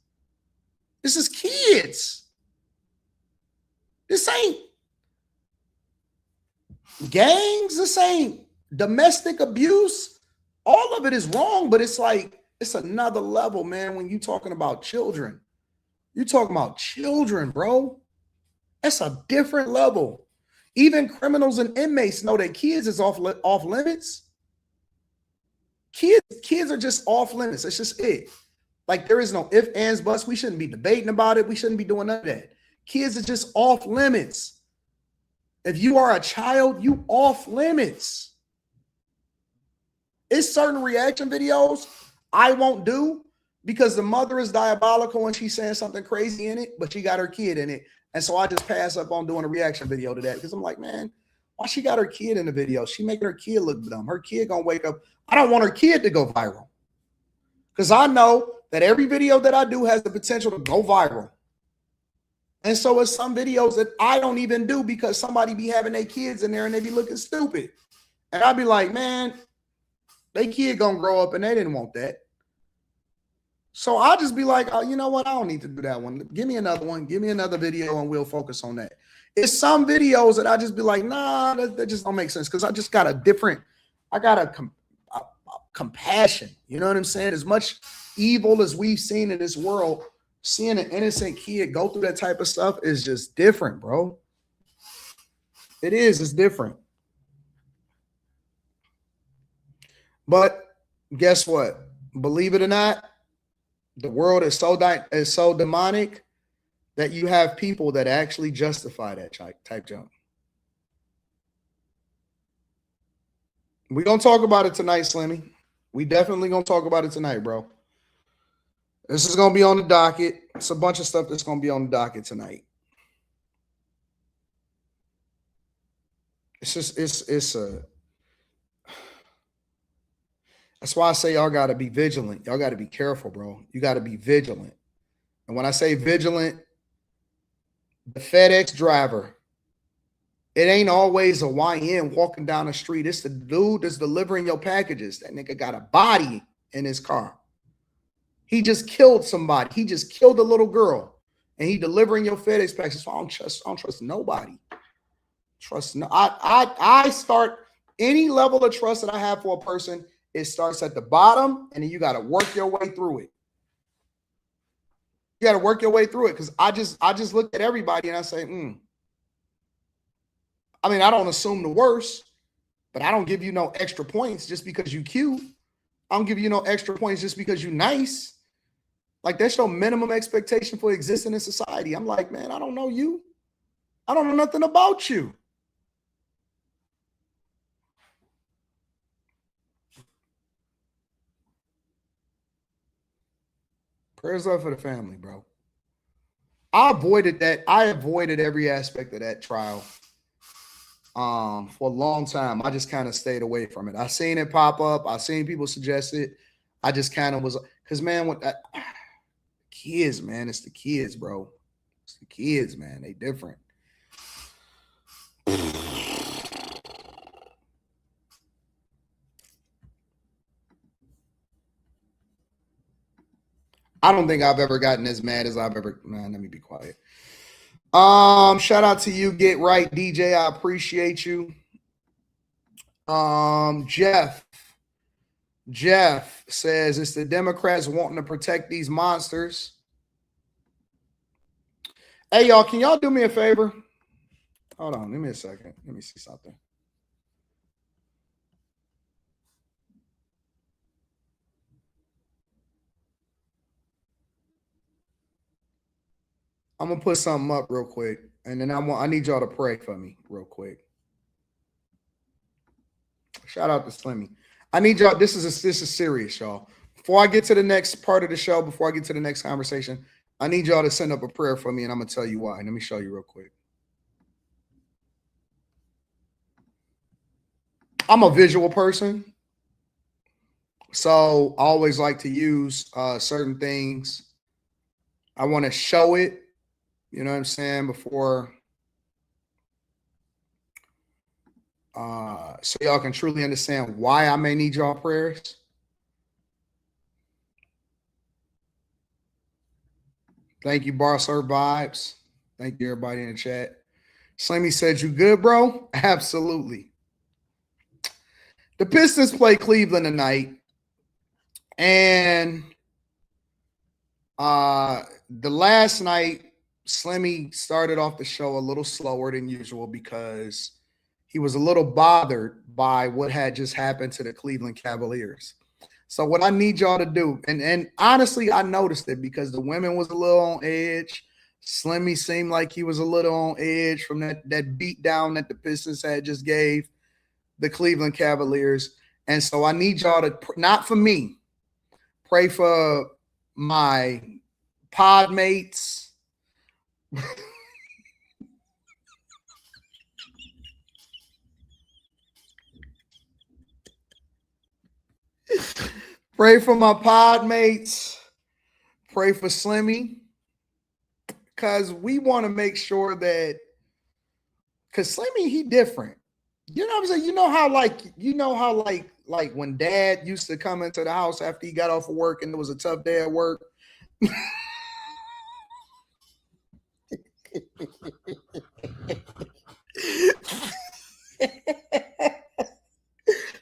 This is kids. This ain't gangs. This ain't domestic abuse. All of it is wrong, but it's like, it's another level, man. When you're talking about children, you're talking about children, bro. That's a different level. Even criminals and inmates know that kids is off limits. Kids are just off limits. That's just it. Like there is no ifs, ands, buts. We shouldn't be debating about it. We shouldn't be doing none of that. Kids are just off limits. If you are a child, you off limits. It's certain reaction videos I won't do because the mother is diabolical and she's saying something crazy in it, but she got her kid in it. And so I just pass up on doing a reaction video to that because I'm like, man, why she got her kid in the video? She making her kid look dumb. Her kid gonna wake up. I don't want her kid to go viral because I know that every video that I do has the potential to go viral. And so it's some videos that I don't even do because somebody be having their kids in there and they be looking stupid. And I'd be like, man, they kid gonna grow up and they didn't want that. So I'll just be like, oh, you know what? I don't need to do that one. Give me another one. Give me another video and we'll focus on that. It's some videos that I just be like, nah, that just don't make sense because I just got a compassion. You know what I'm saying? As much evil as we've seen in this world, seeing an innocent kid go through that type of stuff is just different, bro. It is. It's different. But guess what? Believe it or not, the world is so demonic that you have people that actually justify that type junk. We're going to talk about it tonight, Slimmy. We definitely going to talk about it tonight, bro. This is going to be on the docket. It's a bunch of stuff that's going to be on the docket tonight. That's why I say y'all got to be vigilant. Y'all got to be careful, bro. You got to be vigilant. And when I say vigilant, the FedEx driver, it ain't always a YN walking down the street. It's the dude that's delivering your packages. That nigga got a body in his car. He just killed somebody. He just killed a little girl. And he delivering your FedEx packages. So I don't trust nobody. Trust. No, I start any level of trust that I have for a person. It starts at the bottom, and then you got to work your way through it. You got to work your way through it because I just look at everybody and I say, I mean, I don't assume the worst, but I don't give you no extra points just because you cute. I don't give you no extra points just because you nice. Like, that's your minimum expectation for existing in society. I'm like, man, I don't know you. I don't know nothing about you. Prayers up for the family, bro. I avoided that. I avoided every aspect of that trial for a long time. I just kind of stayed away from it. I seen it pop up. I seen people suggest it. I just kind of was, because, man, with that, kids, man, it's the kids, bro. It's the kids, man. They different. I don't think I've ever gotten as mad as I've ever. Man, let me be quiet. Shout out to you, Get Right DJ. I appreciate you. Jeff says it's the Democrats wanting to protect these monsters. Hey, y'all, can y'all do me a favor? Hold on, give me a second. Let me see something. I'm gonna put something up real quick, and then I need y'all to pray for me real quick. Shout out to Slimmy. I need y'all. This is serious, y'all. Before I get to the next part of the show, before I get to the next conversation, I need y'all to send up a prayer for me, and I'm gonna tell you why. Let me show you real quick. I'm a visual person, so I always like to use certain things. I want to show it. You know what I'm saying? Before, so y'all can truly understand why I may need y'all prayers. Thank you, Barcer Vibes. Thank you, everybody in the chat. Slimmy said, you good, bro? Absolutely. The Pistons play Cleveland tonight. And the last night, Slimmy started off the show a little slower than usual because he was a little bothered by what had just happened to the Cleveland Cavaliers. So what I need y'all to do, and honestly, I noticed it because the women was a little on edge. Slimmy seemed like he was a little on edge from that beat down that the Pistons had just gave the Cleveland Cavaliers. And so I need y'all to, not for me, pray for my pod mates. Pray for my pod mates. Pray for Slimmy. Because we want to make sure that, because Slimmy, he different. You know what I'm saying? You know how like when dad used to come into the house after he got off of work and it was a tough day at work.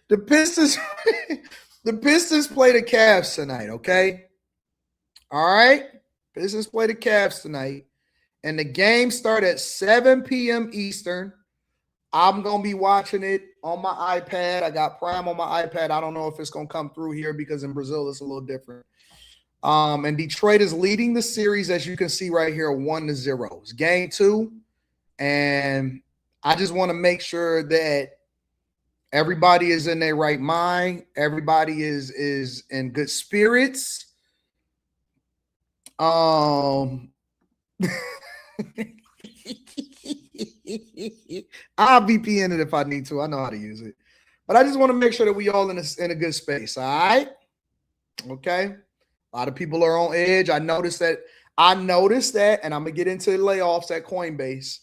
The Pistons play the Cavs tonight, okay? All right? Pistons play the Cavs tonight. And the game starts at 7 p.m. Eastern. I'm going to be watching it on my iPad. I got Prime on my iPad. I don't know if it's going to come through here because in Brazil it's a little different. And Detroit is leading the series, as you can see right here, 1-0. It's game 2. And I just want to make sure that everybody is in their right mind. Everybody is in good spirits. I'll VPN it if I need to. I know how to use it. But I just want to make sure that we all in a good space. All right? Okay. A lot of people are on edge. I noticed that, and I'm going to get into the layoffs at Coinbase.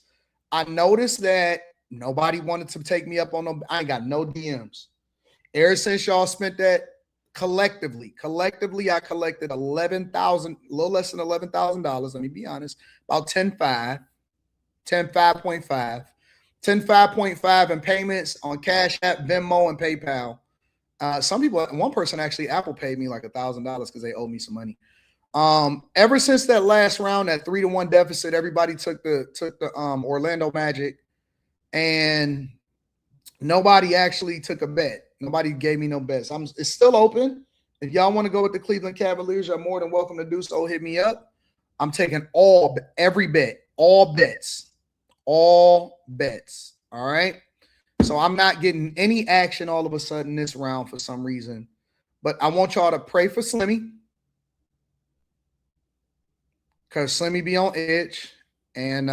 I noticed that nobody wanted to take me up on them. I ain't got no DMs. Ever since y'all spent that collectively, I collected $11,000, a little less than $11,000. Let me be honest, about 10.5. 5.5 in payments on Cash App, Venmo, and PayPal. Some people, one person actually Apple paid me like $1,000 because they owe me some money. Ever since that last round, that 3-1 deficit, everybody took the Orlando Magic, and nobody actually took a bet. Nobody gave me no bets. It's still open. If y'all want to go with the Cleveland Cavaliers, you're more than welcome to do so. Hit me up. I'm taking every bet, all bets. All right. So I'm not getting any action all of a sudden this round for some reason. But I want y'all to pray for Slimmy, because Slimmy be on edge. And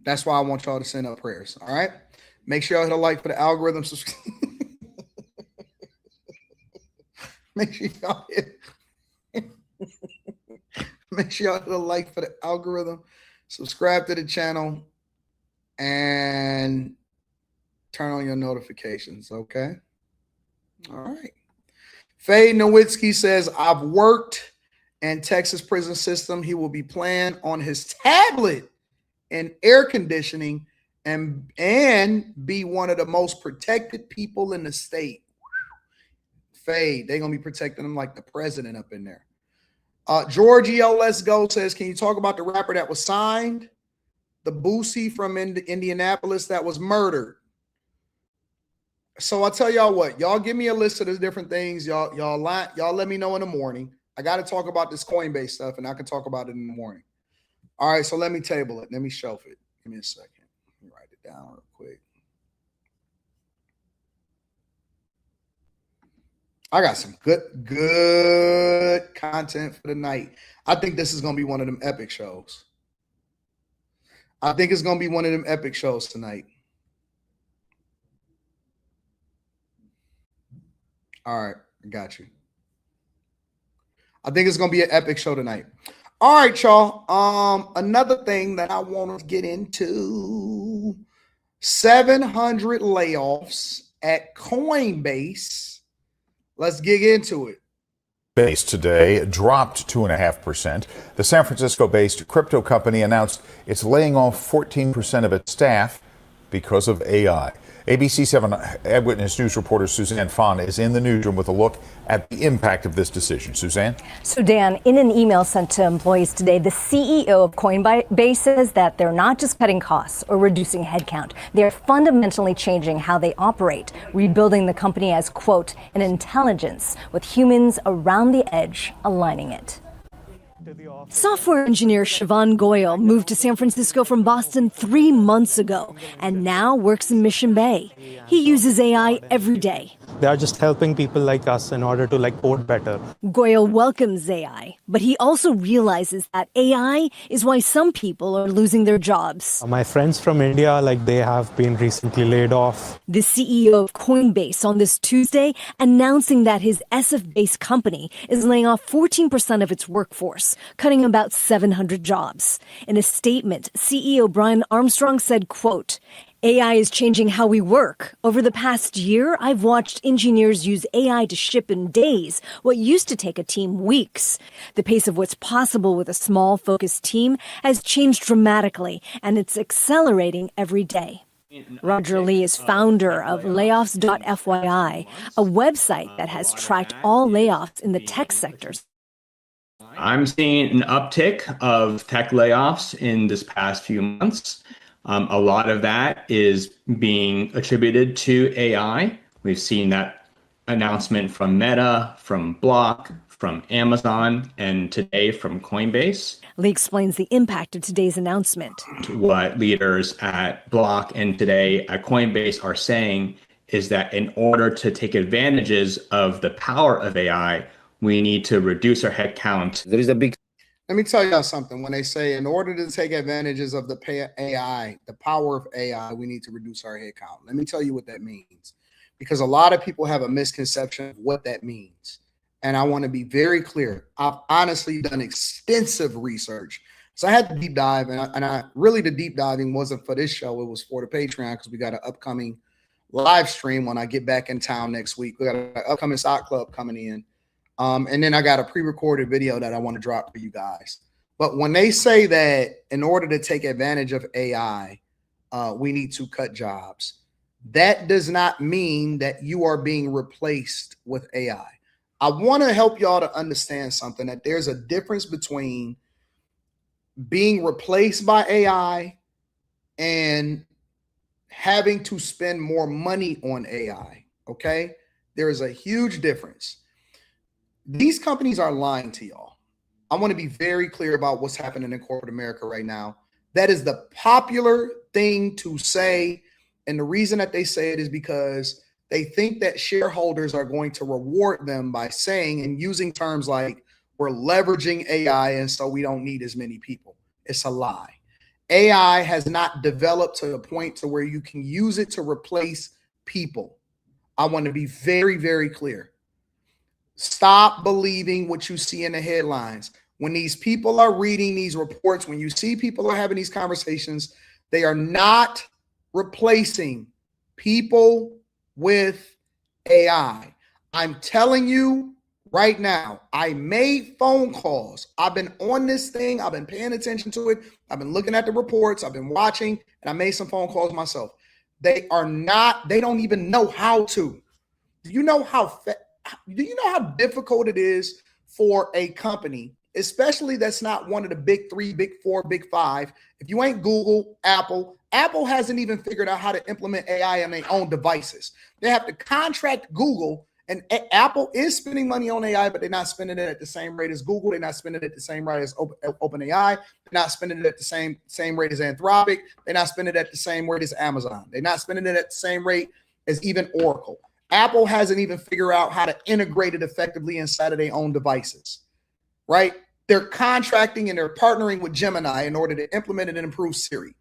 that's why I want y'all to send up prayers. All right. Make sure y'all hit a like for the algorithm. Make sure y'all hit a like for the algorithm. Subscribe to the channel and turn on your notifications. Okay. All right. Faye Nowitzki says, I've worked in Texas prison system. He will be playing on his tablet and air conditioning and be one of the most protected people in the state. Faye, they're going to be protecting him like the president up in there. George E.O. Let's Go says, can you talk about the rapper that was signed? The Boosie from Indianapolis that was murdered. So I'll tell y'all what. Y'all give me a list of the different things. Y'all let me know in the morning. I got to talk about this Coinbase stuff, and I can talk about it in the morning. All right, so let me table it. Let me shelf it. Give me a second. Let me write it down real quick. I got some good content for the night. I think this is going to be one of them epic shows. I think it's going to be one of them epic shows tonight. All right, I got you. I think it's going to be an epic show tonight. All right, y'all. Another thing that I want to get into, 700 layoffs at Coinbase. Let's get into it. Base today dropped 2.5%. The San Francisco-based crypto company announced it's laying off 14% of its staff because of AI. ABC 7 Eyewitness News reporter Suzanne Fon is in the newsroom with a look at the impact of this decision. Suzanne? So, Dan, in an email sent to employees today, the CEO of Coinbase says that they're not just cutting costs or reducing headcount. They're fundamentally changing how they operate, rebuilding the company as, quote, an intelligence with humans around the edge aligning it. Software engineer Siobhan Goyle moved to San Francisco from Boston 3 months ago and now works in Mission Bay. He uses AI every day. They are just helping people like us in order to code better. Goyle welcomes AI, but he also realizes that AI is why some people are losing their jobs. My friends from India, they have been recently laid off. The CEO of Coinbase on this Tuesday announcing that his SF-based company is laying off 14% of its workforce, cutting about 700 jobs. In a statement, CEO Brian Armstrong said, quote, AI is changing how we work. Over the past year, I've watched engineers use AI to ship in days what used to take a team weeks. The pace of what's possible with a small, focused team has changed dramatically, and it's accelerating every day. Roger Lee is founder of Layoffs.fyi, a website that has tracked all layoffs in the tech sectors. I'm seeing an uptick of tech layoffs in this past few months. A lot of that is being attributed to AI. We've seen that announcement from Meta, from Block, from Amazon, and today from Coinbase. Lee explains the impact of today's announcement. What leaders at Block and today at Coinbase are saying is that in order to take advantages of the power of AI, we need to reduce our headcount. There is a big. Let me tell y'all something. When they say in order to take advantages of the AI, the power of AI, we need to reduce our headcount. Let me tell you what that means, because a lot of people have a misconception of what that means. And I want to be very clear. I've honestly done extensive research. So I had to deep dive, and I really, the deep diving wasn't for this show. It was for the Patreon, because we got an upcoming live stream when I get back in town next week. We got an upcoming stock club coming in. And then I got a pre-recorded video that I want to drop for you guys. But when they say that in order to take advantage of AI, we need to cut jobs, that does not mean that you are being replaced with AI. I want to help y'all to understand something, that there's a difference between being replaced by AI and having to spend more money on AI. Okay. There is a huge difference. These companies are lying to y'all. I want to be very clear about what's happening in corporate America right now. That is the popular thing to say. And the reason that they say it is because they think that shareholders are going to reward them by saying and using terms like, we're leveraging AI and so we don't need as many people. It's a lie. AI has not developed to the point to where you can use it to replace people. I want to be very, very clear. Stop believing what you see in the headlines. When these people are reading these reports, when you see people are having these conversations, they are not replacing people with AI. I'm telling you right now, I made phone calls. I've been on this thing. I've been paying attention to it. I've been looking at the reports. I've been watching, and I made some phone calls myself. They don't even know how to. Do you know how difficult it is for a company, especially that's not one of the big 3, big 4, big 5? If you ain't Google, Apple hasn't even figured out how to implement AI on their own devices. They have to contract Google, and Apple is spending money on AI, but they're not spending it at the same rate as Google. They're not spending it at the same rate as OpenAI. They're not spending it at the same rate as Anthropic. They're not spending it at the same rate as Amazon. They're not spending it at the same rate as even Oracle. Apple hasn't even figured out how to integrate it effectively inside of their own devices, right? They're contracting and they're partnering with Gemini in order to implement it and improve Siri.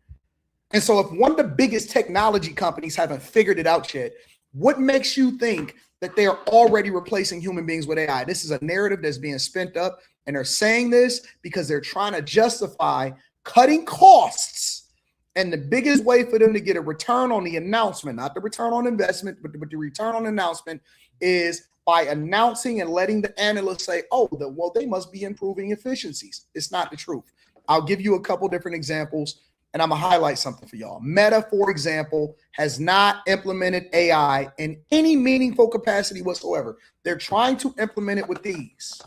And so if one of the biggest technology companies haven't figured it out yet, what makes you think that they are already replacing human beings with AI? This is a narrative that's being spent up, and they're saying this because they're trying to justify cutting costs. And the biggest way for them to get a return on the announcement, not the return on investment, but the return on announcement, is by announcing and letting the analysts say, oh, well, they must be improving efficiencies. It's not the truth. I'll give you a couple different examples, and I'm going to highlight something for y'all. Meta, for example, has not implemented AI in any meaningful capacity whatsoever. They're trying to implement it with these.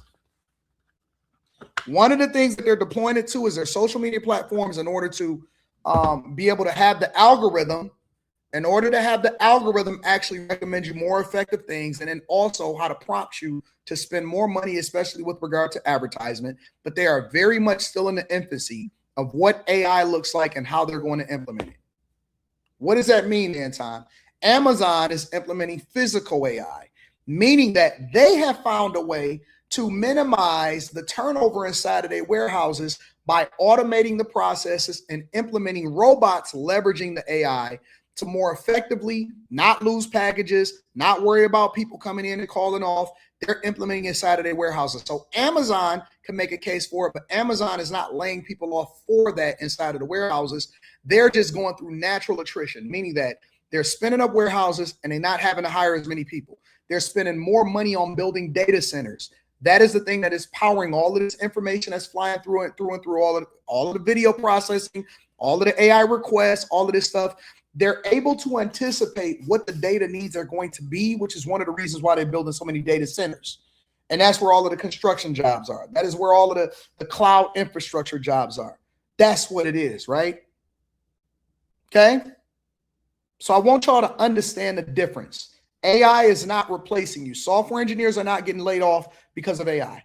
One of the things that they're deploying it to is their social media platforms in order to be able to have the algorithm, actually recommend you more effective things, and then also how to prompt you to spend more money, especially with regard to advertisement. But they are very much still in the infancy of what AI looks like and how they're going to implement it. What does that mean, Anton? Amazon is implementing physical AI, meaning that they have found a way to minimize the turnover inside of their warehouses by automating the processes and implementing robots leveraging the AI to more effectively not lose packages, not worry about people coming in and calling off. They're implementing inside of their warehouses. So Amazon can make a case for it, but Amazon is not laying people off for that inside of the warehouses. They're just going through natural attrition, meaning that they're spinning up warehouses and they're not having to hire as many people. They're spending more money on building data centers. That is the thing that is powering all of this information that's flying through all of the video processing, all of the AI requests, all of this stuff. They're able to anticipate what the data needs are going to be, which is one of the reasons why they're building so many data centers. And that's where all of the construction jobs are. That is where all of the cloud infrastructure jobs are. That's what it is, right? Okay. So I want y'all to understand the difference. AI is not replacing you. Software engineers are not getting laid off because of AI.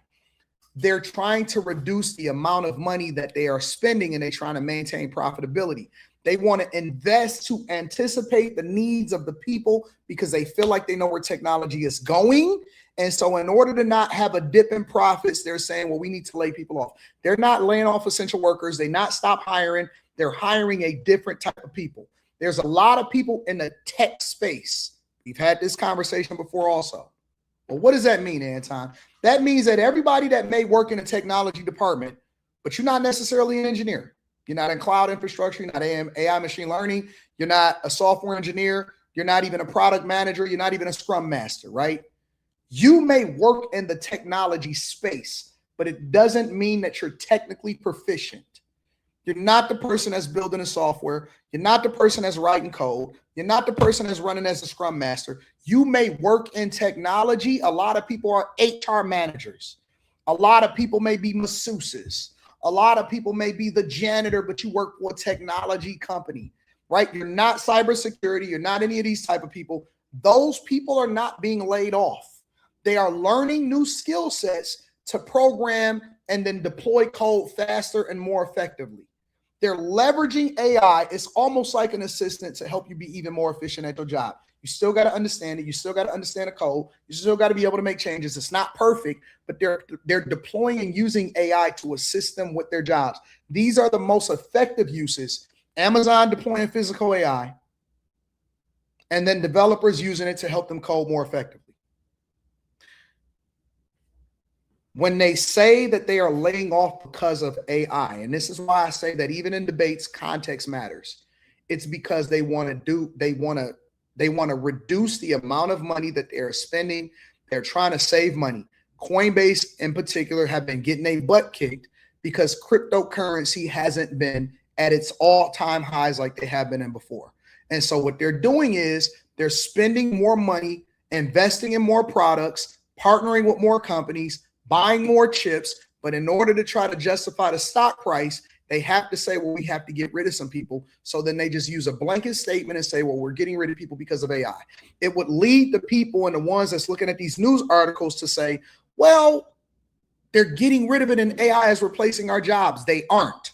They're trying to reduce the amount of money that they are spending, and they're trying to maintain profitability. They want to invest to anticipate the needs of the people because they feel like they know where technology is going. And so in order to not have a dip in profits, they're saying, well, we need to lay people off. They're not laying off essential workers. They not stop hiring. They're hiring a different type of people. There's a lot of people in the tech space. We've had this conversation before also. Well, what does that mean, Anton? That means that everybody that may work in a technology department, but you're not necessarily an engineer. You're not in cloud infrastructure. You're not AI machine learning. You're not a software engineer. You're not even a product manager. You're not even a scrum master, right? You may work in the technology space, but it doesn't mean that you're technically proficient. You're not the person that's building a software. You're not the person that's writing code. You're not the person that's running as a scrum master. You may work in technology. A lot of people are HR managers. A lot of people may be masseuses. A lot of people may be the janitor, but you work for a technology company, right? You're not cybersecurity. You're not any of these type of people. Those people are not being laid off. They are learning new skill sets to program and then deploy code faster and more effectively. They're leveraging AI. It's almost like an assistant to help you be even more efficient at your job. You still got to understand it. You still got to understand the code. You still got to be able to make changes. It's not perfect, but they're deploying and using AI to assist them with their jobs. These are the most effective uses. Amazon deploying physical AI, and then developers using it to help them code more effectively. When they say that they are laying off because of AI, and this is why I say that even in debates, context matters. It's because they want to reduce the amount of money that they're spending. They're trying to save money. Coinbase in particular have been getting a butt kicked because cryptocurrency hasn't been at its all-time highs like they have been in before. And so what they're doing is they're spending more money, investing in more products, partnering with more companies, buying more chips, but in order to try to justify the stock price, they have to say, well, we have to get rid of some people. So then they just use a blanket statement and say, well, we're getting rid of people because of AI. It would lead the people and the ones that's looking at these news articles to say, well, they're getting rid of it and AI is replacing our jobs. They aren't.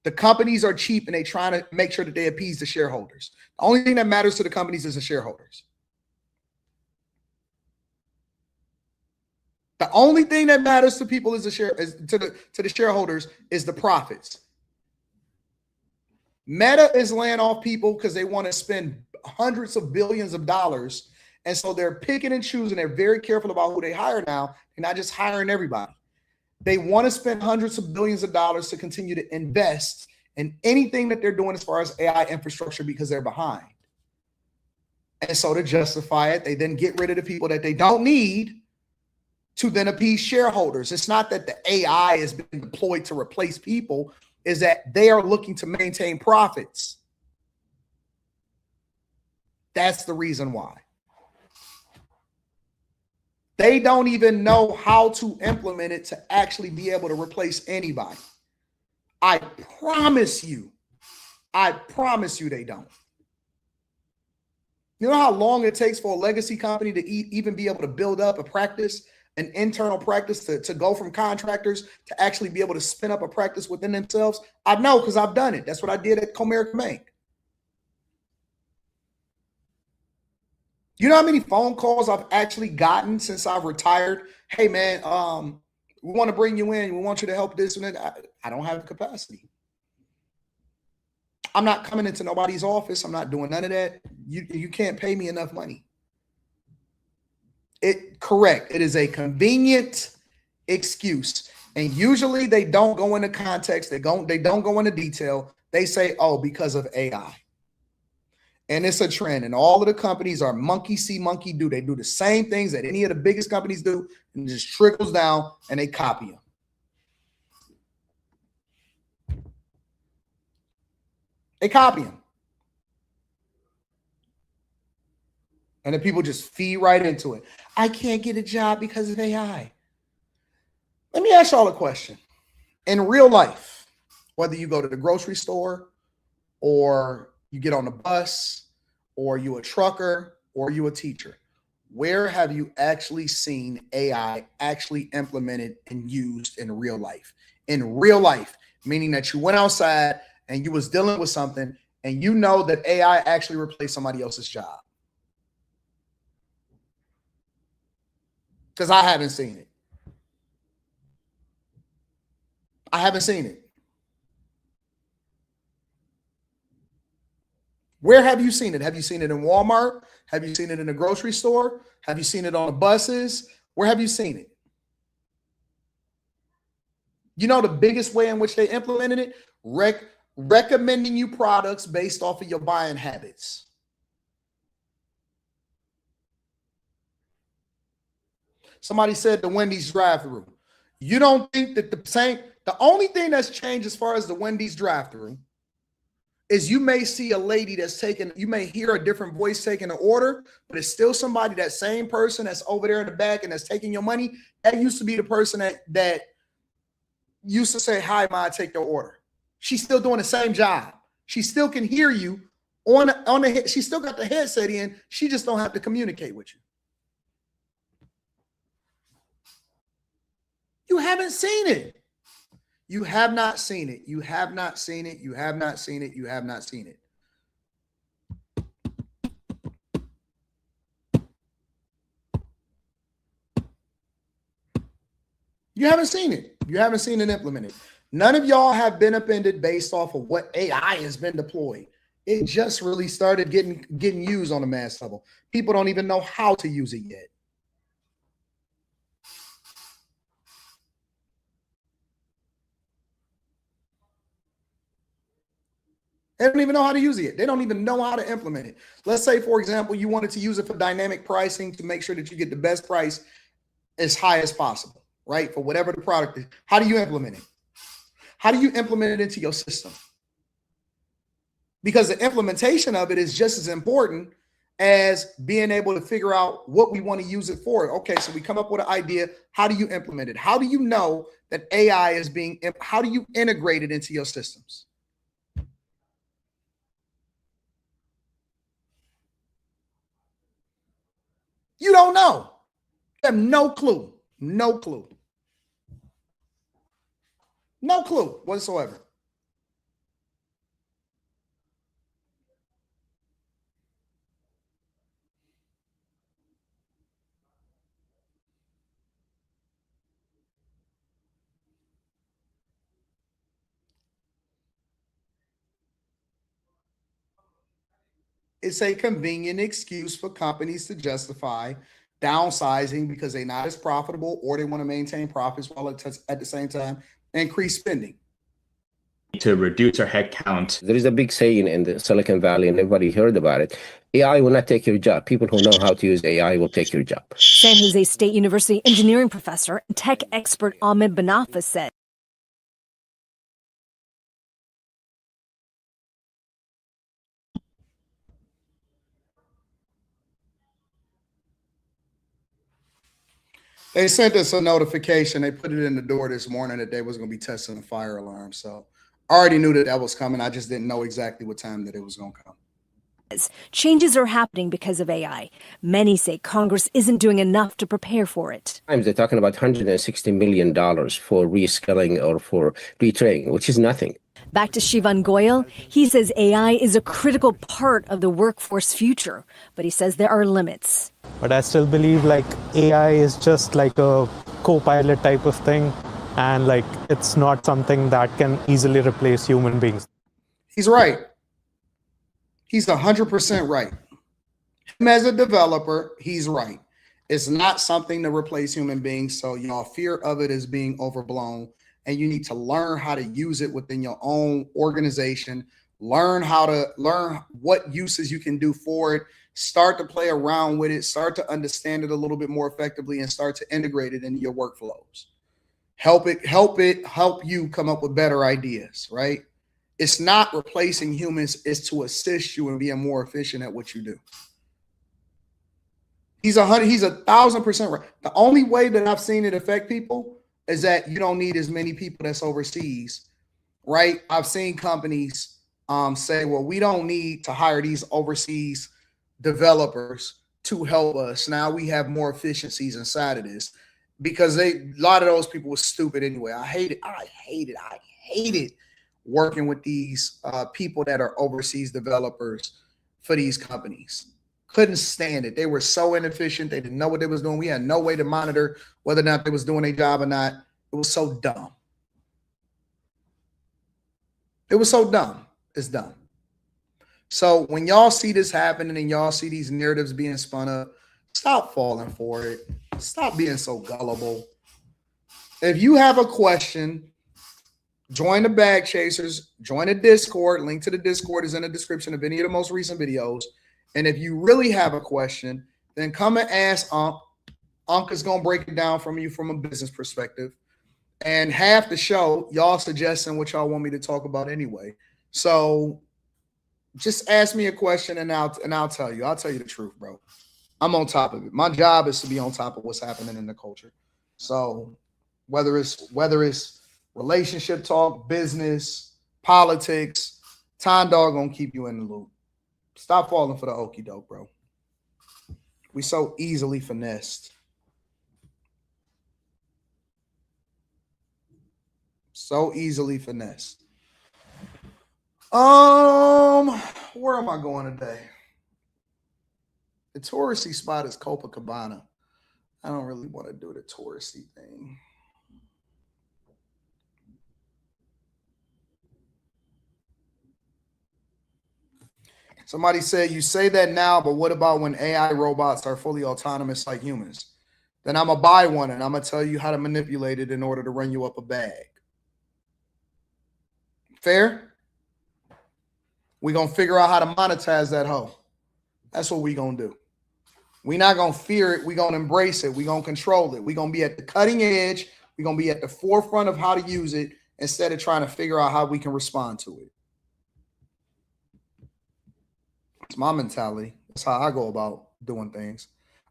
The companies are cheap and they're trying to make sure that they appease the shareholders. The only thing that matters to the companies is the shareholders. The only thing that matters to people is to the shareholders is the profits. Meta is laying off people because they want to spend hundreds of billions of dollars. And so they're picking and choosing. They're very careful about who they hire now. They're not just hiring everybody. They want to spend hundreds of billions of dollars to continue to invest in anything that they're doing as far as AI infrastructure because they're behind. And so to justify it, they then get rid of the people that they don't need to then appease shareholders. It's not that the AI is being deployed to replace people, is that they are looking to maintain profits. That's the reason why. They don't even know how to implement it to actually be able to replace anybody. I promise you they don't. You know how long it takes for a legacy company to even be able to build up a practice, an internal practice to go from contractors to actually be able to spin up a practice within themselves? I know because I've done it. That's what I did at Comerica Bank. You know how many phone calls I've actually gotten since I've retired? Hey, man, we want to bring you in. We want you to help this and that. I don't have the capacity. I'm not coming into nobody's office. I'm not doing none of that. You can't pay me enough money. Correct. It is a convenient excuse. And usually they don't go into context. They don't go into detail. They say, oh, because of AI. And it's a trend. And all of the companies are monkey see, monkey do. They do the same things that any of the biggest companies do, and it just trickles down and they copy them. They copy them. And the people just feed right into it. I can't get a job because of AI. Let me ask y'all a question. In real life, whether you go to the grocery store or you get on the bus or you a trucker or you a teacher, where have you actually seen AI actually implemented and used in real life? In real life, meaning that you went outside and you was dealing with something and you know that AI actually replaced somebody else's job. Because I haven't seen it. I haven't seen it. Where have you seen it? Have you seen it in Walmart? Have you seen it in the grocery store? Have you seen it on the buses? Where have you seen it? You know the biggest way in which they implemented it? Recommending you products based off of your buying habits. Somebody said the Wendy's drive-through. You don't think that the only thing that's changed as far as the Wendy's drive-through is you may see a lady that's taking, you may hear a different voice taking an order, but it's still somebody, that same person that's over there in the back and that's taking your money. That used to be the person that used to say, "Hi, Ma, take your order." She's still doing the same job. She still can hear you on the she still got the headset in. She just don't have to communicate with you. You haven't seen it. You have not seen it. You have not seen it. You have not seen it. You have not seen it. You haven't seen it. You haven't seen it implemented. None of y'all have been upended based off of what AI has been deployed. It just really started getting used on a mass level. People don't even know how to use it yet. They don't even know how to use it yet. They don't even know how to implement it. Let's say, for example, you wanted to use it for dynamic pricing to make sure that you get the best price as high as possible, right? For whatever the product is. How do you implement it? How do you implement it into your system? Because the implementation of it is just as important as being able to figure out what we want to use it for. Okay, so we come up with an idea. How do you implement it? How do you know that AI is being, how do you integrate it into your systems? You don't know. You have no clue. No clue. No clue whatsoever. It's a convenient excuse for companies to justify downsizing because they're not as profitable, or they want to maintain profits while at the same time increase spending. To reduce our headcount. There is a big saying in the Silicon Valley, and everybody heard about it. AI will not take your job. People who know how to use AI will take your job. San Jose State University engineering professor and tech expert Ahmed Banafa said. They sent us a notification. They put it in the door this morning that they was going to be testing a fire alarm. So I already knew that that was coming. I just didn't know exactly what time that it was going to come. Changes are happening because of AI. Many say Congress isn't doing enough to prepare for it. They're talking about $160 million for reskilling or for retraining, which is nothing. Back to Shivan Goyal, he says AI is a critical part of the workforce future, but he says there are limits. But I still believe like AI is just like a co-pilot type of thing, and like it's not something that can easily replace human beings. He's right. He's 100% right. Him as a developer, he's right. It's not something to replace human beings. So y'all, fear of it is being overblown, and you need to learn how to use it within your own organization. Learn what uses you can do for it. Start to play around with it. Start to understand it a little bit more effectively, and start to integrate it into your workflows. Help you come up with better ideas, right? It's not replacing humans, it's to assist you in being more efficient at what you do. He's 1,000% right. The only way that I've seen it affect people is that you don't need as many people that's overseas, right? I've seen companies say, well, we don't need to hire these overseas developers to help us. Now we have more efficiencies inside of this, because a lot of those people were stupid anyway. I hate it working with these people that are overseas developers for these companies. Couldn't stand it. They were so inefficient. They didn't know what they was doing. We had no way to monitor whether or not they was doing a job or not. It was so dumb. It was so dumb. It's dumb. So when y'all see this happening and y'all see these narratives being spun up, stop falling for it. Stop being so gullible. If you have a question, join the Bag Chasers, join the Discord. Link to the Discord is in the description of any of the most recent videos. And if you really have a question, then come and ask Anka's going to break it down from you from a business perspective. And half the show, y'all suggesting what y'all want me to talk about anyway. So just ask me a question and I'll tell you. I'll tell you the truth, bro. I'm on top of it. My job is to be on top of what's happening in the culture. So whether it's relationship talk, business, politics, Time Dog gonna keep you in the loop. Stop falling for the okie doke, bro. We so easily finessed. So easily finessed. Where am I going today? The touristy spot is Copacabana. I don't really want to do the touristy thing. Somebody said, you say that now, but what about when AI robots are fully autonomous like humans? Then I'm going to buy one and I'm going to tell you how to manipulate it in order to run you up a bag. Fair? We're going to figure out how to monetize that hoe. That's what we're going to do. We're not going to fear it. We're going to embrace it. We're going to control it. We're going to be at the cutting edge. We're going to be at the forefront of how to use it instead of trying to figure out how we can respond to it. It's my mentality. That's how I go about doing things.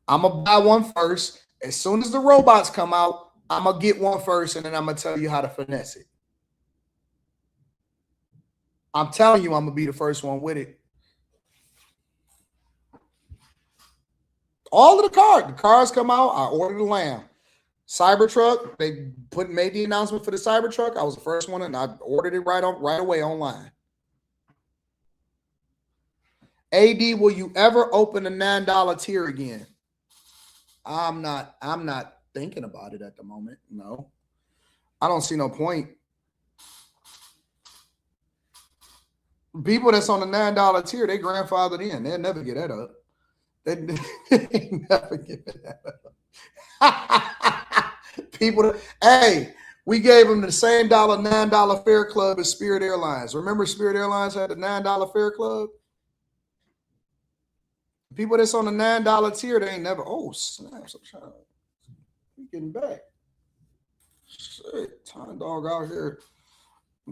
I'm going to buy one first. As soon as the robots come out, I'm going to get one first, and then I'm going to tell you how to finesse it. I'm telling you, I'm going to be the first one with it. All of the cars come out. I ordered the Lamb. Cybertruck, they made the announcement for the Cybertruck. I was the first one, and I ordered it right away online. AD, will you ever open a $9 tier again? I'm not thinking about it at the moment. No. I don't see no point. People that's on the $9 tier, they grandfathered in. They'll never get that up. They never get that up. People, hey, we gave them the same $9 fare club as Spirit Airlines. Remember Spirit Airlines had the $9 fare club? People that's on the $9 tier, they ain't never, oh, snaps, I'm trying to getting back. Shit, Time Dog out here.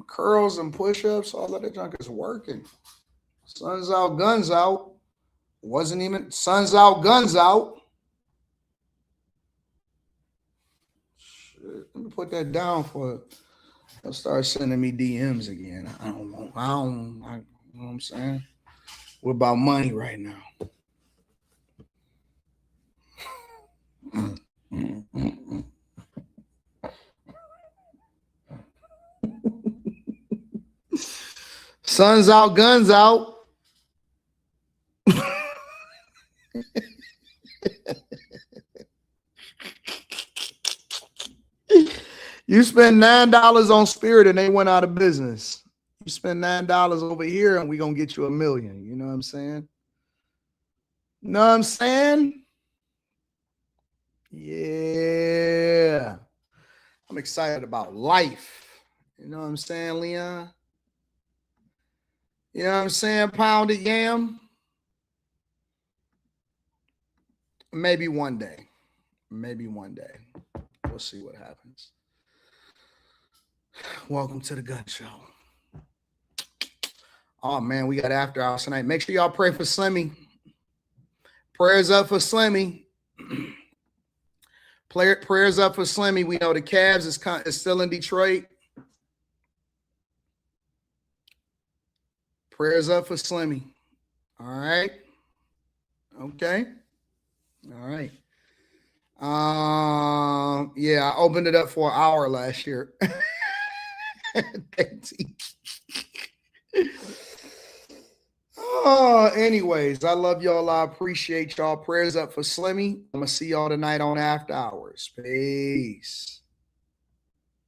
Curls and push-ups, all of that junk is working. Sun's out, guns out. Wasn't even sun's out, guns out. Shit, let me put that down for. They'll start sending me DMs again. I don't know. You know what I'm saying? What about money right now? Sun's out, guns out. You spend $9 on Spirit and they went out of business. You spend $9 over here and we're going to get you $1 million. You know what I'm saying? Know what I'm saying? Yeah. I'm excited about life. You know what I'm saying, Leon? You know what I'm saying, Pounded Yam? Maybe one day. Maybe one day. We'll see what happens. Welcome to the Gun Show. Oh, man, we got after hours tonight. Make sure y'all pray for Slimmy. Prayers up for Slimmy. Prayers up for Slimmy. We know the Cavs is still in Detroit. Prayers up for Slimmy. All right. Okay. All right. Yeah, I opened it up for an hour last year. Oh, anyways, I love y'all. I appreciate y'all. Prayers up for Slimmy. I'm gonna see y'all tonight on After Hours. Peace.